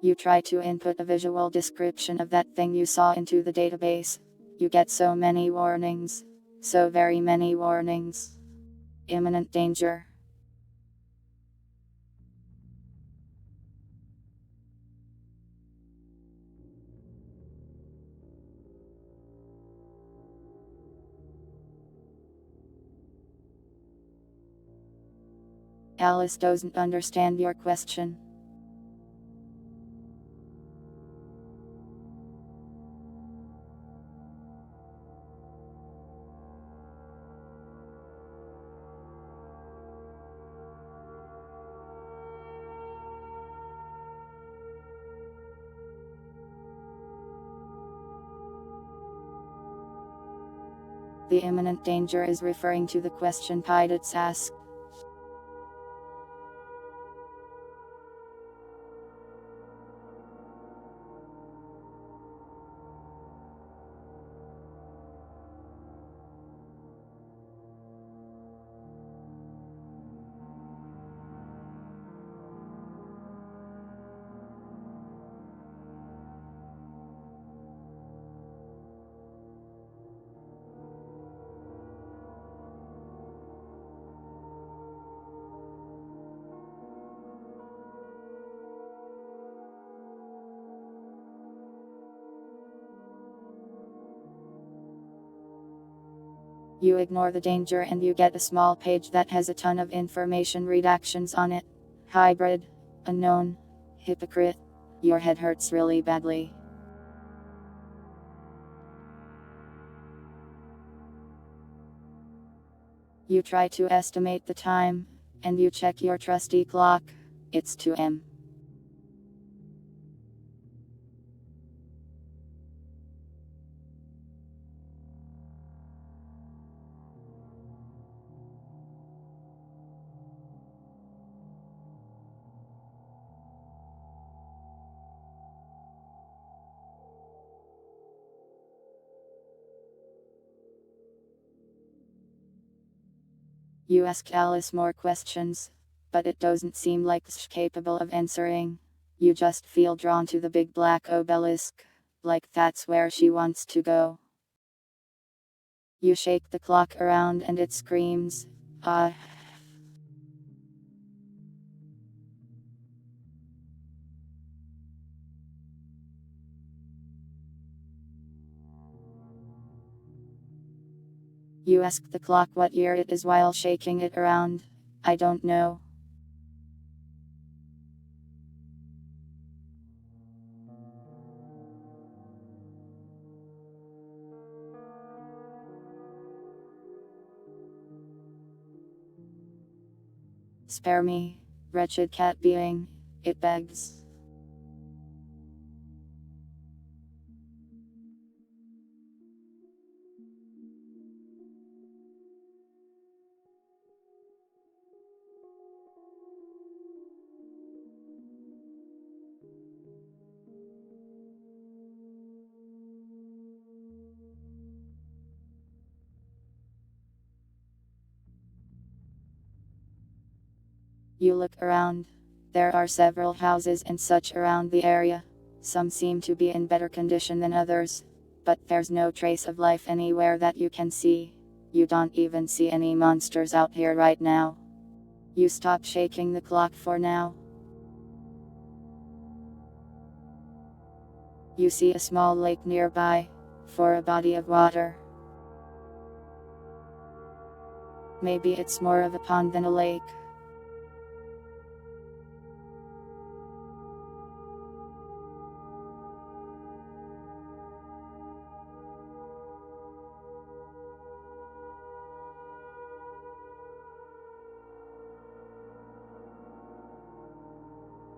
You try to input a visual description of that thing you saw into the database. You get so many warnings. So very many warnings. Imminent danger. Alice doesn't understand your question. The imminent danger is referring to the question pilots ask. You ignore the danger and you get a small page that has a ton of information redactions on it. Hybrid, unknown, hypocrite. Your head hurts really badly. You try to estimate the time, and you check your trusty clock. It's 2 am. You ask Alice more questions, but it doesn't seem like she's capable of answering. You just feel drawn to the big black obelisk, like that's where she wants to go. You shake the clock around and it screams, ah. You ask the clock what year it is while shaking it around. I don't know. Spare me, wretched cat being, it begs. You look around. There are several houses and such around the area. Some seem to be in better condition than others, but there's no trace of life anywhere that you can see. You don't even see any monsters out here right now. You stop shaking the clock for now. You see a small lake nearby, for a body of water. Maybe it's more of a pond than a lake.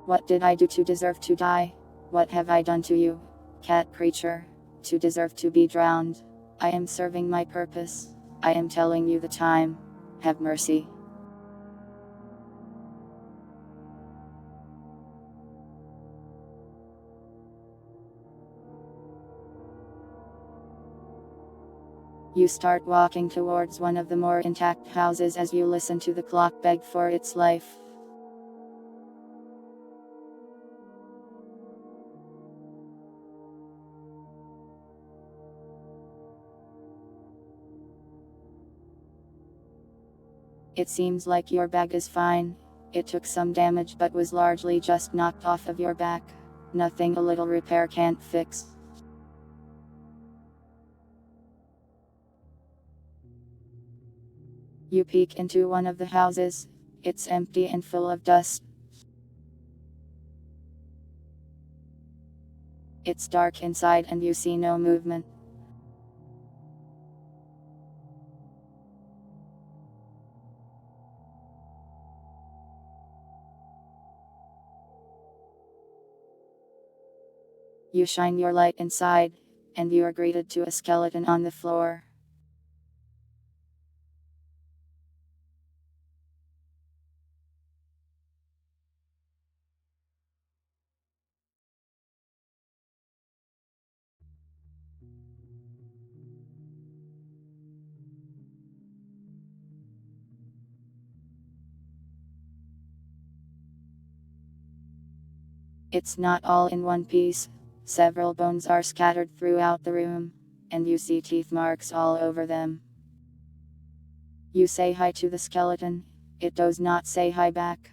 What did I do to deserve to die? What have I done to you, cat creature, to deserve to be drowned? I am serving my purpose. I am telling you the time. Have mercy. You start walking towards one of the more intact houses as you listen to the clock beg for its life. It seems like your bag is fine. It took some damage but was largely just knocked off of your back. Nothing a little repair can't fix. You peek into one of the houses. It's empty and full of dust. It's dark inside and you see no movement. You shine your light inside, and you are greeted to a skeleton on the floor. It's not all in one piece. Several bones are scattered throughout the room, and you see teeth marks all over them. You say hi to the skeleton. It does not say hi back.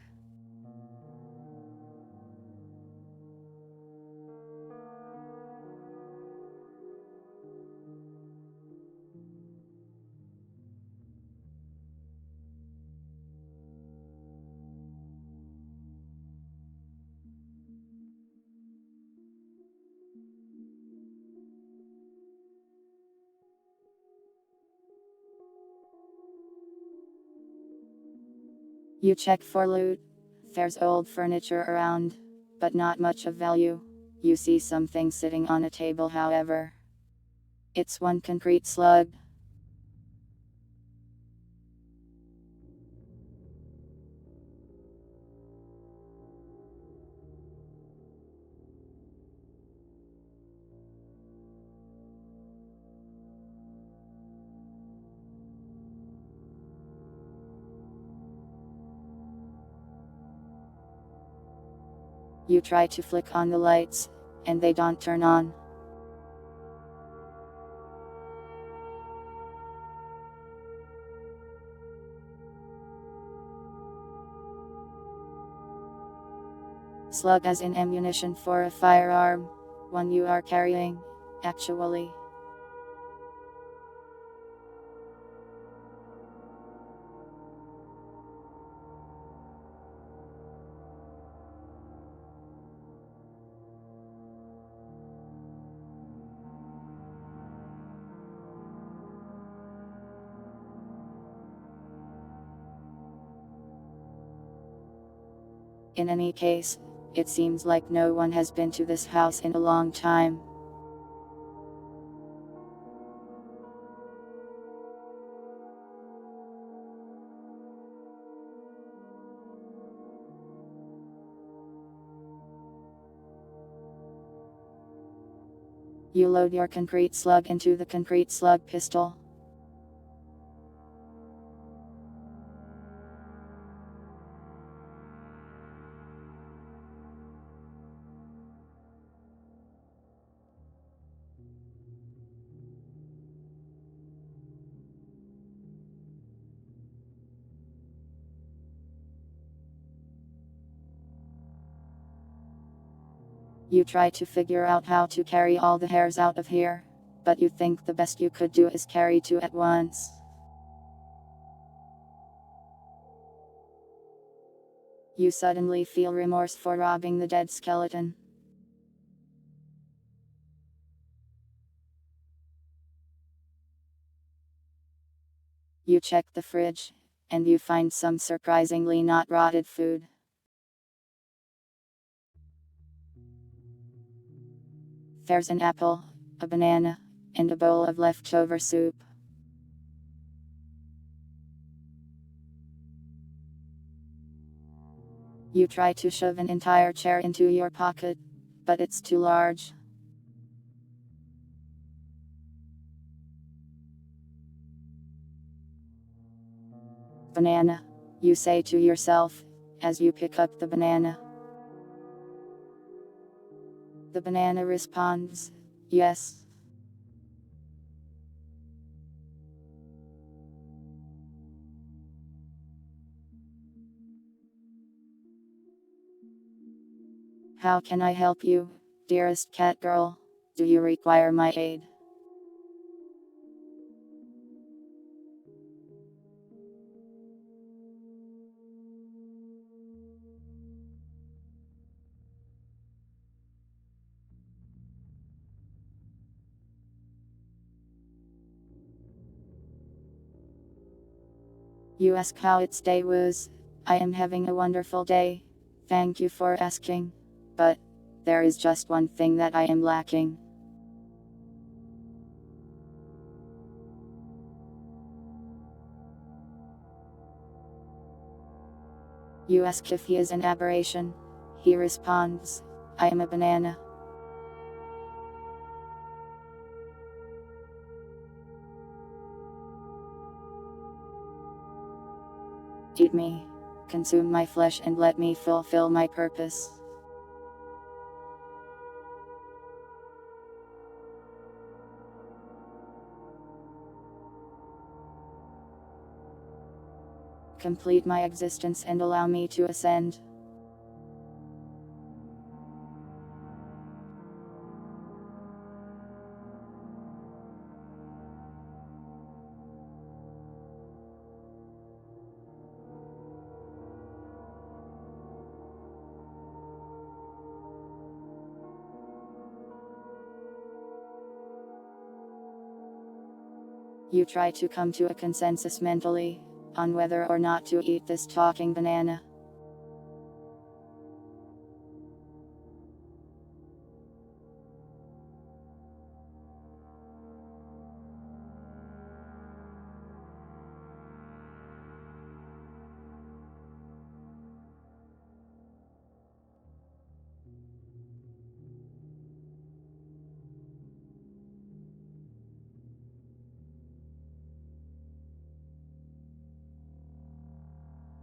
You check for loot. There's old furniture around, but not much of value. You see something sitting on a table, however. It's one concrete slug. You try to flick on the lights, and they don't turn on. Slug as in ammunition for a firearm, one you are carrying, actually. In any case, it seems like no one has been to this house in a long time. You load your concrete slug into the concrete slug pistol. You try to figure out how to carry all the hairs out of here, but you think the best you could do is carry two at once. You suddenly feel remorse for robbing the dead skeleton. You check the fridge, and you find some surprisingly not rotted food. There's an apple, a banana, and a bowl of leftover soup. You try to shove an entire chair into your pocket, but it's too large. Banana, you say to yourself, as you pick up the banana. The banana responds, yes. How can I help you, dearest cat girl? Do you require my aid? You ask how its day was. I am having a wonderful day. Thank you for asking. But there is just one thing that I am lacking. You ask if he is an aberration. He responds, I am a banana. Eat me. Consume my flesh and let me fulfill my purpose. Complete my existence and allow me to ascend. You try to come to a consensus mentally on whether or not to eat this talking banana.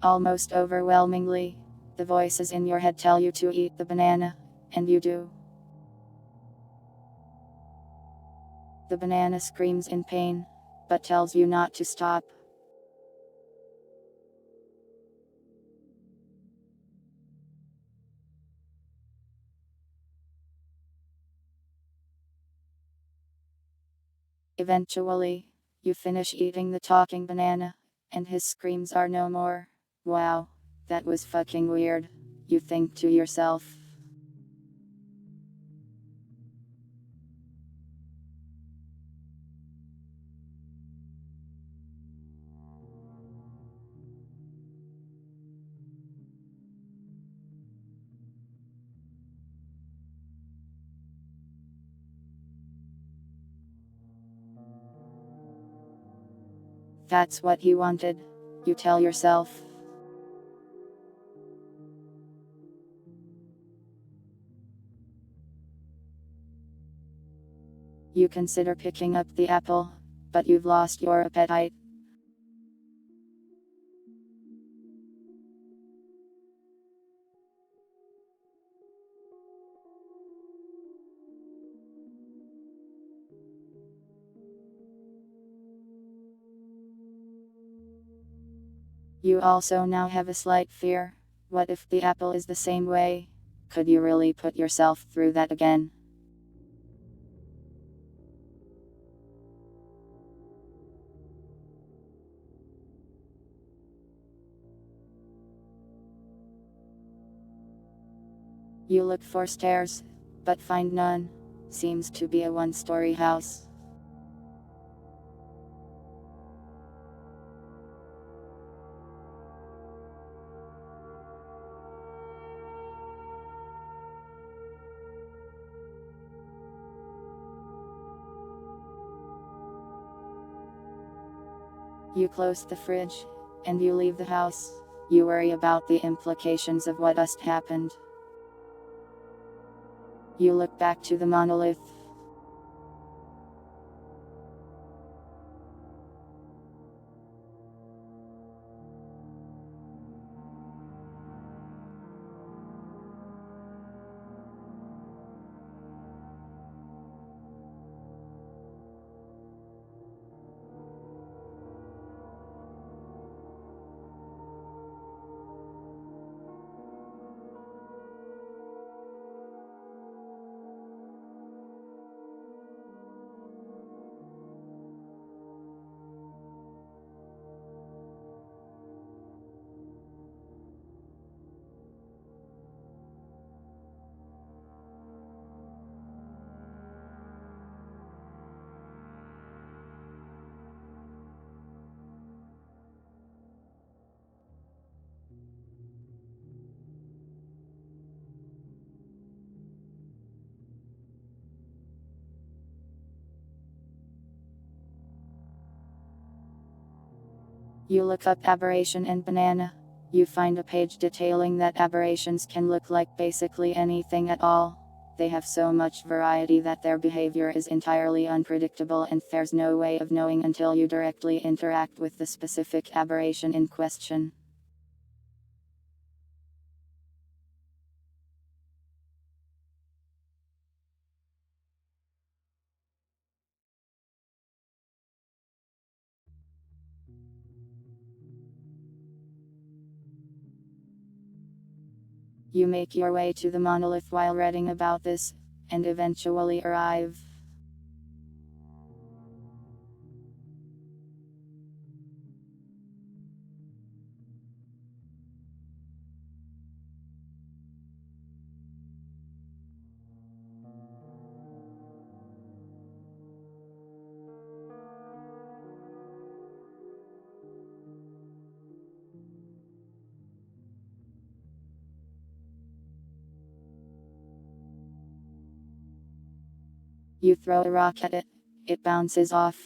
Almost overwhelmingly, the voices in your head tell you to eat the banana, and you do. The banana screams in pain, but tells you not to stop. Eventually, you finish eating the talking banana, and his screams are no more. Wow, that was fucking weird, you think to yourself. That's what he wanted, you tell yourself. You consider picking up the apple, but you've lost your appetite. You also now have a slight fear. What if the apple is the same way? Could you really put yourself through that again? You look for stairs, but find none. Seems to be a one-story house. You close the fridge, and you leave the house. You worry about the implications of what just happened. You look back to the monolith. You look up aberration and banana. You find a page detailing that aberrations can look like basically anything at all. They have so much variety that their behavior is entirely unpredictable, and there's no way of knowing until you directly interact with the specific aberration in question. You make your way to the monolith while reading about this, and eventually arrive. You throw a rock at it. It bounces off.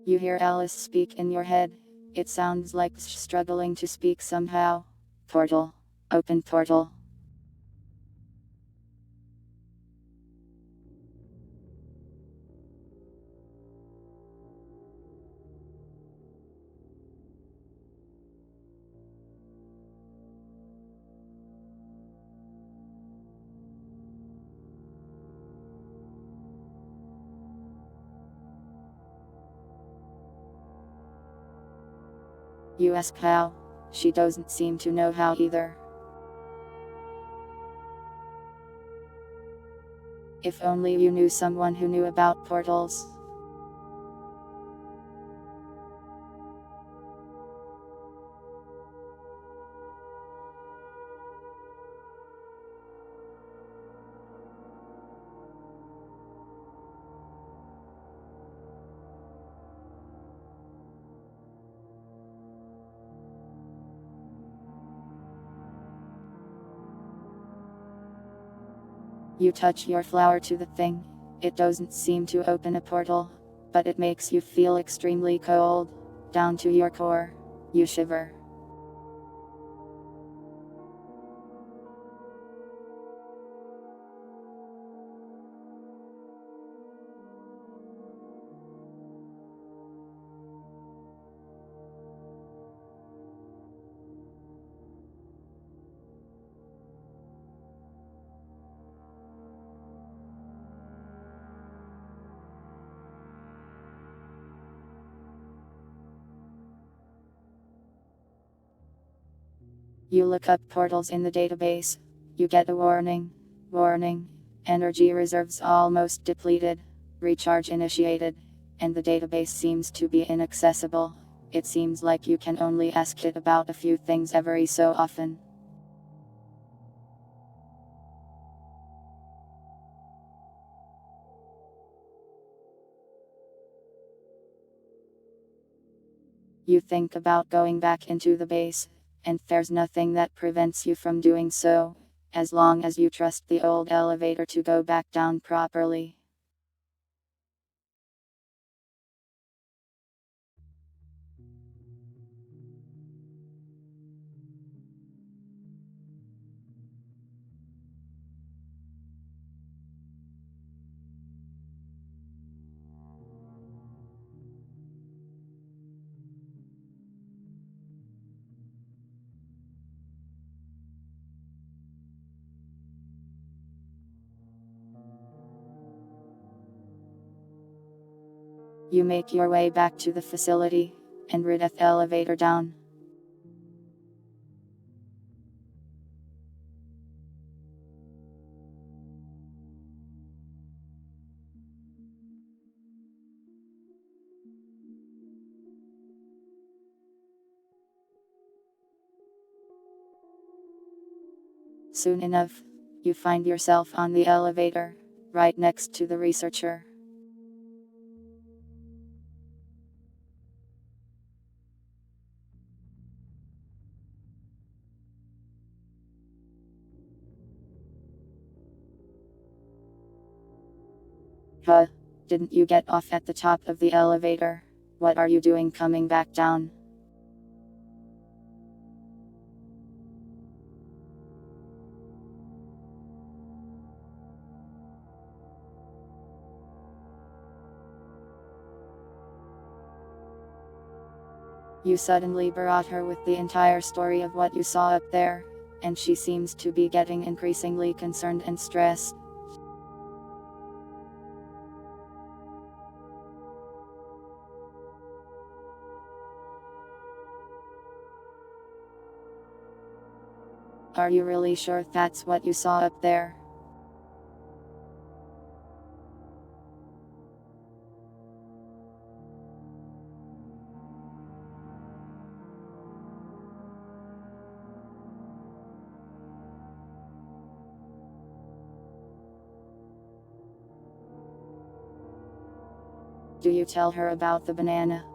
You hear Alice speak in your head. It sounds like struggling to speak somehow. Portal. Open portal. You ask how. She doesn't seem to know how either. If only you knew someone who knew about portals. You touch your flower to the thing. It doesn't seem to open a portal, but it makes you feel extremely cold, down to your core. You shiver. You look up portals in the database. You get a warning. Warning. Energy reserves almost depleted. Recharge initiated. And the database seems to be inaccessible. It seems like you can only ask it about a few things every so often. You think about going back into the base, and there's nothing that prevents you from doing so, as long as you trust the old elevator to go back down properly. You make your way back to the facility, and rid the elevator down. Soon enough, you find yourself on the elevator, right next to the researcher. Huh? Didn't you get off at the top of the elevator? What are you doing coming back down? You suddenly brought her with the entire story of what you saw up there, and she seems to be getting increasingly concerned and stressed. Are you really sure that's what you saw up there? Do you tell her about the banana?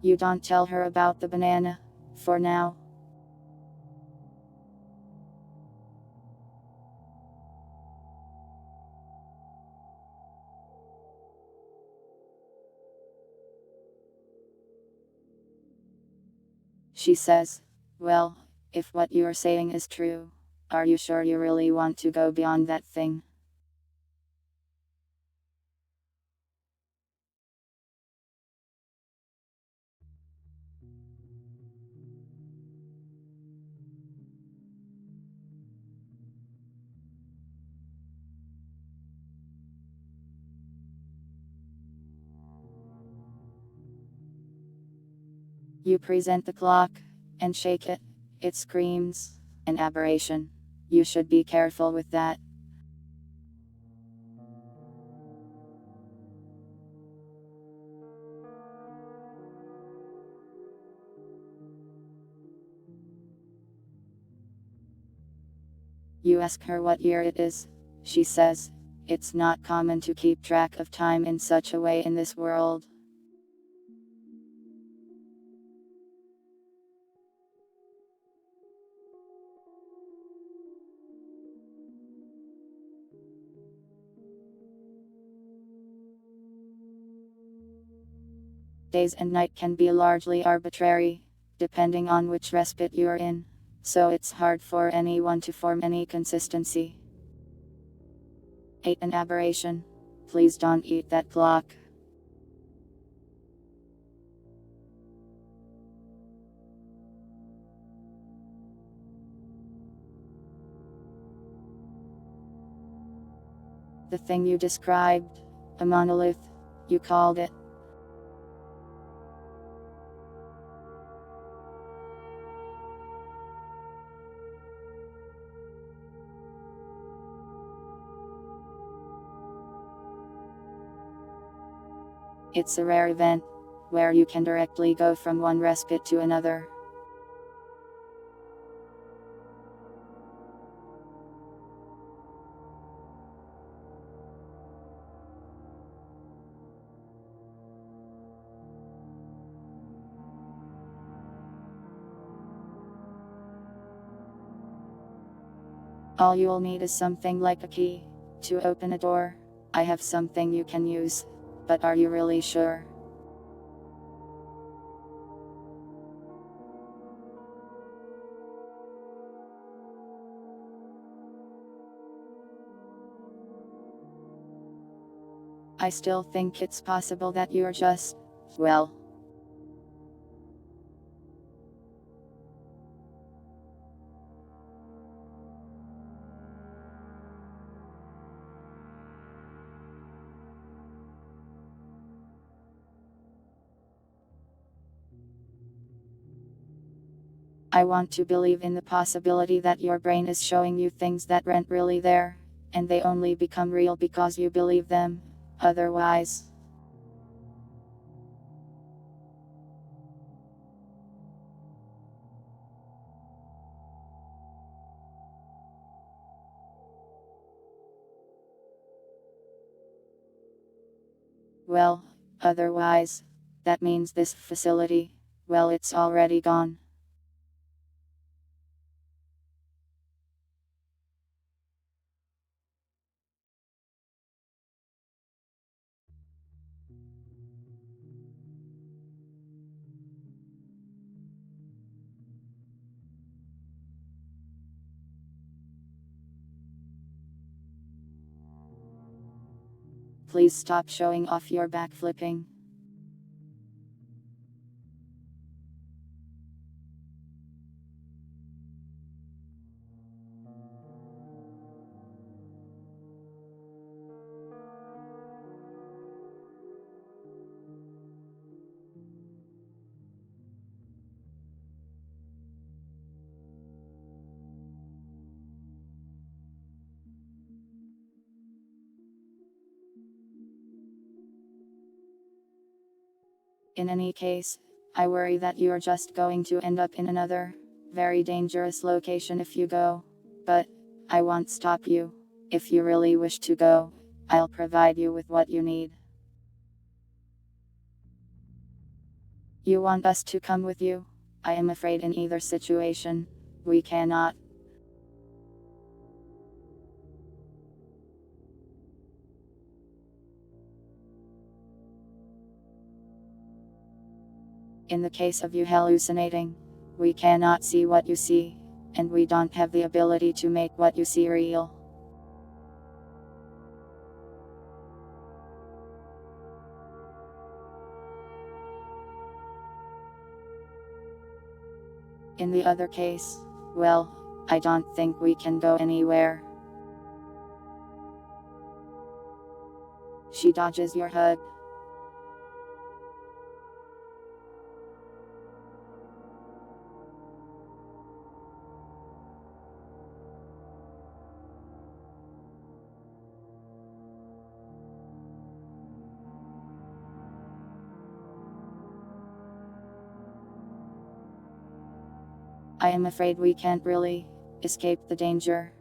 You don't tell her about the banana, for now. She says, well, if what you're saying is true, are you sure you really want to go beyond that thing? You present the clock, and shake it. It screams, an aberration. You should be careful with that. You ask her what year it is. She says, it's not common to keep track of time in such a way in this world. Days and night can be largely arbitrary, depending on which respite you're in, so it's hard for anyone to form any consistency. 8. An aberration. Please don't eat that clock. The thing you described, a monolith, you called it. It's a rare event, where you can directly go from one respite to another. All you'll need is something like a key to open a door. I have something you can use, but are you really sure? I still think it's possible that you're just, well, I want to believe in the possibility that your brain is showing you things that aren't really there, and they only become real because you believe them. Otherwise, well, otherwise, that means this facility, well, it's already gone. Please stop showing off your backflipping. In any case, I worry that you're just going to end up in another, very dangerous location if you go. But, I won't stop you. If you really wish to go, I'll provide you with what you need. You want us to come with you? I am afraid in either situation, we cannot. In the case of you hallucinating, we cannot see what you see, and we don't have the ability to make what you see real. In the other case, well, I don't think we can go anywhere. She dodges your hug. I am afraid we can't really escape the danger.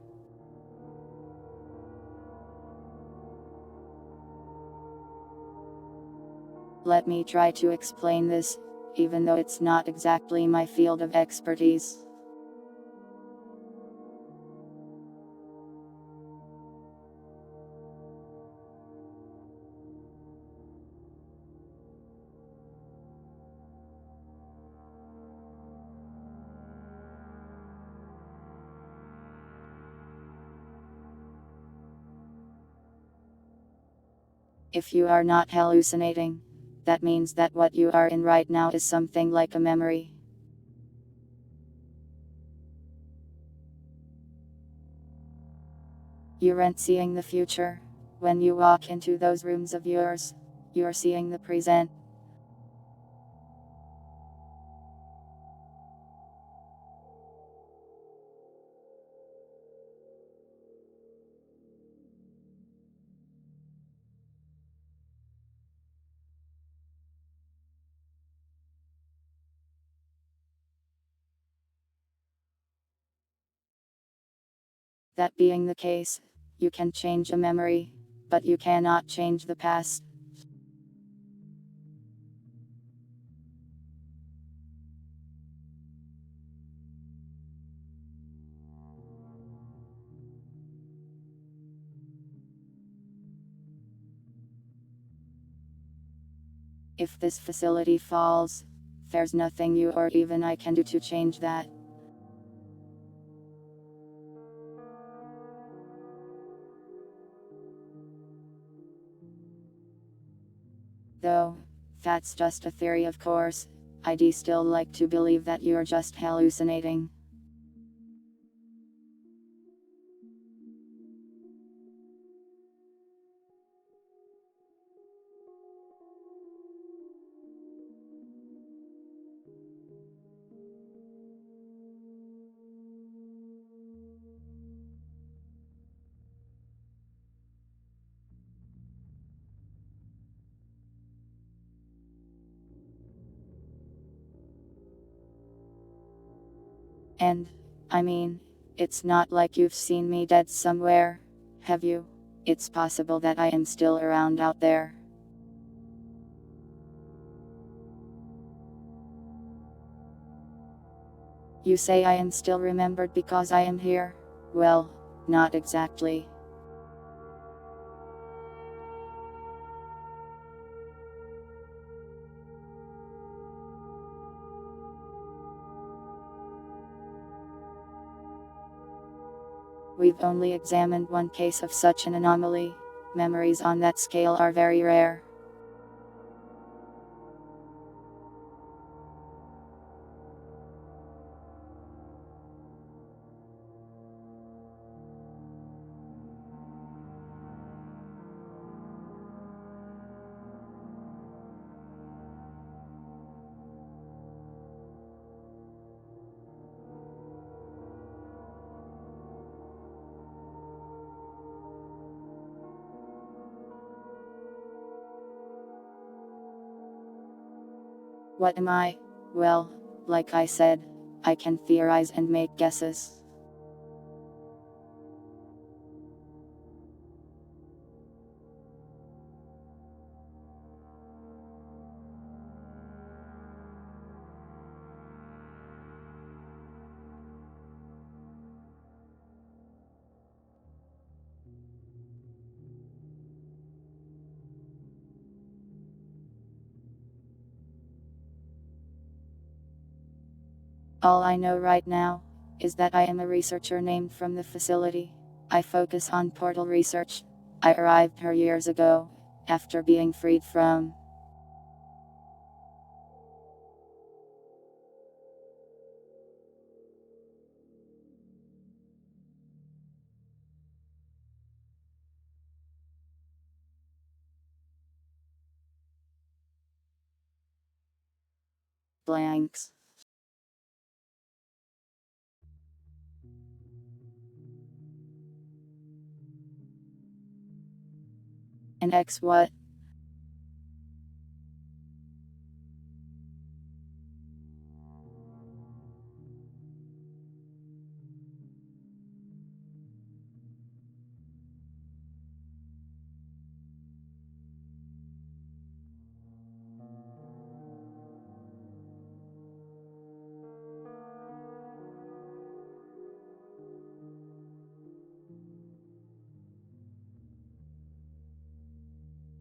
Let me try to explain this, even though it's not exactly my field of expertise. If you are not hallucinating, that means that what you are in right now is something like a memory. You aren't seeing the future. When you walk into those rooms of yours, you're seeing the present. That being the case, you can change a memory, but you cannot change the past. If this facility falls, there's nothing you or even I can do to change that. Though, that's just a theory, of course. I'd still like to believe that you're just hallucinating. And, I mean, it's not like you've seen me dead somewhere, have you? It's possible that I am still around out there. You say I am still remembered because I am here? Well, not exactly. We've only examined one case of such an anomaly. Memories on that scale are very rare. What am I? Well, like I said, I can theorize and make guesses. All I know right now is that I am a researcher named from the facility. I focus on portal research. I arrived here years ago, after being freed from blanks. And X what?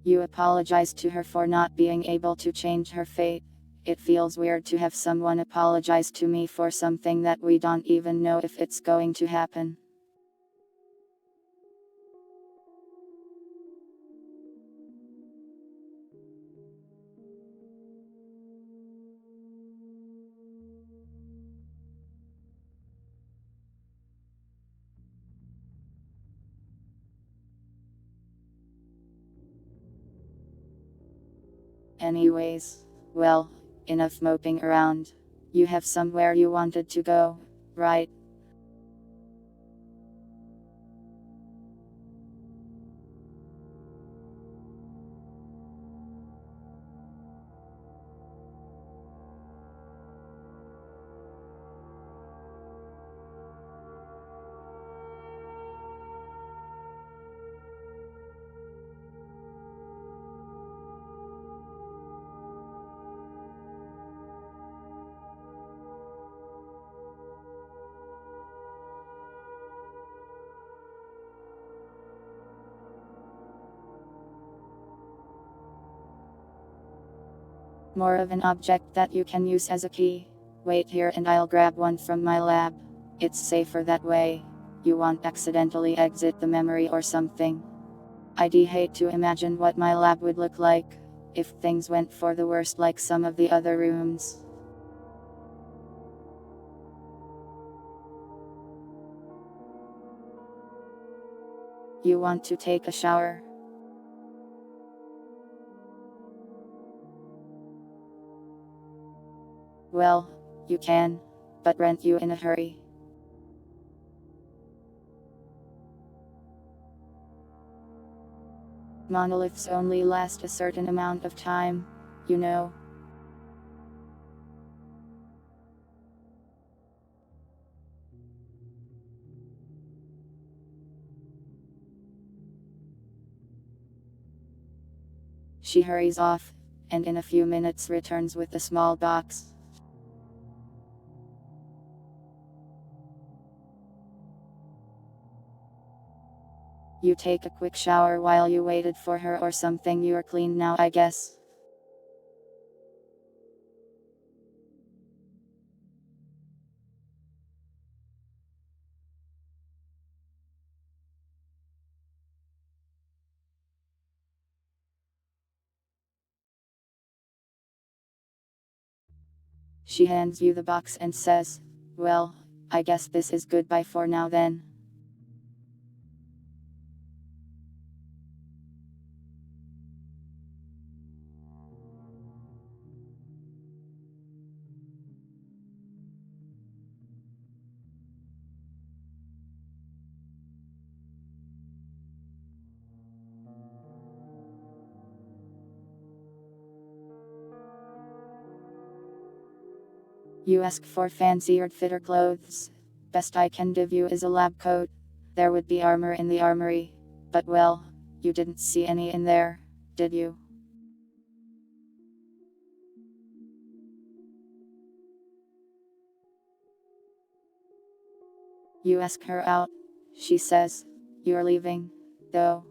You apologize to her for not being able to change her fate. It feels weird to have someone apologize to me for something that we don't even know if it's going to happen. Anyways, well, enough moping around. You have somewhere you wanted to go, right? More of an object that you can use as a key. Wait here and I'll grab one from my lab. It's safer that way. You won't accidentally exit the memory or something. I'd hate to imagine what my lab would look like if things went for the worst like some of the other rooms. You want to take a shower? Well, you can, but aren't you in a hurry? Monoliths only last a certain amount of time, you know. She hurries off, and in a few minutes returns with a small box. You take a quick shower while you waited for her or something. You're clean now, I guess. She hands you the box and says, "Well, I guess this is goodbye for now then." You ask for fancier fitter clothes. Best I can give you is a lab coat. There would be armor in the armory. But well, you didn't see any in there, did you? You ask her out. She says, "You're leaving, though."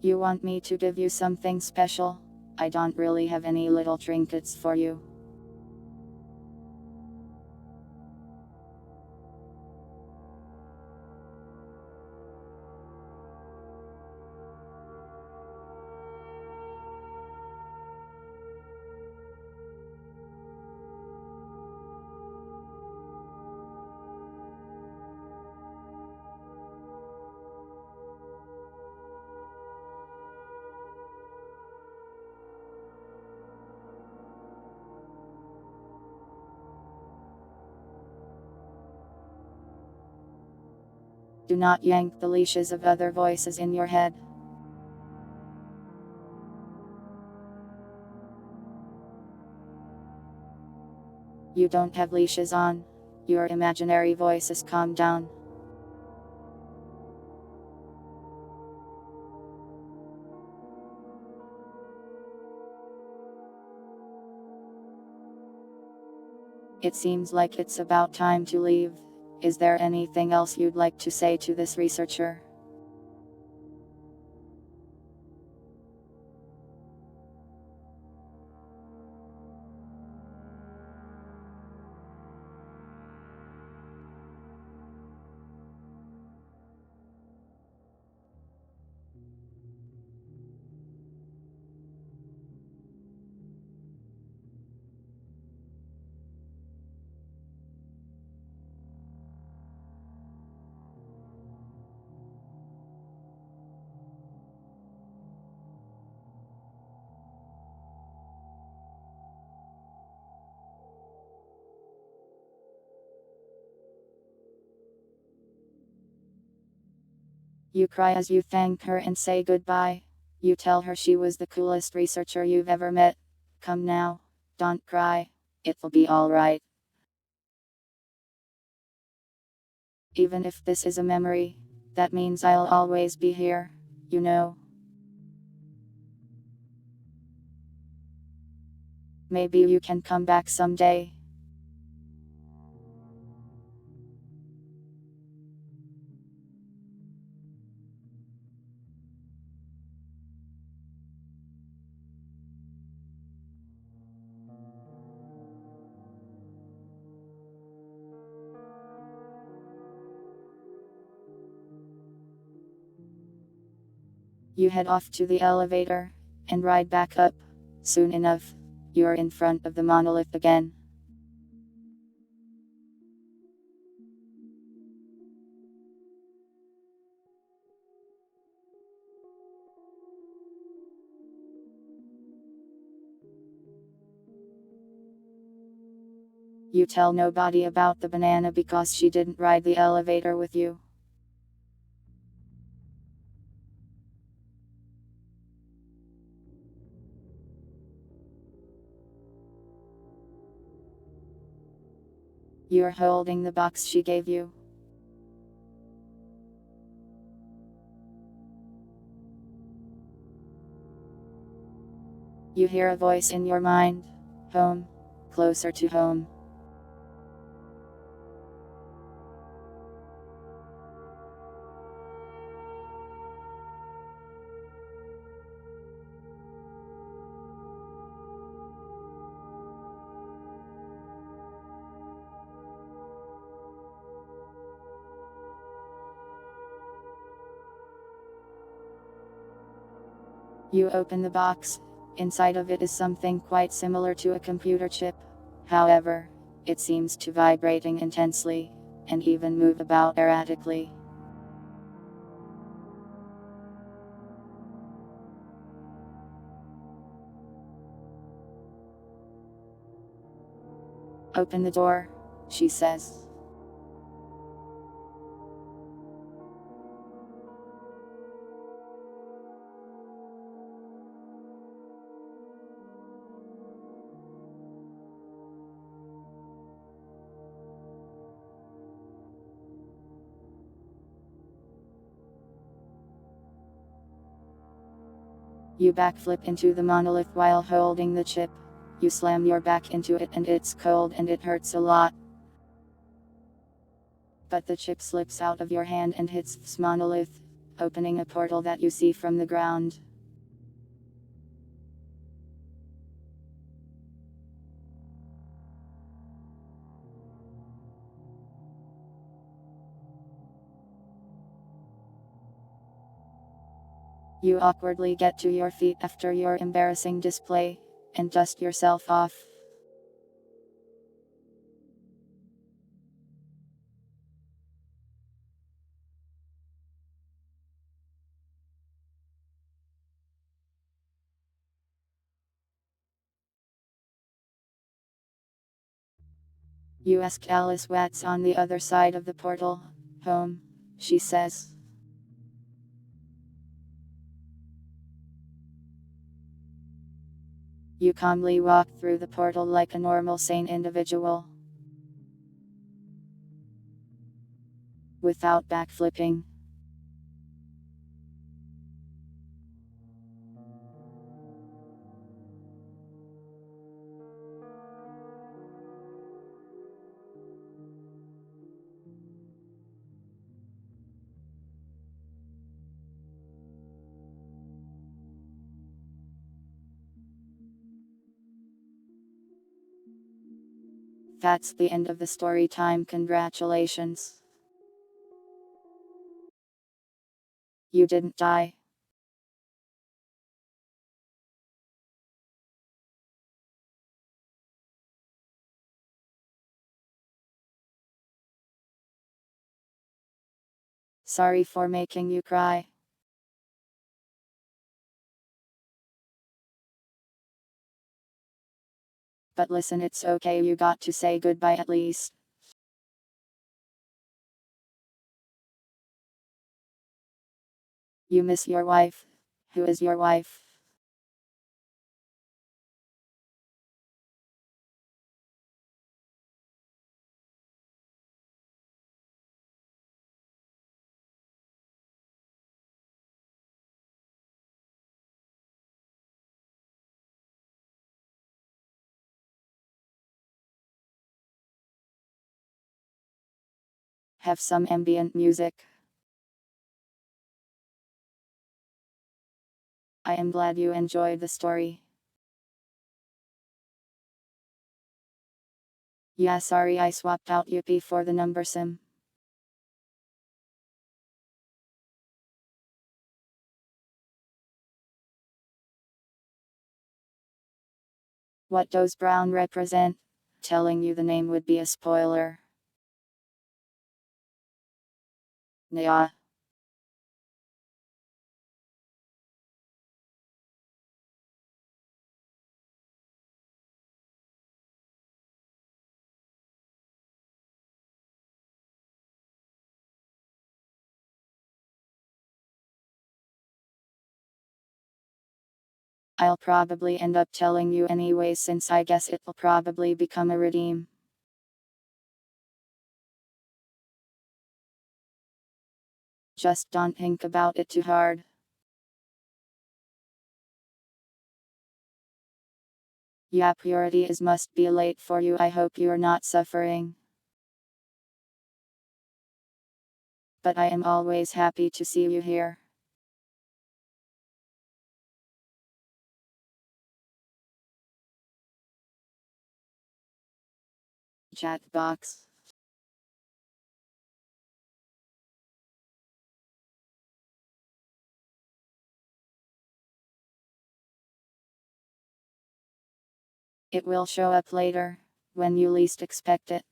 You want me to give you something special? I don't really have any little trinkets for you. Do not yank the leashes of other voices in your head. You don't have leashes on. Your imaginary voices calm down. It seems like it's about time to leave. Is there anything else you'd like to say to this researcher? You cry as you thank her and say goodbye. You tell her she was the coolest researcher you've ever met. Come now, don't cry. It'll be alright. Even if this is a memory, that means I'll always be here, you know. Maybe you can come back someday. You head off to the elevator and ride back up. Soon enough, you're in front of the monolith again. You tell nobody about the banana because she didn't ride the elevator with you. You're holding the box she gave you. You hear a voice in your mind. Home. Closer to home. You open the box. Inside of it is something quite similar to a computer chip. However, it seems to vibrating intensely, and even move about erratically. Open the door, she says. You backflip into the monolith while holding the chip. You slam your back into it and it's cold and it hurts a lot. But the chip slips out of your hand and hits this monolith, opening a portal that you see from the ground. You awkwardly get to your feet after your embarrassing display, and dust yourself off. You ask Alice what's on the other side of the portal. Home, she says. You calmly walk through the portal like a normal sane individual. Without backflipping. That's the end of the story time. Congratulations. You didn't die. Sorry for making you cry. But listen, it's okay, you got to say goodbye at least. You miss your wife? Who is your wife? Have some ambient music. I am glad you enjoyed the story. Yeah, sorry I swapped out UP for the number sim. What does brown represent? Telling you the name would be a spoiler. Yeah. I'll probably end up telling you anyway since I guess it'll probably become a redeem. Just don't think about it too hard. Yeah, purity is must be late for you. I hope you're not suffering. But I am always happy to see you here. Chat box. It will show up later, when you least expect it.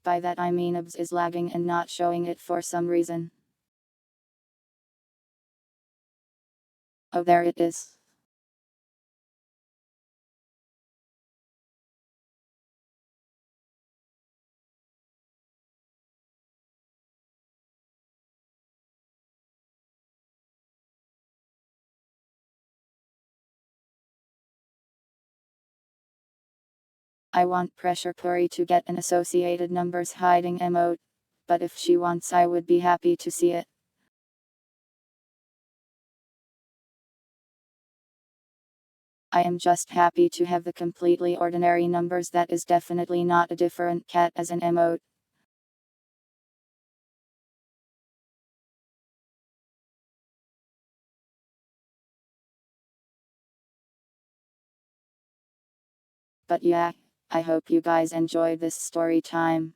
By that I mean OBS is lagging and not showing it for some reason. Oh, there it is. I want Pressure Puri to get an associated numbers hiding emote, but if she wants I would be happy to see it. I am just happy to have the completely ordinary numbers. That is definitely not a different cat as an emote. But yeah, I hope you guys enjoyed this story time.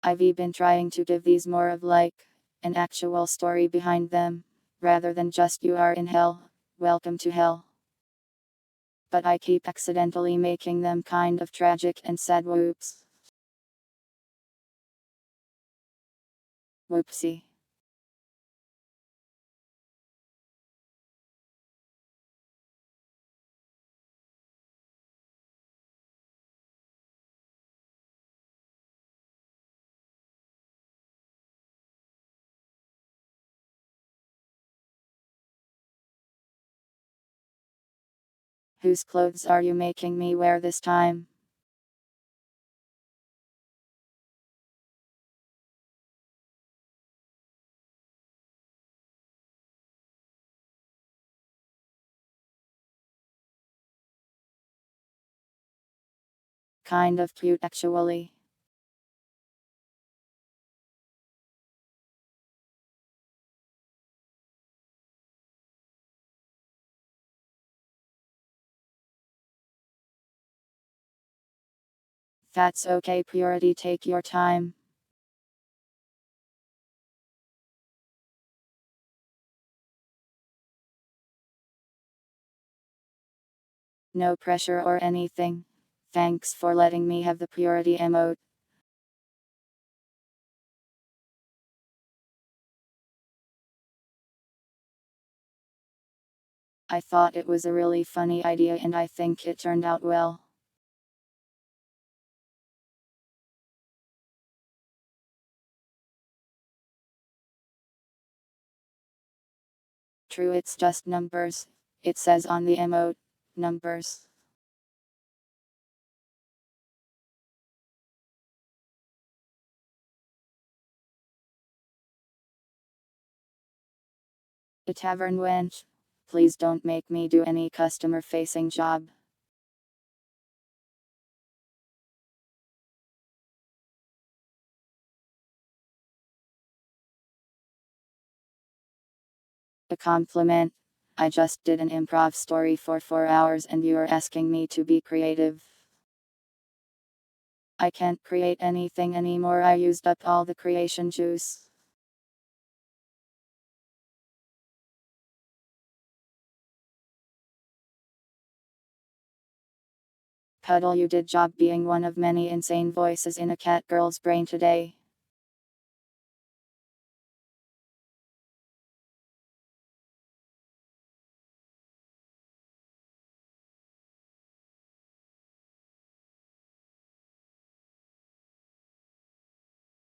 I've been trying to give these more of like an actual story behind them, rather than just you are in hell, welcome to hell. But I keep accidentally making them kind of tragic and sad. Whoops. Whoopsie. Whose clothes are you making me wear this time? Kind of cute actually. That's okay, Purity, take your time. No pressure or anything. Thanks for letting me have the Purity emote. I thought it was a really funny idea and I think it turned out well. True, it's just numbers. It says on the emote, numbers. The tavern wench. Please don't make me do any customer facing job. A compliment. I just did an improv story for 4 hours and you're asking me to be creative. I can't create anything anymore, I used up all the creation juice. Puddle, you did job being one of many insane voices in a cat girl's brain today.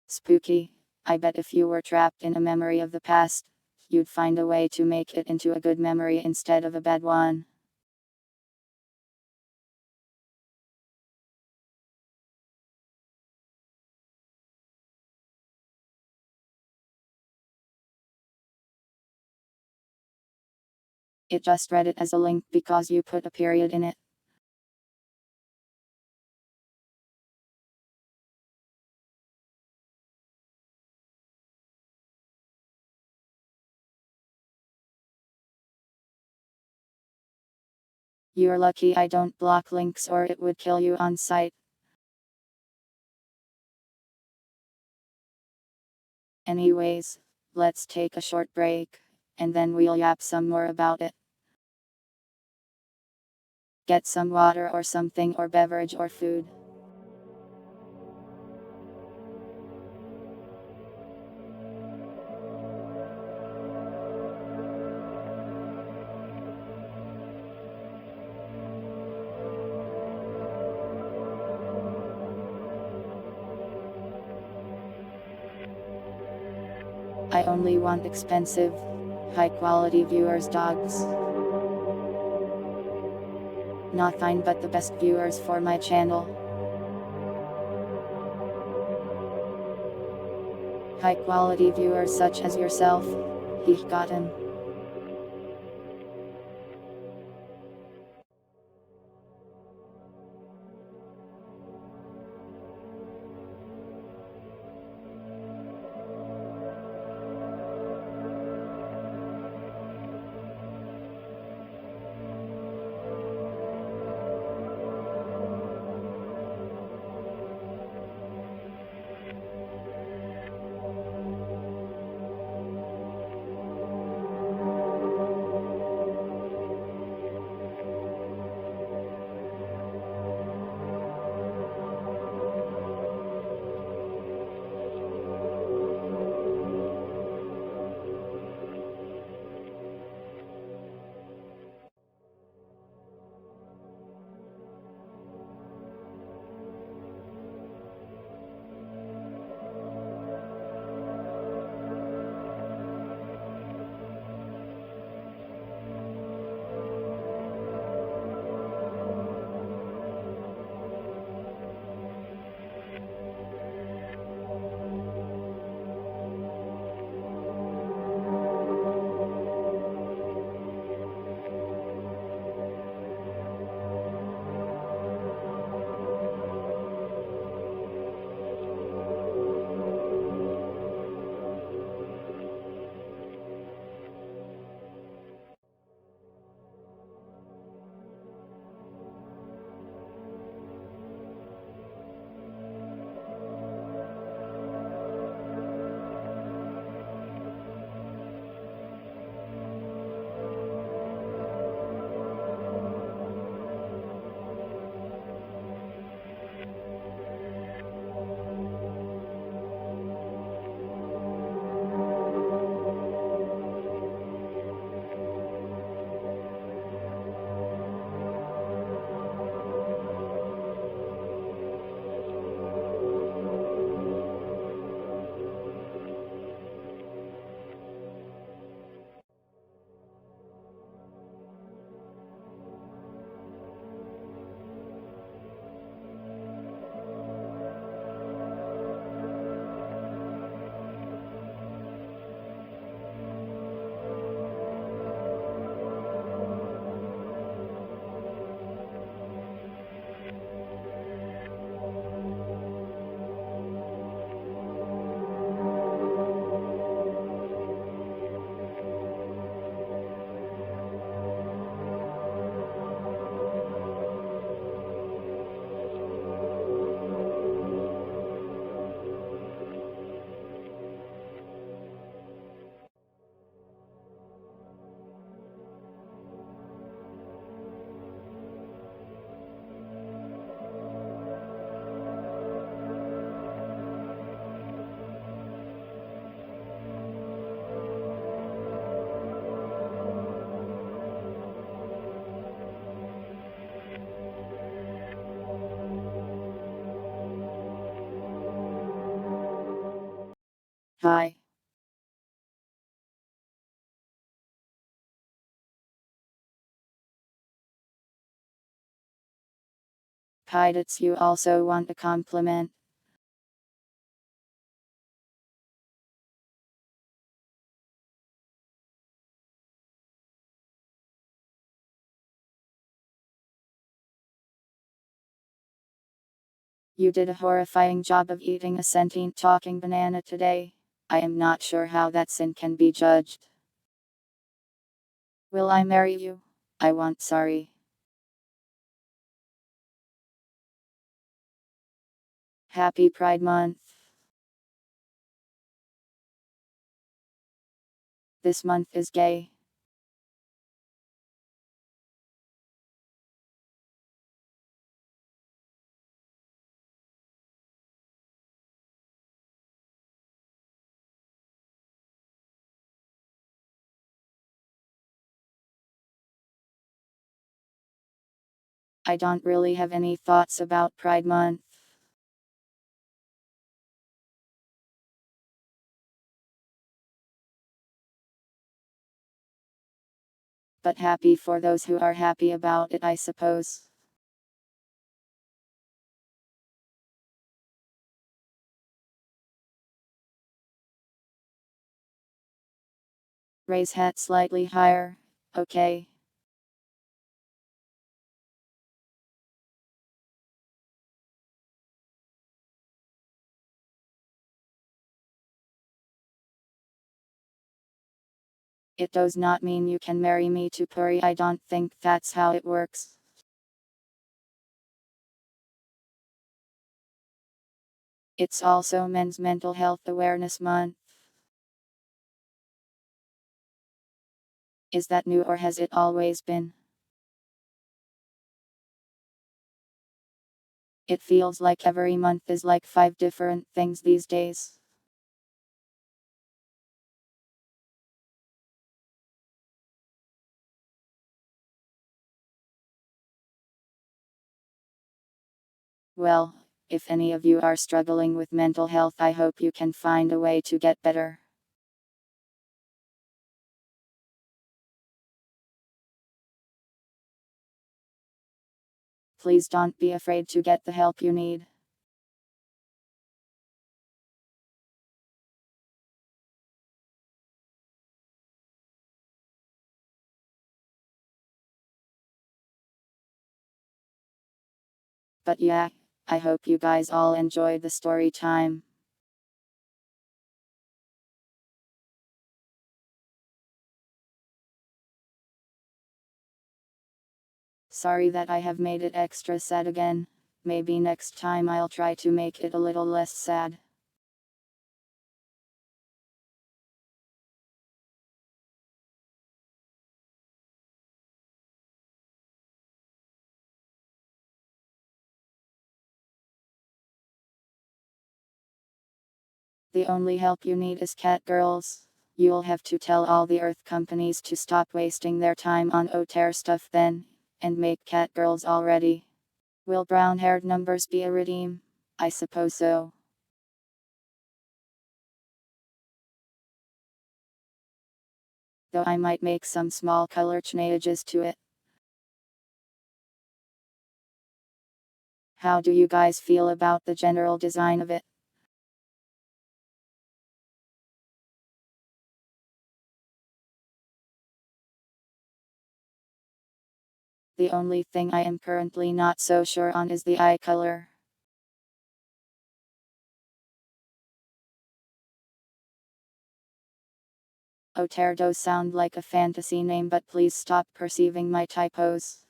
Spooky. I bet if you were trapped in a memory of the past, you'd find a way to make it into a good memory instead of a bad one. It just read it as a link because you put a period in it. You're lucky I don't block links or it would kill you on sight. Anyways, let's take a short break, and then we'll yap some more about it. Get some water or something, or beverage or food. I only want expensive, high quality viewers, dogs. Not fine but the best viewers for my channel. High quality viewers such as yourself. He got him. Hi. Pilots, you also want a compliment? You did a horrifying job of eating a sentient talking banana today. I am not sure how that sin can be judged. Will I marry you? I want sorry. Happy Pride Month. This month is gay. I don't really have any thoughts about Pride Month, but happy for those who are happy about it, I suppose. Raise hat slightly higher. Okay. It does not mean you can marry me to Puri. I don't think that's how it works. It's also Men's Mental Health Awareness Month. Is that new or has it always been? It feels like every month is like 5 different things these days. Well, if any of you are struggling with mental health, I hope you can find a way to get better. Please don't be afraid to get the help you need. But yeah, I hope you guys all enjoyed the story time. Sorry that I have made it extra sad again. Maybe next time I'll try to make it a little less sad. The only help you need is cat girls. You'll have to tell all the Earth companies to stop wasting their time on Otair stuff then, and make cat girls already. Will brown haired numbers be a redeem? I suppose so. Though I might make some small color changes to it. How do you guys feel about the general design of it? The only thing I am currently not so sure on is the eye color. Otair does sound like a fantasy name, but please stop perceiving my typos.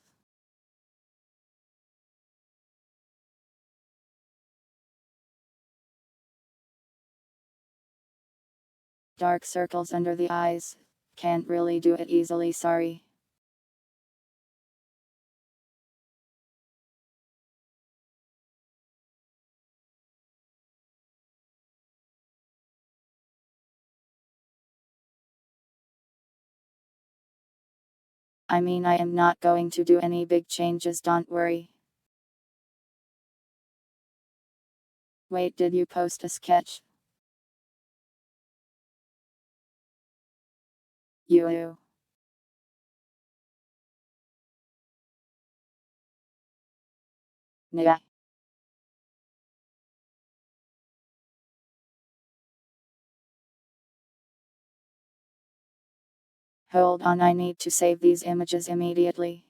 Dark circles under the eyes. Can't really do it easily, sorry. I mean, I am not going to do any big changes, don't worry. Wait, did you post a sketch? You. Yeah. Hold on, I need to save these images immediately.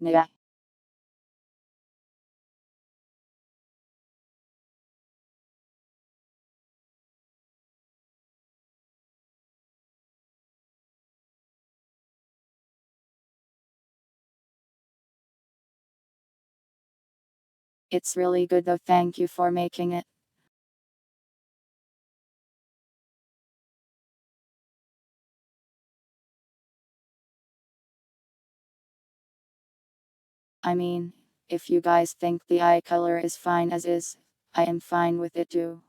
Yeah. It's really good though, thank you for making it. I mean, if you guys think the eye color is fine as is, I am fine with it too.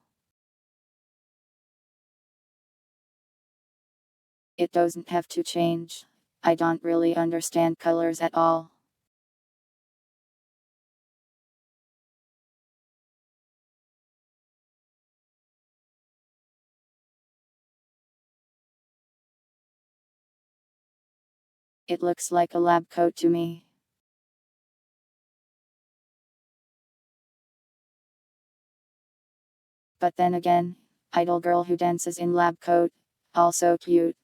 It doesn't have to change. I don't really understand colors at all. It looks like a lab coat to me. But then again, idol girl who dances in lab coat, also cute.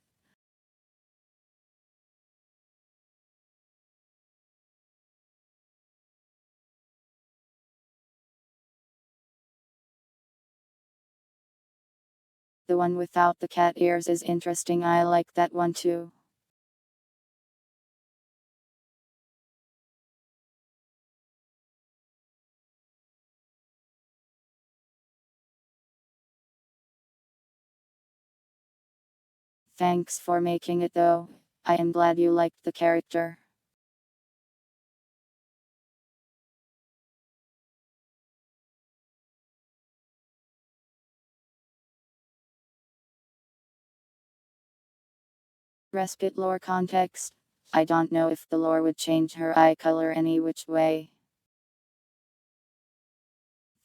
The one without the cat ears is interesting, I like that one too. Thanks for making it though. I am glad you liked the character. Respite lore context. I don't know if the lore would change her eye color any which way.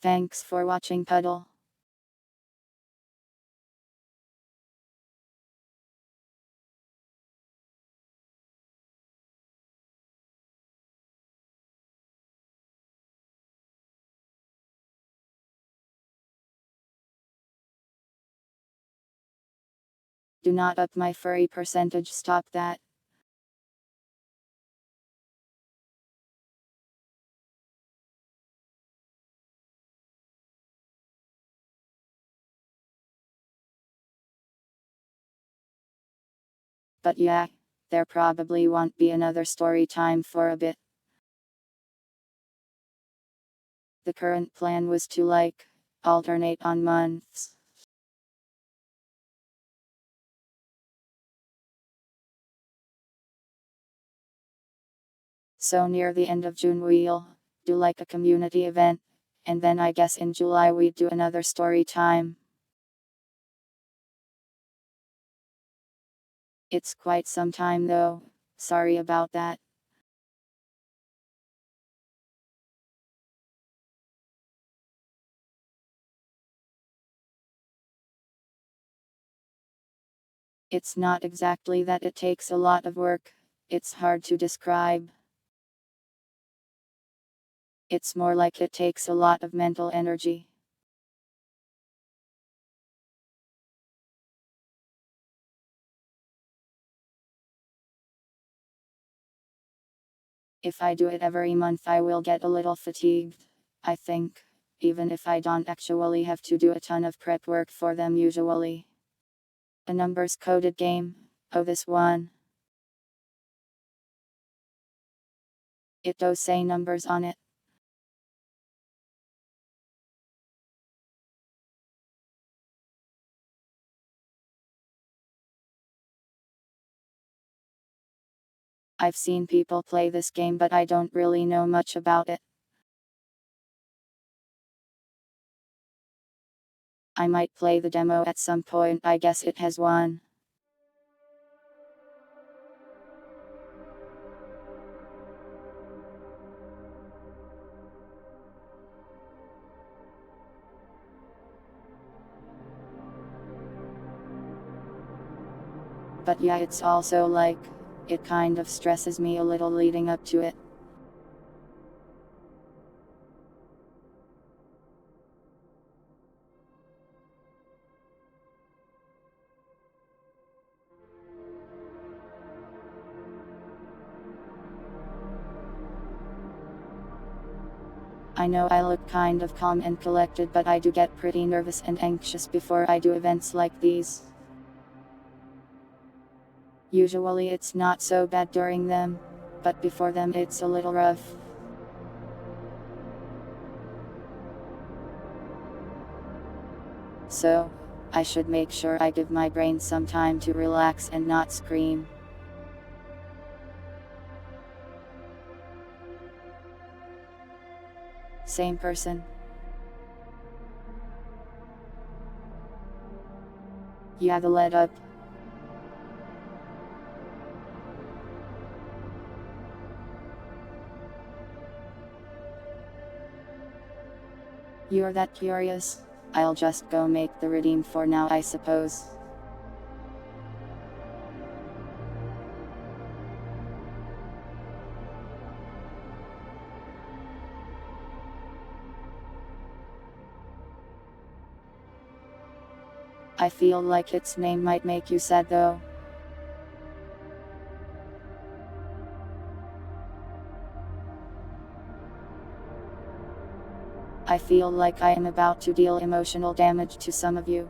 Thanks for watching, Puddle. Do not up my furry percentage, stop that. But yeah, there probably won't be another story time for a bit. The current plan was to alternate on months. So near the end of June we'll do like a community event, and then I guess in July we do another story time. It's quite some time though, sorry about that. It's not exactly that it takes a lot of work, it's hard to describe. It's more like it takes a lot of mental energy. If I do it every month, I will get a little fatigued, I think, even if I don't actually have to do a ton of prep work for them usually. A numbers coded game. Oh, this one. It does say numbers on it. I've seen people play this game, but I don't really know much about it. I might play the demo at some point. I guess it has one. But yeah, it's also like, it kind of stresses me a little leading up to it. I know I look kind of calm and collected, but I do get pretty nervous and anxious before I do events like these. Usually it's not so bad during them, but before them it's a little rough. So, I should make sure I give my brain some time to relax and not scream. Same person. Yeah, the lead up. You're that curious? I'll just go make the redeem for now, I suppose. I feel like its name might make you sad though. I feel like I am about to deal emotional damage to some of you.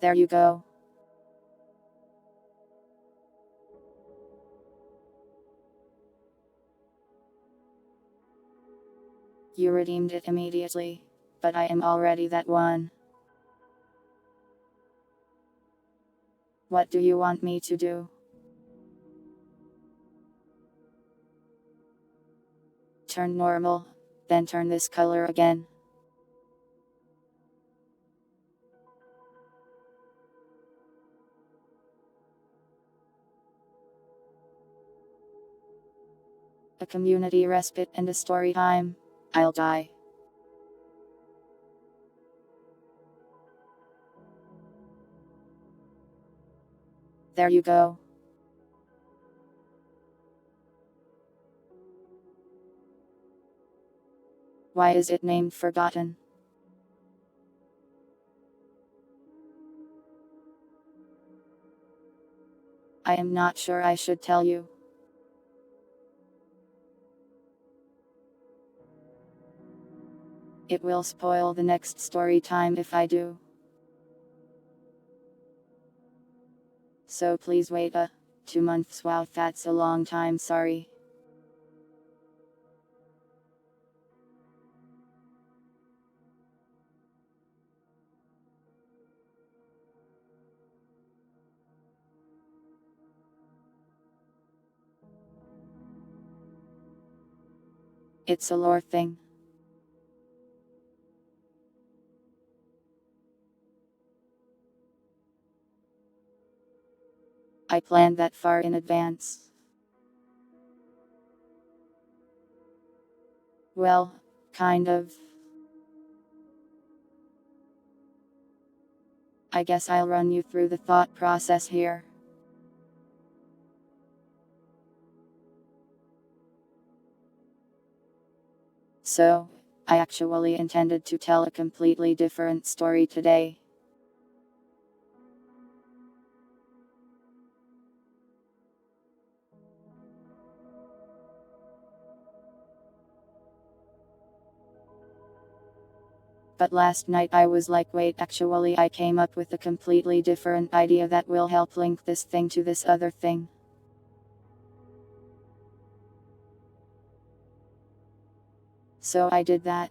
There you go. You redeemed it immediately, but I am already that one. What do you want me to do? Turn normal, then turn this color again. A community respite and a story time. I'll die. There you go. Why is it named Forgotten? I am not sure I should tell you. It will spoil the next story time if I do. So please wait 2 months. Wow, that's a long time, sorry. It's a lore thing. I planned that far in advance. Well, kind of. I guess I'll run you through the thought process here. So, I actually intended to tell a completely different story today. But last night I was like, wait, actually I came up with a completely different idea that will help link this thing to this other thing. So I did that.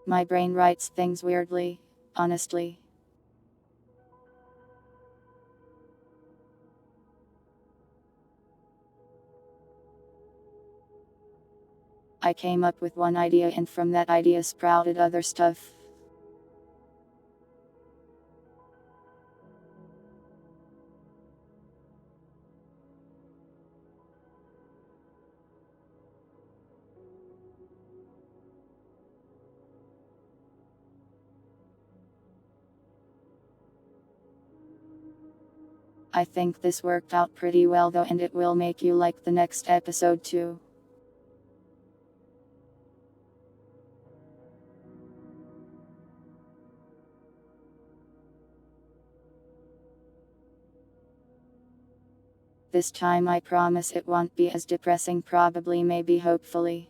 My brain writes things weirdly, honestly. I came up with one idea and from that idea sprouted other stuff. I think this worked out pretty well though, and it will make you like the next episode too. This time I promise it won't be as depressing, probably, maybe, hopefully.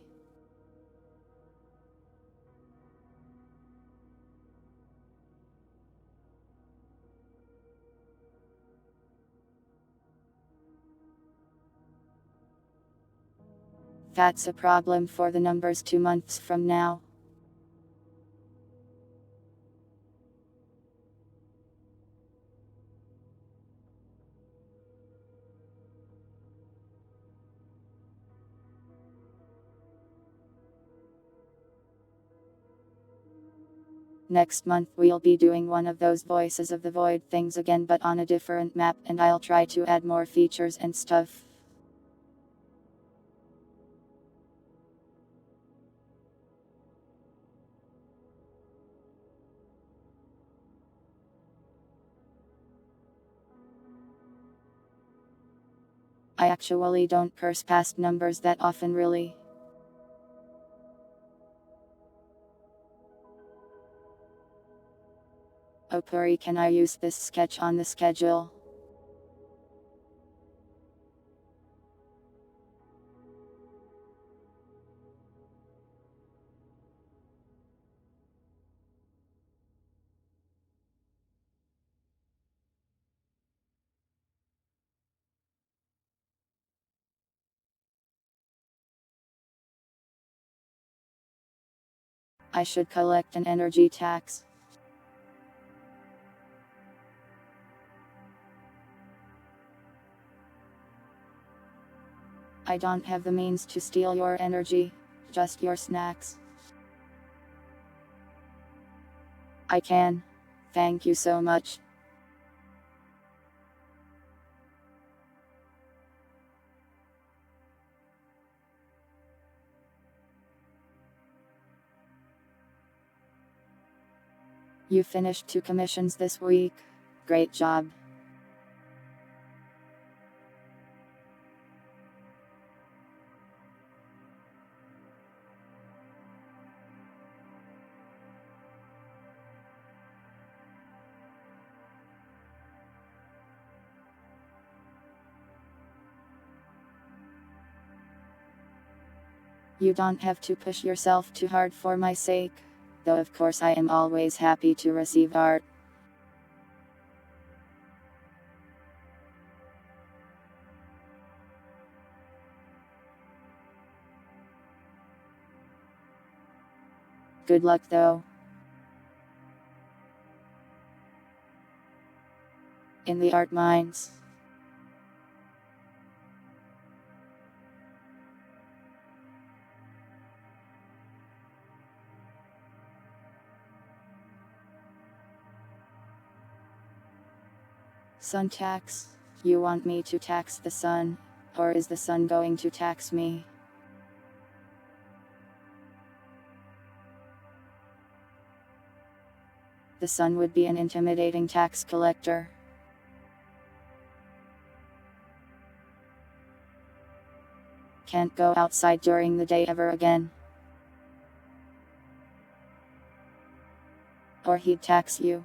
That's a problem for the numbers 2 months from now. Next month we'll be doing one of those Voices of the Void things again, but on a different map, and I'll try to add more features and stuff. I actually don't curse past numbers that often, really. Oh Puri, can I use this sketch on the schedule? I should collect an energy tax. I don't have the means to steal your energy, just your snacks. I can. Thank you so much. You finished 2 commissions this week. Great job. You don't have to push yourself too hard for my sake. Though of course I am always happy to receive art. Good luck though. in the art mines. Sun tax. You want me to tax the sun, or is the sun going to tax me? The sun would be an intimidating tax collector. Can't go outside during the day ever again. Or he'd tax you.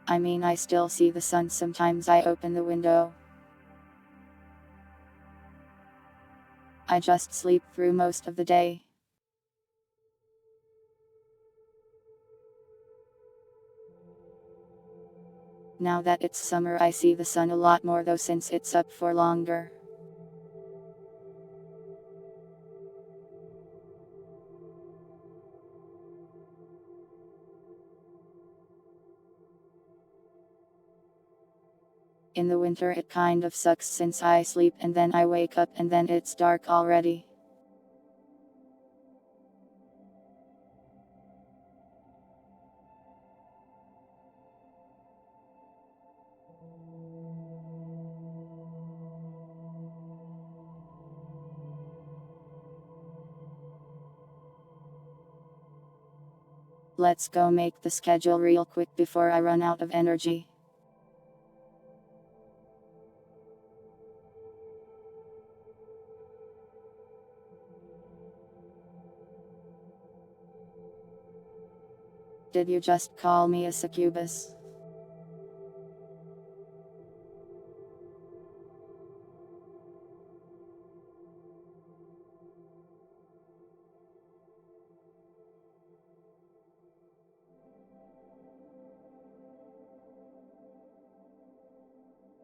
I mean, I still see the sun sometimes. I open the window. I just sleep through most of the day. Now that it's summer, I see the sun a lot more though, since it's up for longer. In the winter it kind of sucks since I sleep and then I wake up and then it's dark already. Let's go make the schedule real quick before I run out of energy. Did you just call me a succubus?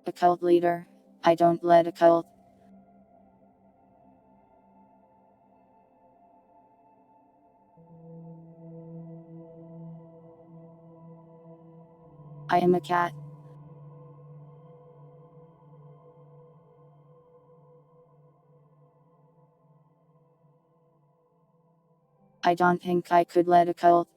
A cult leader? I don't lead a cult. I am a cat. I don't think I could lead a cult.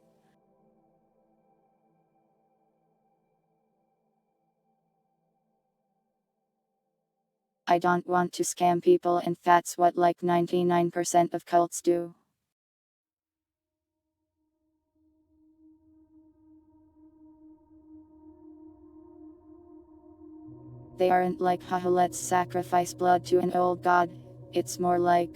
I don't want to scam people, and that's what like 99% of cults do. They aren't like, haha, let's sacrifice blood to an old god. It's more like,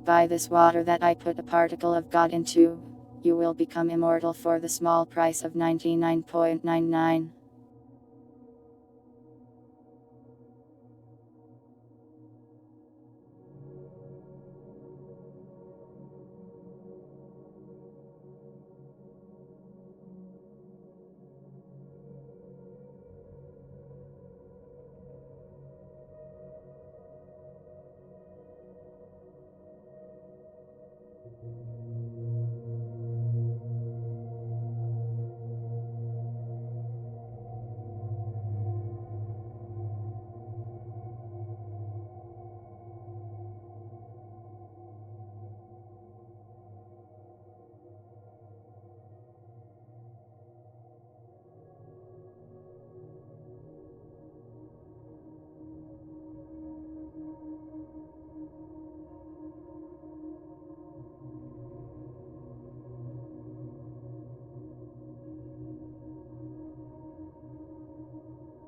buy this water that I put a particle of God into. You will become immortal for the small price of 99.99.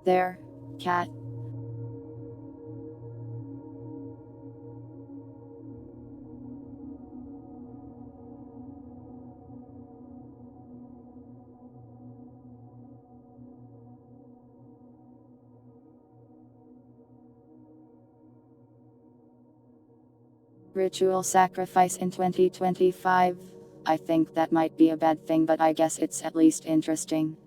There, cat. Ritual sacrifice in 2025. I think that might be a bad thing, but I guess it's at least interesting.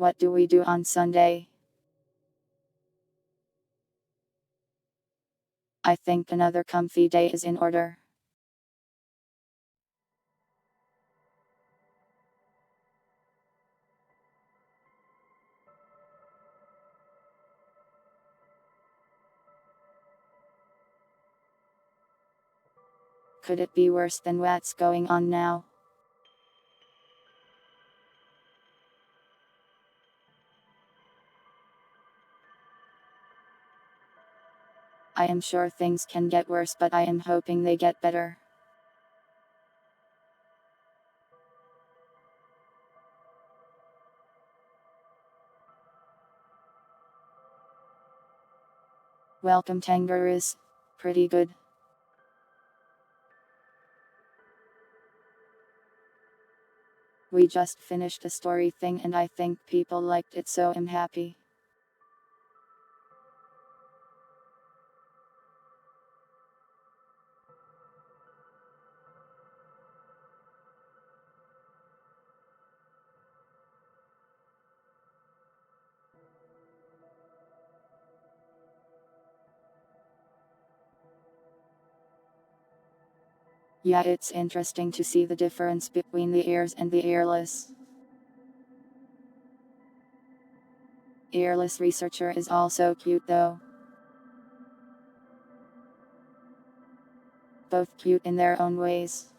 What do we do on Sunday? I think another comfy day is in order. Could it be worse than what's going on now? I am sure things can get worse, but I am hoping they get better. Welcome Tangaroos. Pretty good. We just finished a story thing and I think people liked it, so I'm happy. Yeah, it's interesting to see the difference between the ears and the earless. Earless researcher is also cute though. Both cute in their own ways.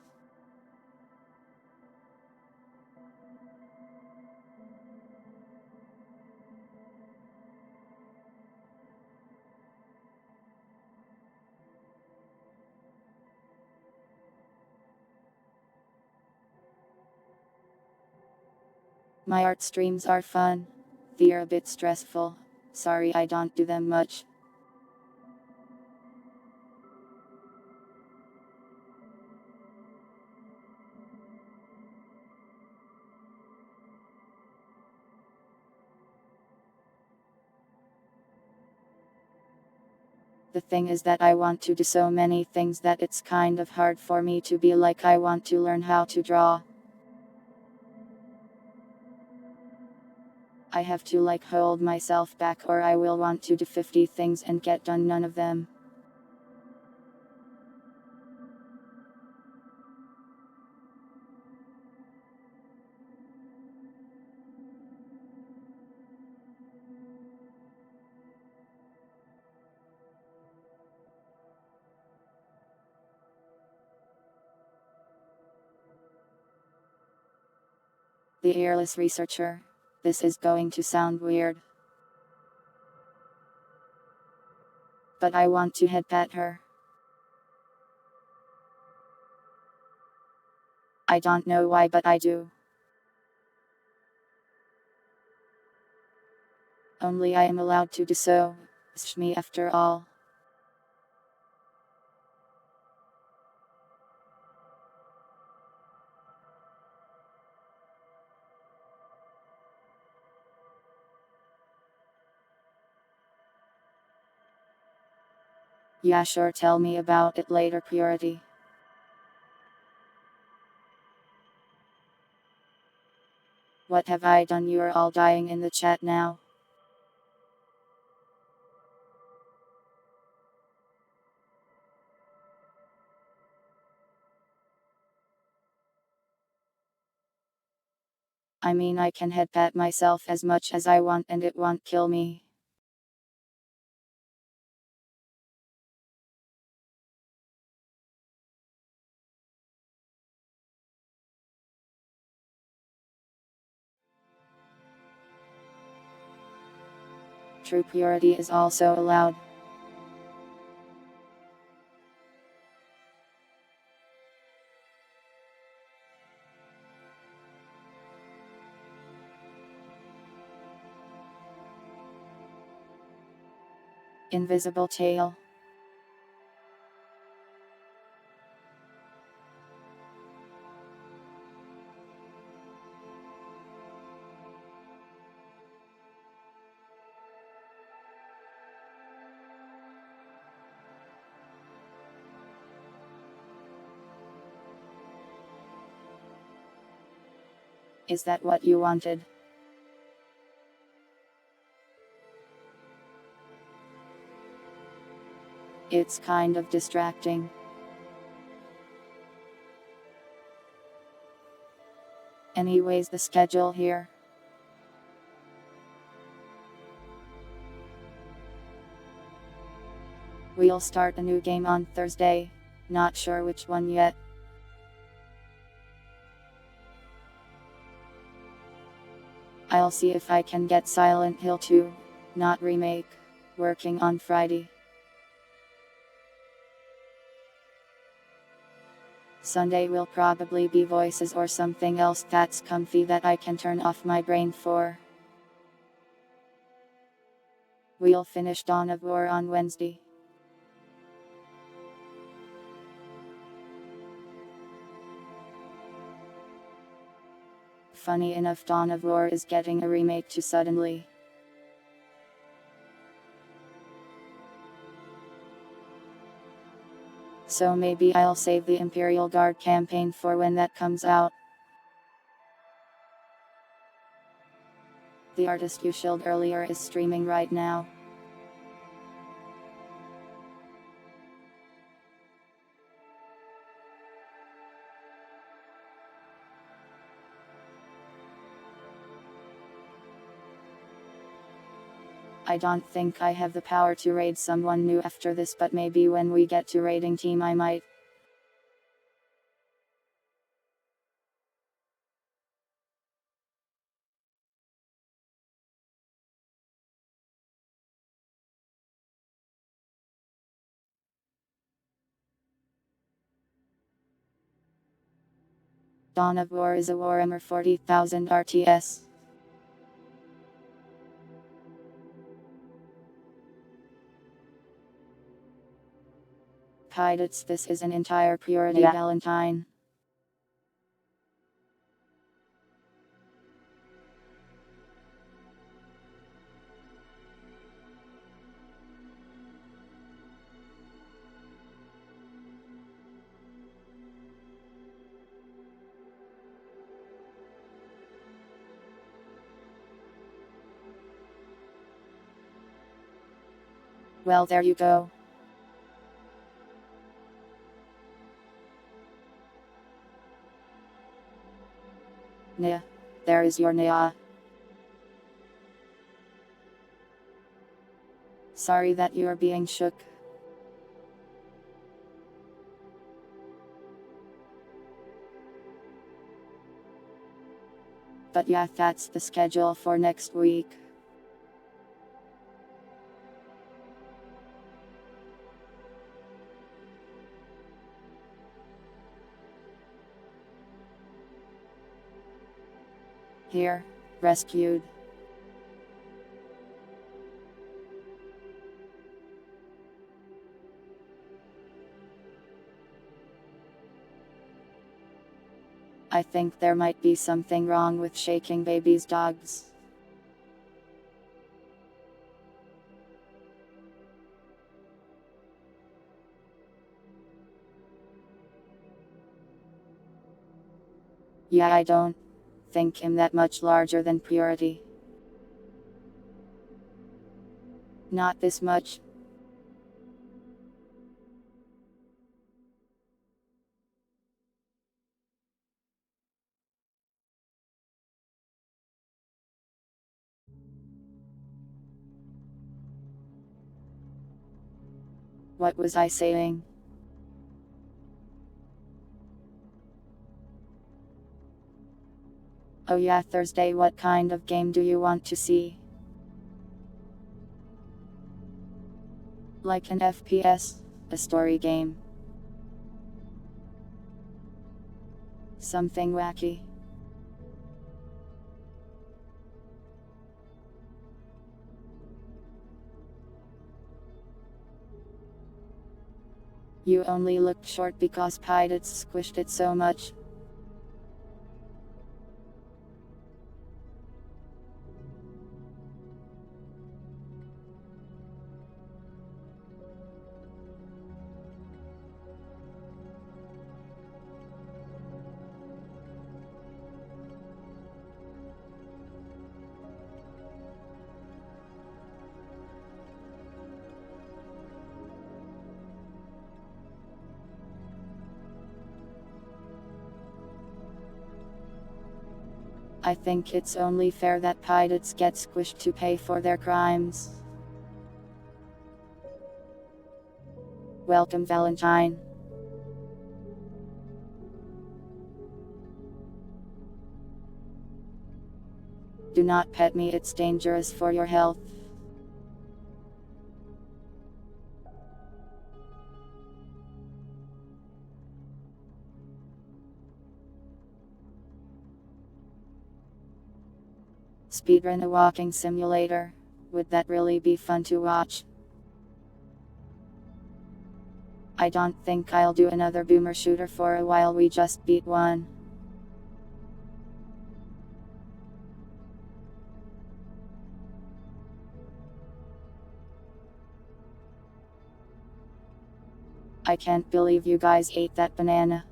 My art streams are fun. They're a bit stressful. Sorry I don't do them much. The thing is that I want to do so many things that it's kind of hard for me to be like I want to learn how to draw. I have to like hold myself back or I will want to do 50 things and get done none of them. The earless researcher. This is going to sound weird. But I want to head pat her. I don't know why, but I do. Only I am allowed to do so. It's me after all. Yeah, sure, tell me about it later, Purity. What have I done? You're all dying in the chat now. I mean, I can head pat myself as much as I want and it won't kill me. True purity is also allowed. Invisible tail. Is that what you wanted? It's kind of distracting. Anyways, the schedule here. We'll start a new game on Thursday. Not sure which one yet. I'll see if I can get Silent Hill 2, not remake, working on Friday. Sunday will probably be Voices or something else that's comfy that I can turn off my brain for. We'll finish Dawn of War on Wednesday. Funny enough, Dawn of War is getting a remake too suddenly. So maybe I'll save the Imperial Guard campaign for when that comes out. The artist you showed earlier is streaming right now. I don't think I have the power to raid someone new after this, but maybe when we get to raiding team I might. Dawn of War is a Warhammer 40,000 RTS. Pilots, this is an entire purity Valentine. Well, there you go. Nya. There is your Nya. Sorry that you're being shook. But yeah, that's the schedule for next week. Here, rescued. I think there might be something wrong with shaking baby's dogs. Yeah, I don't think him that much larger than purity. Not this much. What was I saying? Oh yeah, Thursday, what kind of game do you want to see? Like an FPS, a story game. Something wacky. You only looked short because pirates squished it so much. I think it's only fair that pirates get squished to pay for their crimes. Welcome, Valentine. Do not pet me, it's dangerous for your health. Speedrun a walking simulator. Would that really be fun to watch? I don't think I'll do another boomer shooter for a while, we just beat one. I can't believe you guys ate that banana.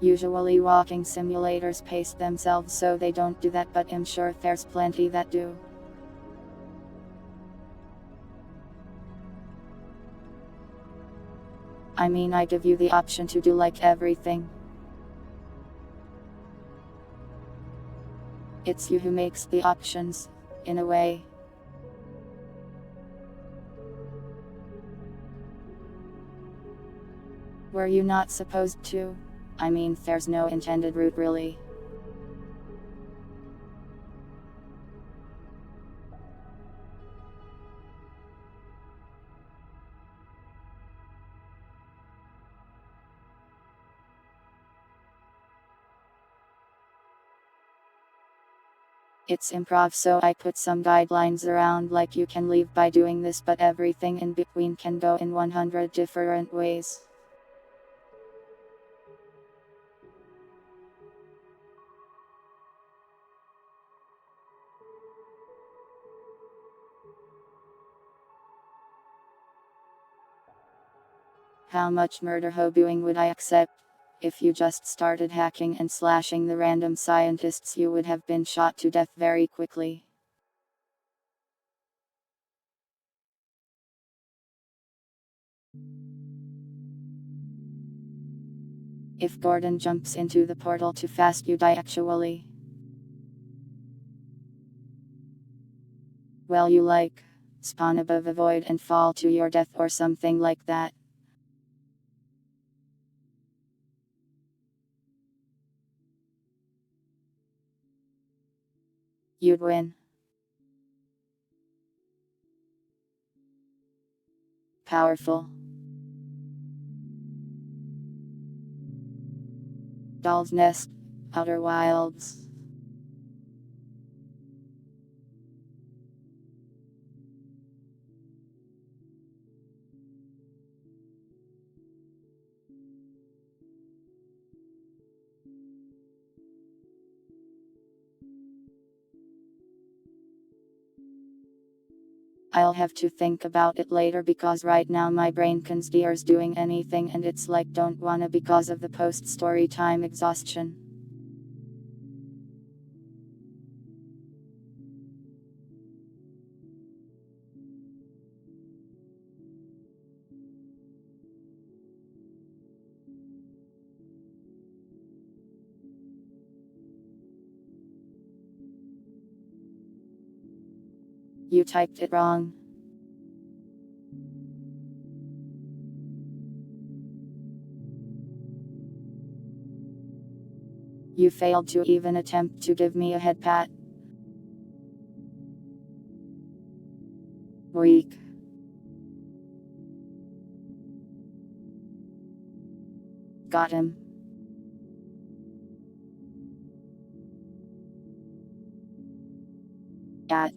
Usually walking simulators pace themselves so they don't do that, but I'm sure there's plenty that do. I mean, I give you the option to do like everything. It's you who makes the options, in a way. Were you not supposed to? I mean, there's no intended route really. It's improv, so I put some guidelines around, like you can leave by doing this, but everything in between can go in 100 different ways. How much murder hoboing would I accept? If you just started hacking and slashing the random scientists, you would have been shot to death very quickly. If Gordon jumps into the portal too fast, you die actually. Well, you like spawn above a void and fall to your death or something like that. You'd win. Powerful. Doll's Nest, Outer Wilds. I'll have to think about it later because right now my brain can't steer doing anything, and it's like don't wanna because of the post story time exhaustion. You typed it wrong. You failed to even attempt to give me a head pat. Weak. Got him. At.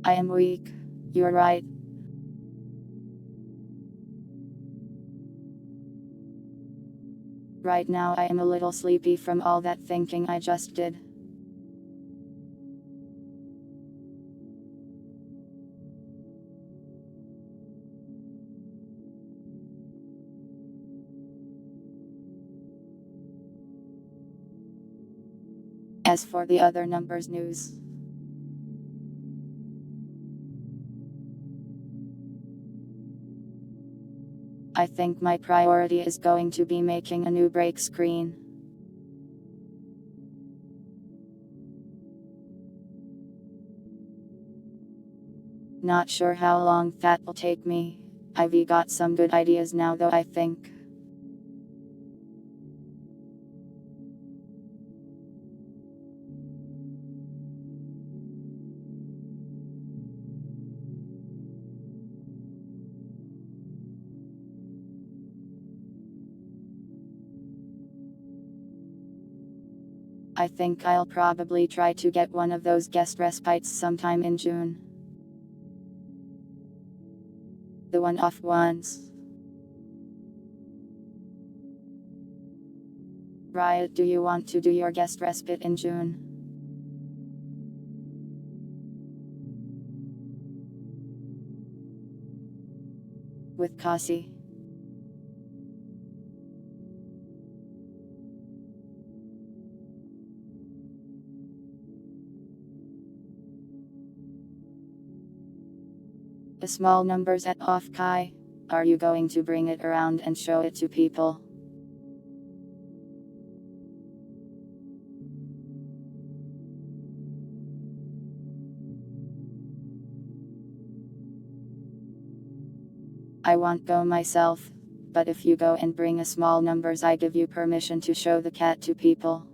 I am weak. You're right. Right now I am a little sleepy from all that thinking I just did. As for the other numbers news, I think my priority is going to be making a new break screen. Not sure how long that will take me. I've got some good ideas now though, I think. I think I'll probably try to get one of those guest respites sometime in June. The one-off ones. Riot, do you want to do your guest respite in June? With Kasi. The small numbers at off Kai. Are you going to bring it around and show it to people? I won't go myself, but if you go and bring a small numbers, I give you permission to show the cat to people.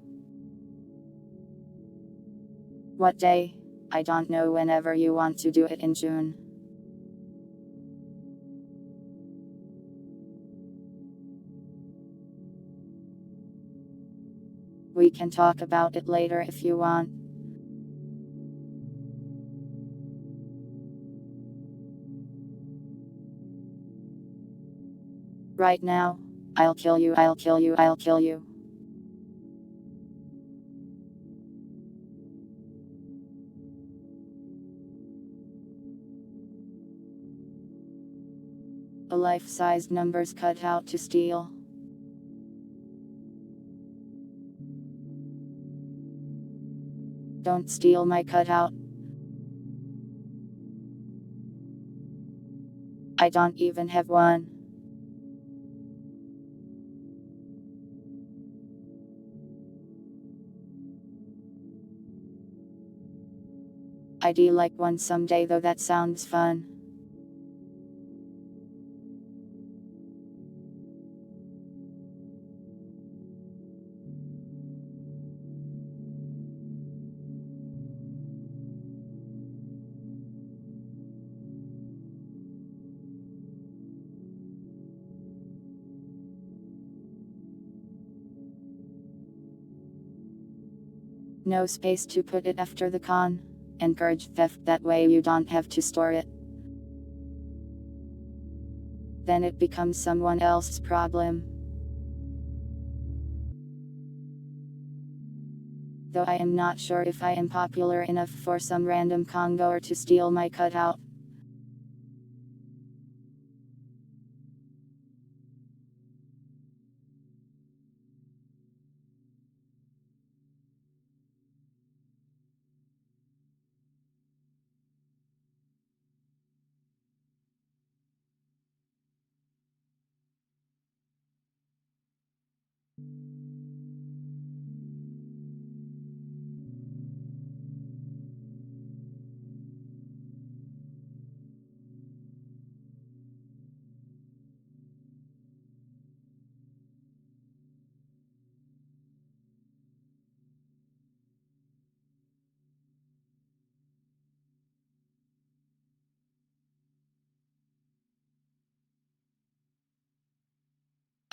What day? I don't know, whenever you want to do it in June. We can talk about it later if you want. Right now, I'll kill you, I'll kill you, I'll kill you. A life-sized numbers cut out to steal. Don't steal my cutout. I don't even have one. I'd like one someday though, that sounds fun. No space to put it after the con. Encourage theft, that way you don't have to store it. Then it becomes someone else's problem. Though I am not sure if I am popular enough for some random Congoer to steal my cutout.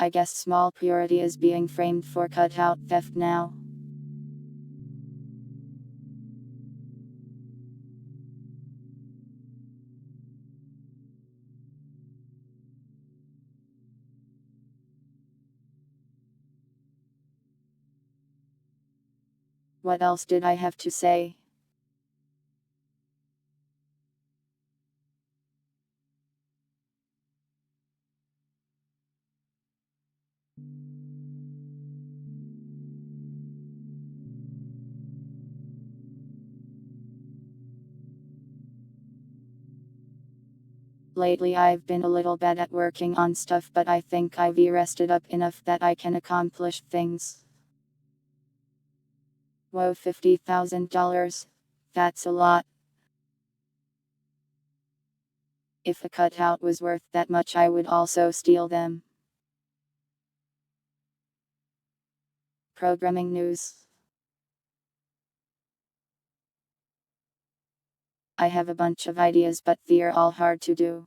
I guess small purity is being framed for cutout theft now. What else did I have to say? Lately I've been a little bad at working on stuff, but I think I've rested up enough that I can accomplish things. Whoa, $50,000. That's a lot. If a cutout was worth that much, I would also steal them. Programming news. I have a bunch of ideas, but they're all hard to do.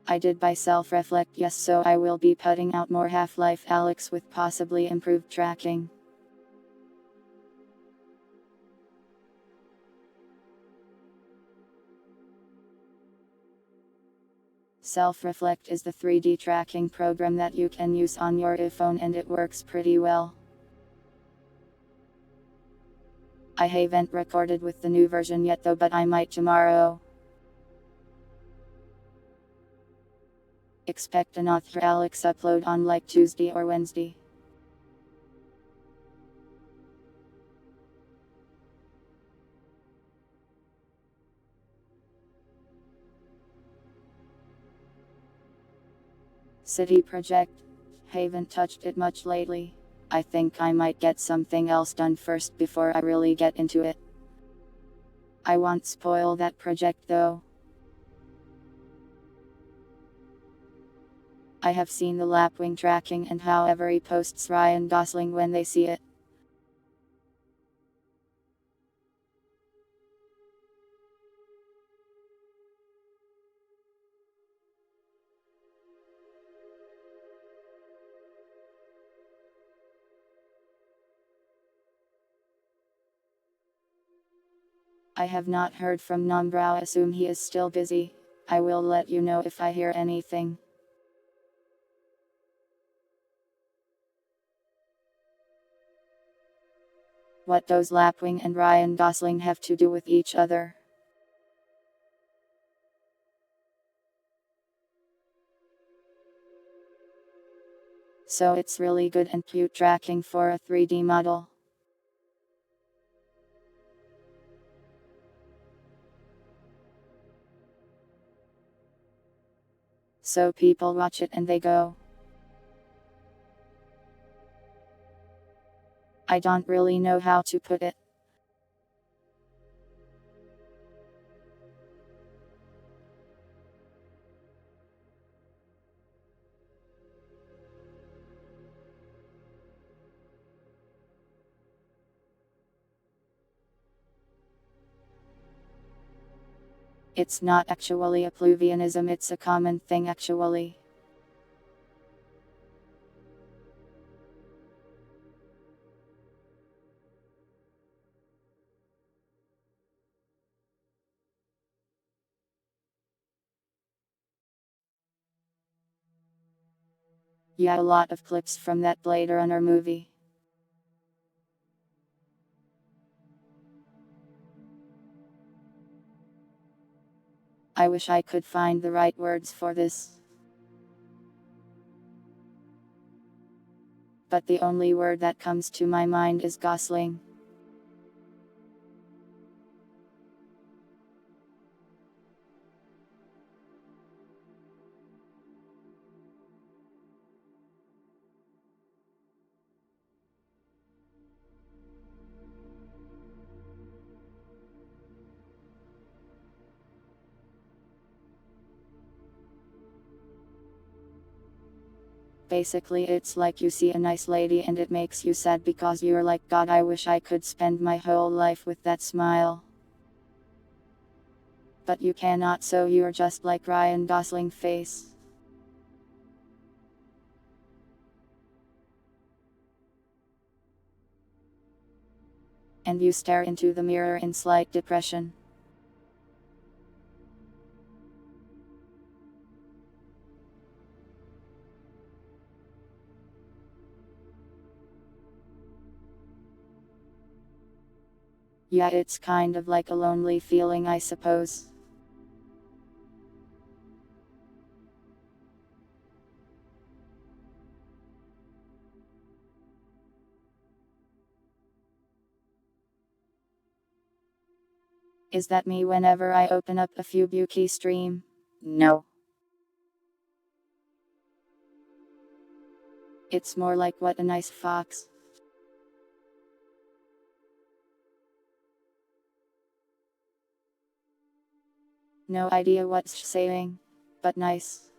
I did by self-reflect, yes, so I will be putting out more Half-Life Alyx with possibly improved tracking. Self-Reflect is the 3D tracking program that you can use on your iPhone, and it works pretty well. I haven't recorded with the new version yet though, but I might tomorrow. Expect another Alyx upload on like Tuesday or Wednesday. City project. Haven't touched it much lately. I think I might get something else done first before I really get into it. I won't spoil that project though. I have seen the lapwing tracking and how every posts Ryan Gosling when they see it. I have not heard from Nombrow, assume he is still busy. I will let you know if I hear anything. What does Lapwing and Ryan Gosling have to do with each other? So it's really good and cute tracking for a 3D model. So people watch it and they go. I don't really know how to put it. It's not actually a pluvianism, it's a common thing actually. Yeah, a lot of clips from that Blade Runner movie. I wish I could find the right words for this. But the only word that comes to my mind is Gosling. Basically, it's like you see a nice lady and it makes you sad because you're like, God, I wish I could spend my whole life with that smile. But you cannot, so you're just like Ryan Gosling face. And you stare into the mirror in slight depression. Yeah, it's kind of like a lonely feeling, I suppose. Is that me whenever I open up a Fubuki stream? No. It's more like what a nice fox. No idea what's saying, but nice.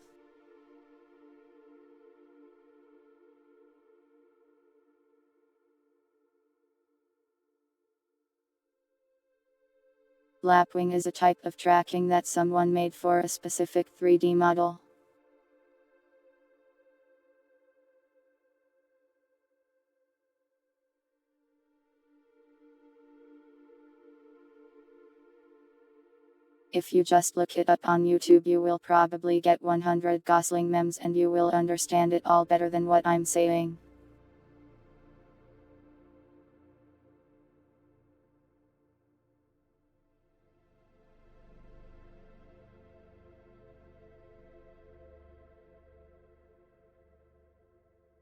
Lapwing is a type of tracking that someone made for a specific 3D model. If you just look it up on YouTube, you will probably get 100 Gosling memes and you will understand it all better than what I'm saying.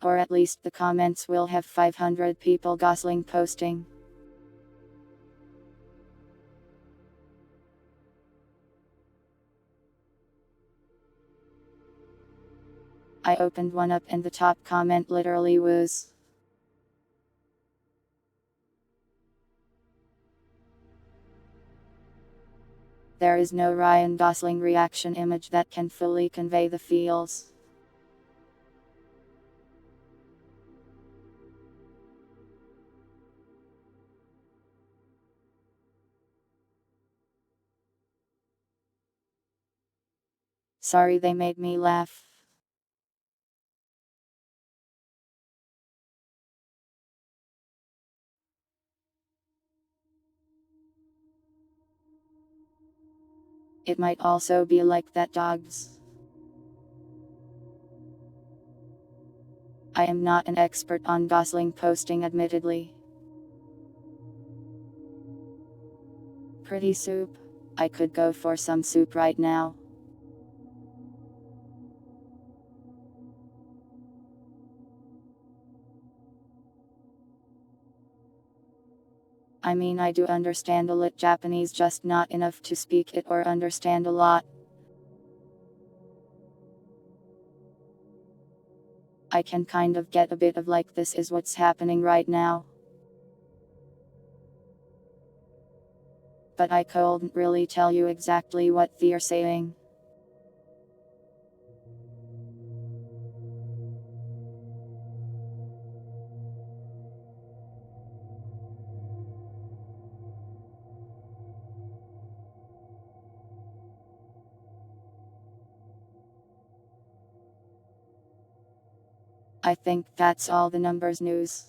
Or at least the comments will have 500 people Gosling posting. I opened one up and the top comment literally was, "There is no Ryan Gosling reaction image that can fully convey the feels." Sorry they made me laugh. It might also be like that dogs. I am not an expert on Gosling posting, admittedly. Pretty soup. I could go for some soup right now. I mean, I do understand a lit Japanese, just not enough to speak it or understand a lot. I can kind of get a bit of like, this is what's happening right now. But I couldn't really tell you exactly what they're saying. I think that's all the numbers news.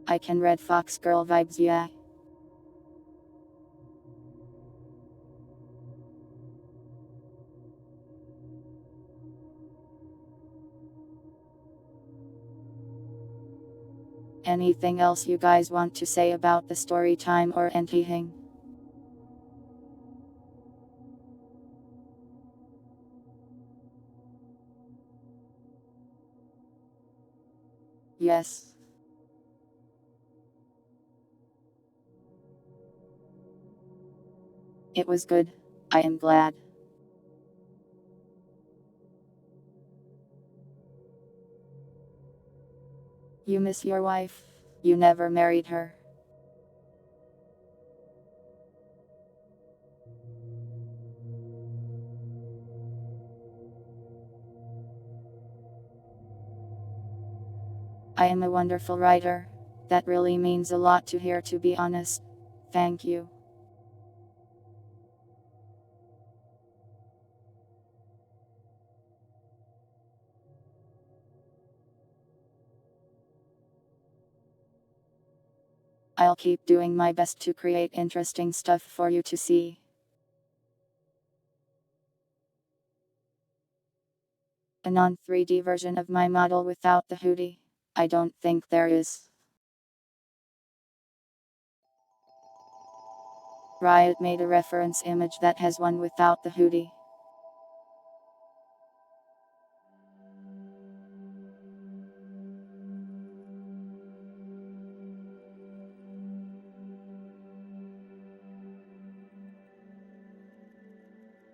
I can read Fox Girl vibes, yeah. Anything else you guys want to say about the story time or anything? Yes. It was good. I am glad. You miss your wife? You never married her. I am a wonderful writer. That really means a lot to hear, to be honest. Thank you. I'll keep doing my best to create interesting stuff for you to see. A non-3D version of my model without the hoodie? I don't think there is. Riot made a reference image that has one without the hoodie.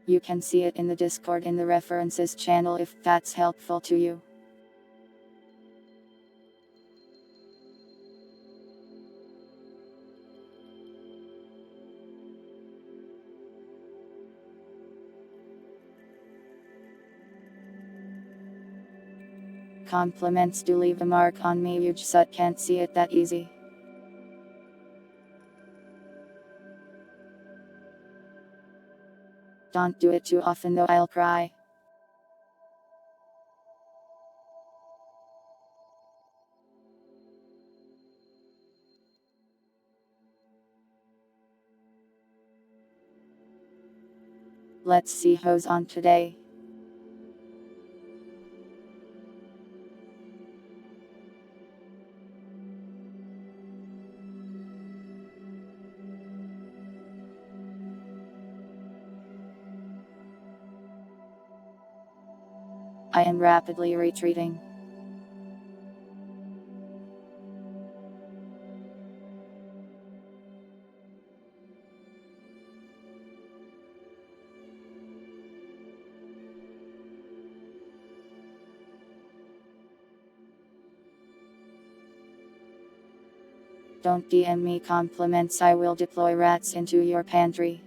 You can see it in the Discord in the references channel if that's helpful to you. Compliments do leave a mark on me, you just can't see it that easy. Don't do it too often though, I'll cry. Let's see who's on today. I am rapidly retreating. Don't DM me compliments, I will deploy rats into your pantry.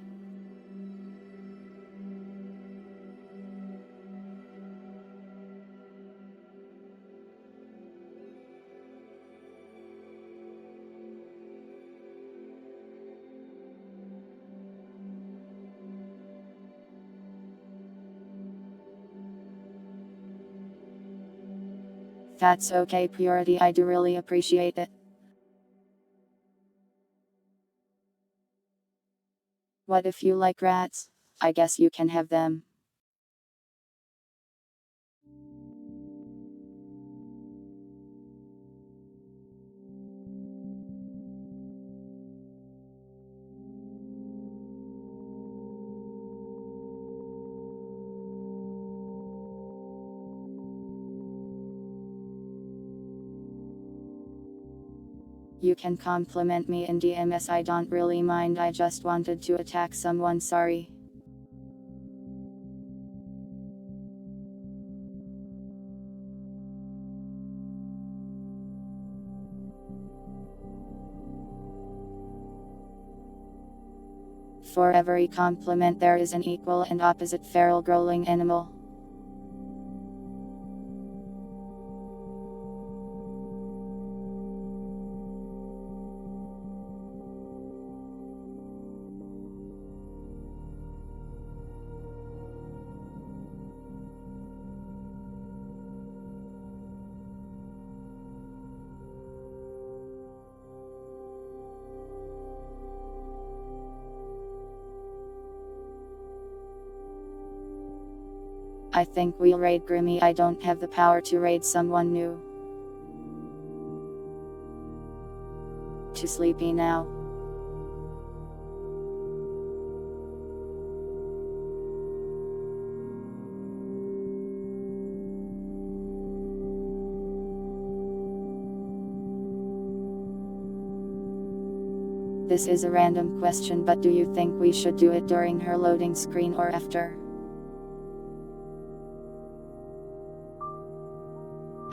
That's okay, Purity, I do really appreciate it. What if you like rats? I guess you can have them. You can compliment me in DMS, I don't really mind, I just wanted to attack someone, sorry. For every compliment there is an equal and opposite feral growling animal. I think we'll raid Grimmy, I don't have the power to raid someone new. Too sleepy now. This is a random question, but do you think we should do it during her loading screen or after?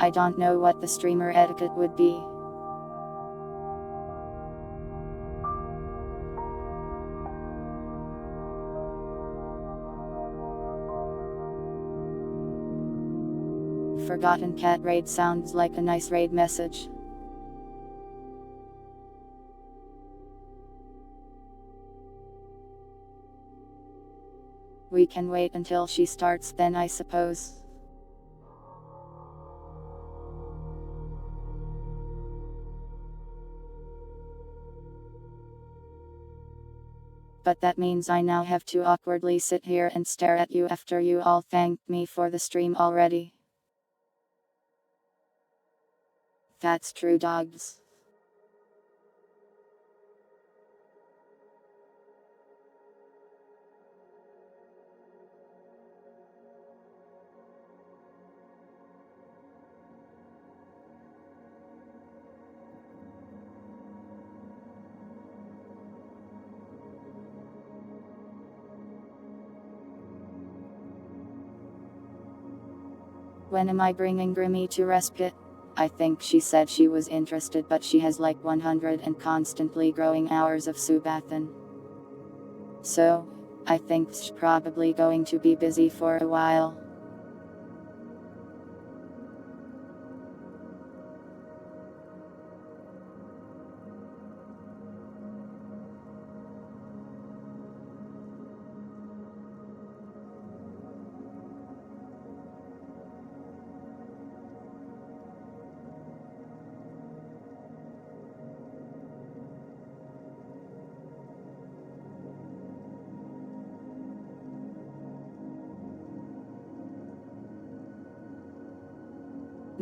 I don't know what the streamer etiquette would be. Forgotten cat raid sounds like a nice raid message. We can wait until she starts then, I suppose. But that means I now have to awkwardly sit here and stare at you after you all thanked me for the stream already. That's true, dogs. When am I bringing Grimmy to respite? I think she said she was interested, but she has like 100 and constantly growing hours of Subathan. So, I think she's probably going to be busy for a while.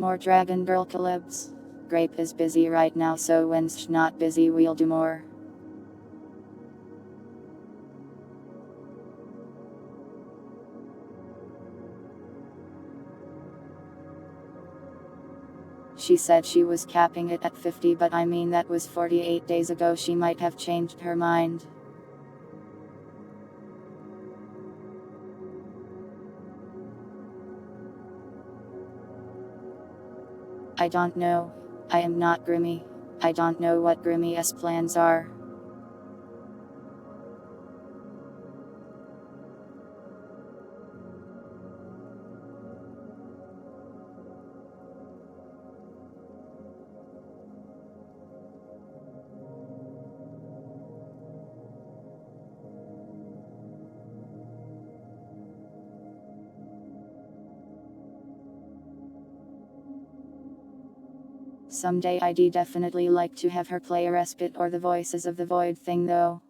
More Dragon Girl collabs. Grape is busy right now, so when she's not busy we'll do more. She said she was capping it at 50, but I mean that was 48 days ago. She might have changed her mind. I don't know. I am not Grimmy. I don't know what Grimmy's plans are. Someday I'd definitely like to have her play a respite or the Voices of the Void thing though.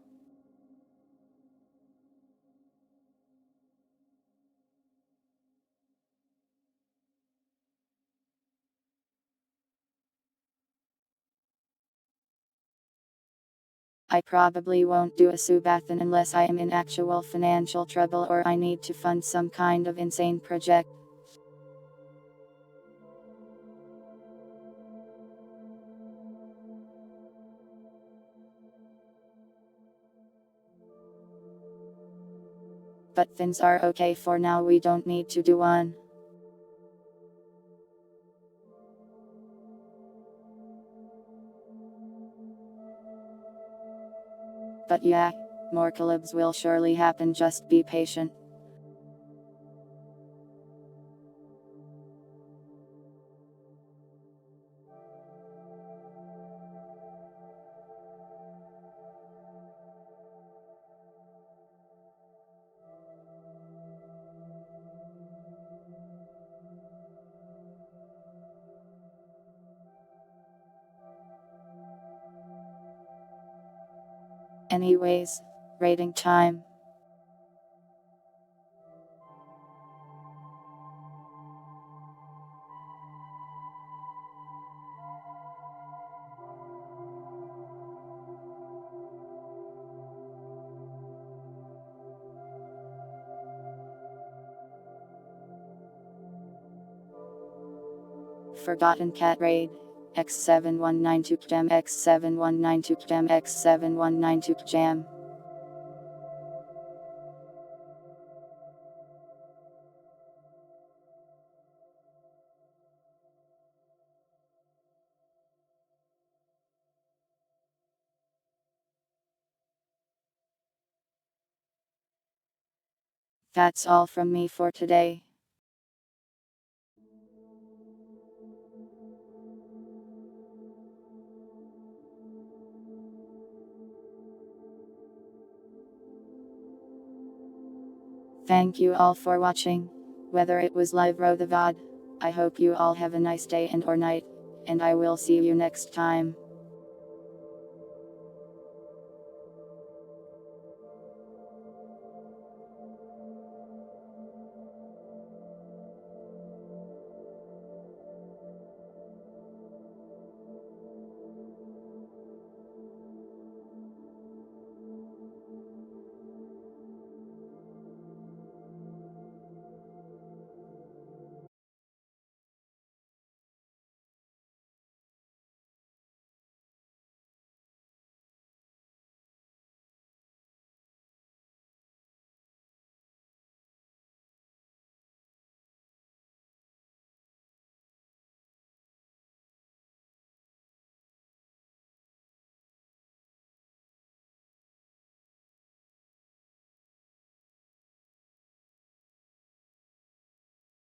I probably won't do a Subathan unless I am in actual financial trouble or I need to fund some kind of insane project. But things are okay for now, we don't need to do one. But yeah, more collabs will surely happen, just be patient. Anyways, rating time. Forgotten Cat Raid. X7192 Jam X7192 Jam X7192 Jam. That's all from me for today. Thank you all for watching. Whether it was live or the VOD, I hope you all have a nice day and or night, and I will see you next time.